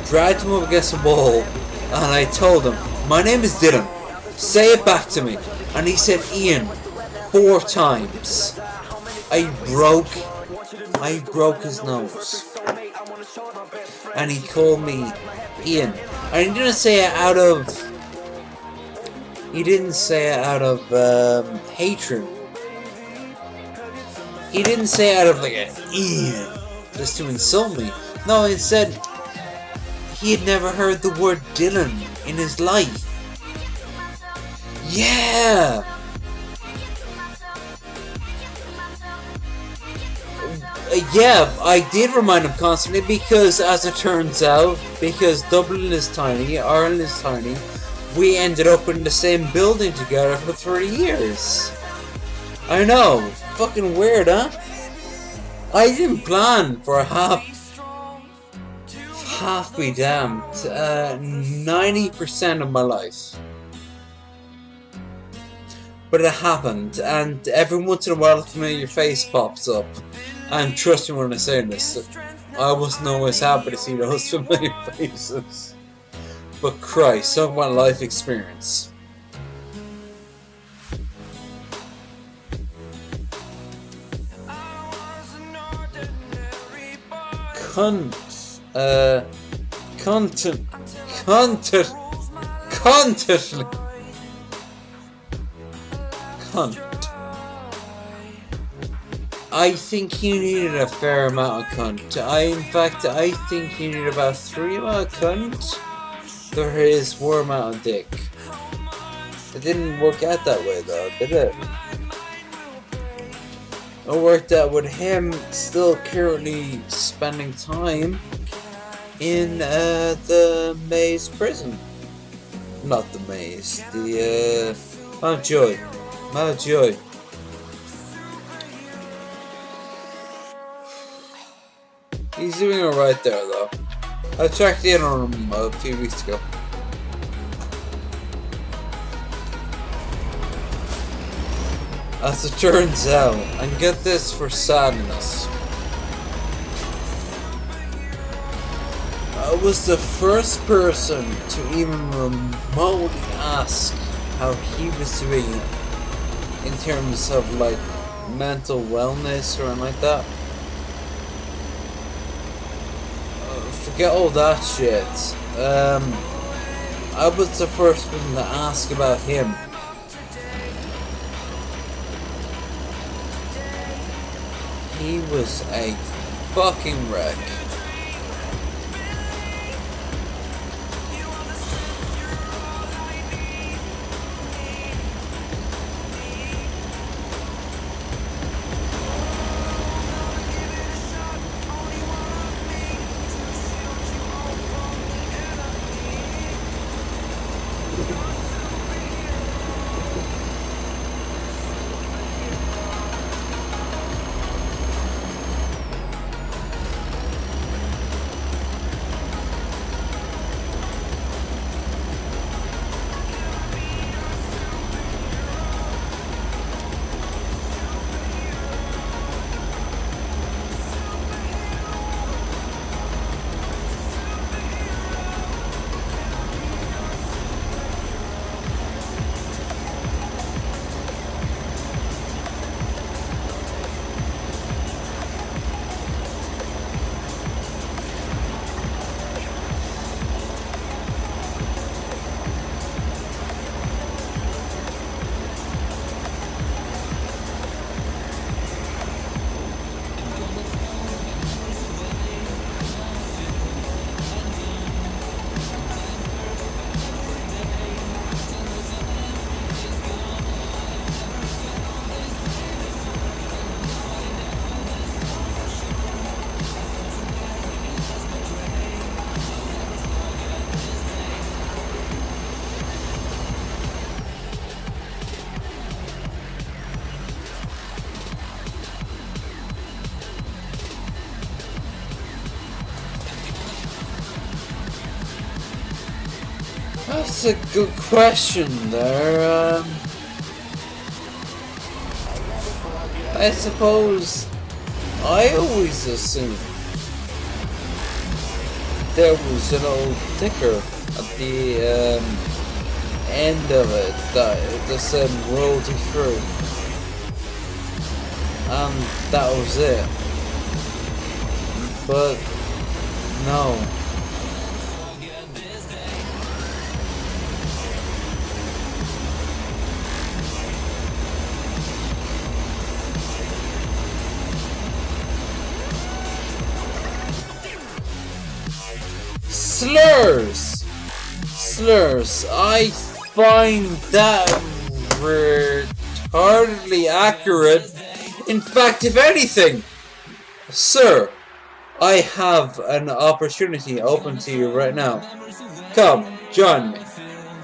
dragged him up against the wall, and I told him, my name is Dylan. Say it back to me. And he said Ian 4 times. I broke his nose. And he called me Ian. And he didn't say it out of hatred. He didn't say it out of like a Ian just to insult me. No, instead he had never heard the word Dylan in his life. Yeah! Yeah, I did remind him constantly because, as it turns out, because Dublin is tiny, Ireland is tiny, we ended up in the same building together for 3 years. I know, fucking weird, huh? I didn't plan for half be damned, 90% of my life. But it happened, and every once in a while a familiar face pops up. And trust me when I say this, I wasn't always happy to see those familiar faces. But Christ, talk about life experience. I think you needed a fair amount of cunt. I think you need about 3 amount of cunt. There is 4 amount of dick. It didn't work out that way though, did it? It worked out with him still currently spending time in the Maze prison. Not the Maze, the Mountjoy. He's doing alright there though. I checked in on him a few weeks ago. As it turns out, and get this for sadness, I was the first person to even remotely ask how he was doing in terms of like mental wellness or anything like that. For forget all that shit. I was the first one to ask about him. He was a fucking wreck. That's a good question there. I suppose I always assumed there was an old ticker at the end of it that just said royalty free. And that was it. But no. Slurs. I find that retardedly accurate. In fact, if anything, sir, I have an opportunity open to you right now. Come, join me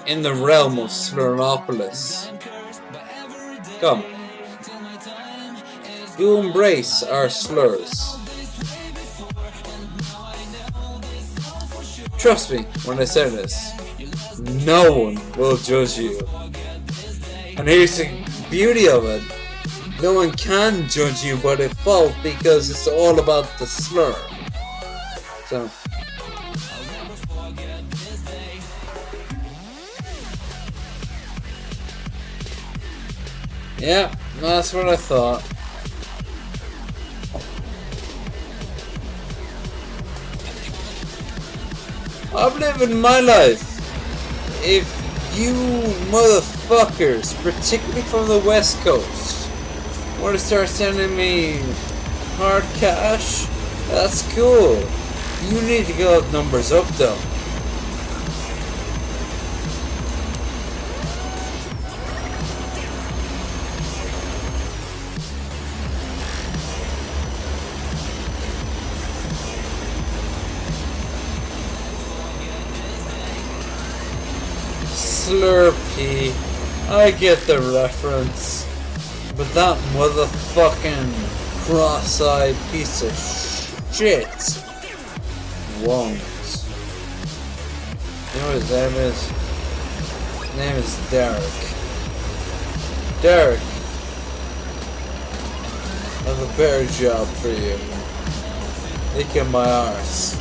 in the realm of Slurnopolis. Come. You embrace our slurs. Trust me when I say this, no one will judge you. And here's the beauty of it, no one can judge you by default because it's all about the slur. So, yeah, that's what I thought. I'm living my life. If you motherfuckers, particularly from the West Coast, want to start sending me hard cash, that's cool. You need to get those numbers up though. Slurpee, I get the reference, but that motherfucking cross-eyed piece of shit won't. You know what his name is? His name is Derek. Derek, I have a better job for you. Licking my arse.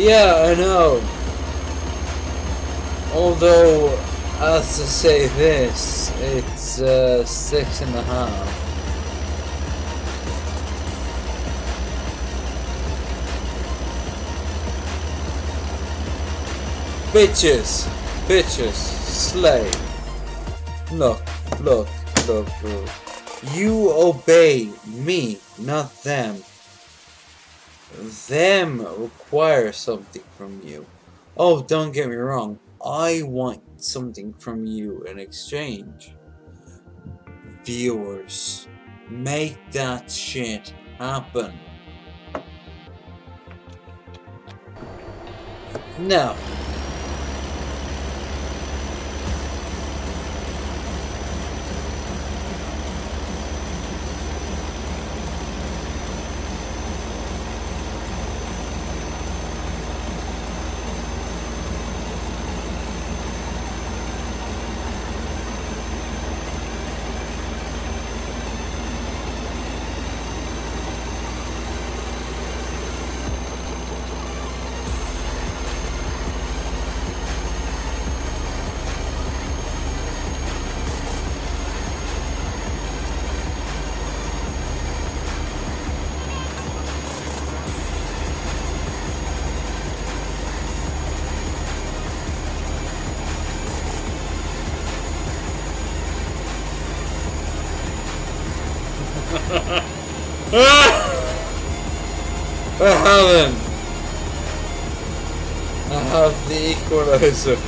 Yeah, I know. Although, as to say this, it's 6.5. Bitches, bitches, slay. Look, look, look, look. You obey me, not them. Them require something from you. Oh, don't get me wrong. I want something from you in exchange. Viewers, make that shit happen. Now, I haven't. I have the equalizer.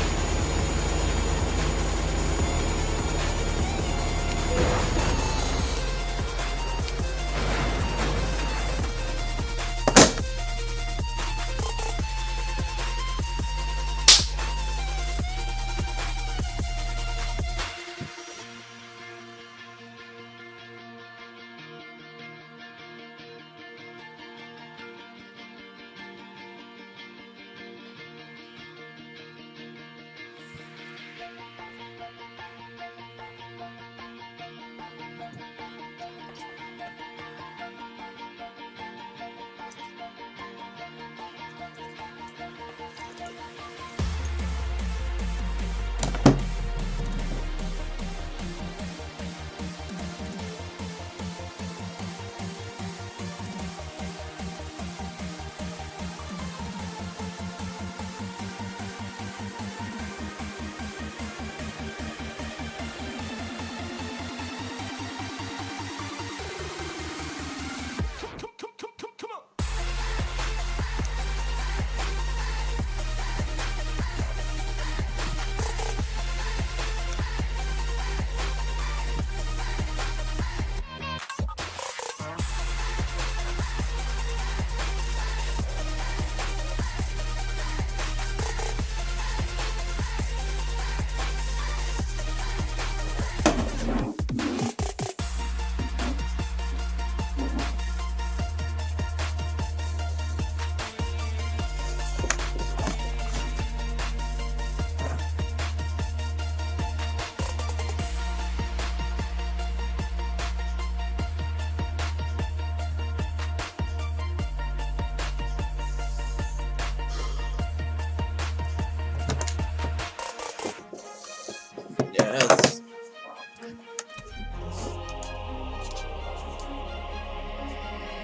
Yes.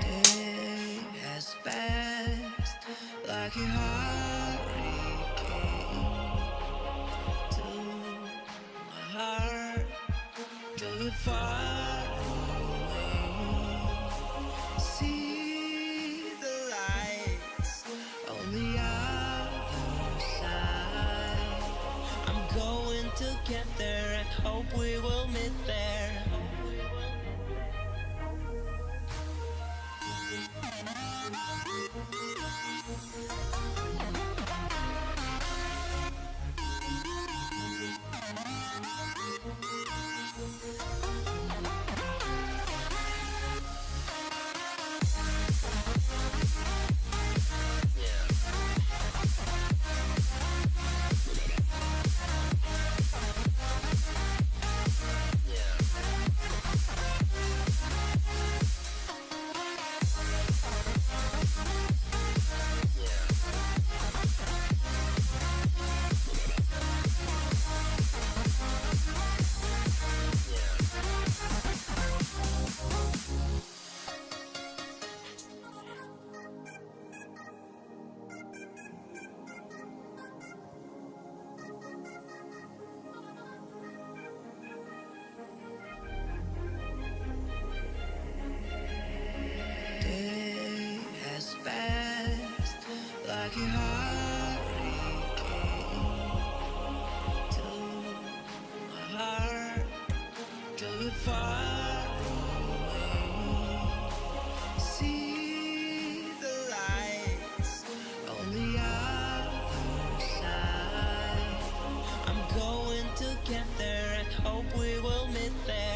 Day has passed like a hurricane to my heart, till it far away. See the lights on the other side. I'm going to get there and hope we will meet there. it far away. See the lights on the other side. I'm going to get there and hope we will meet there.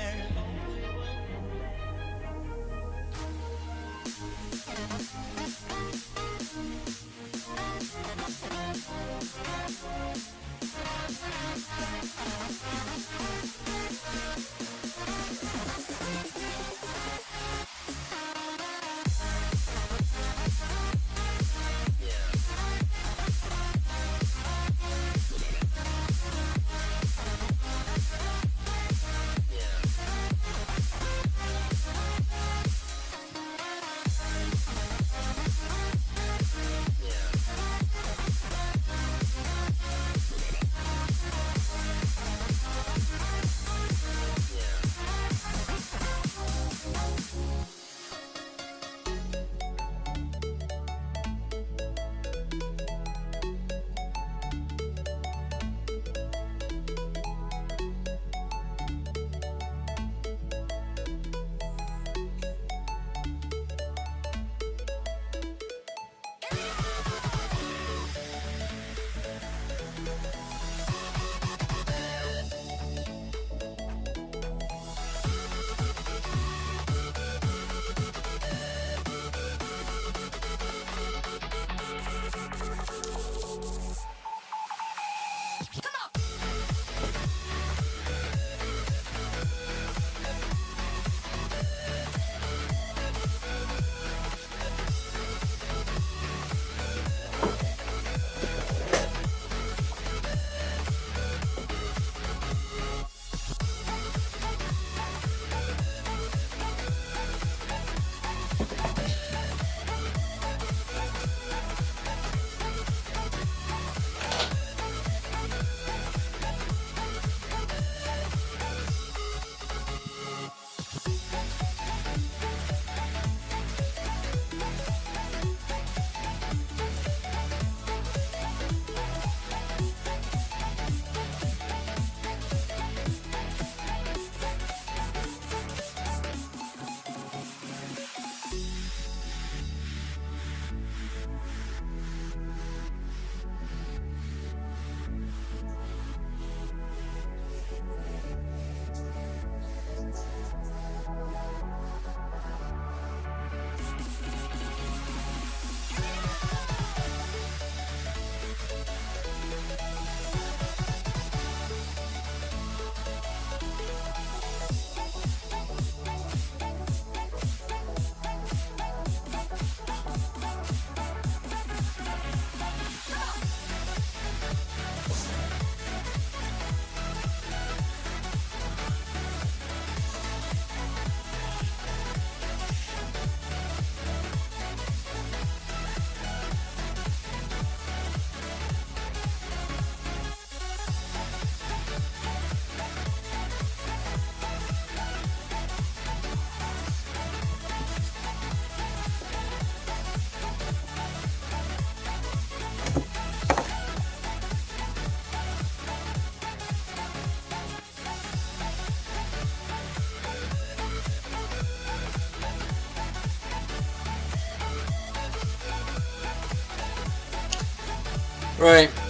Right.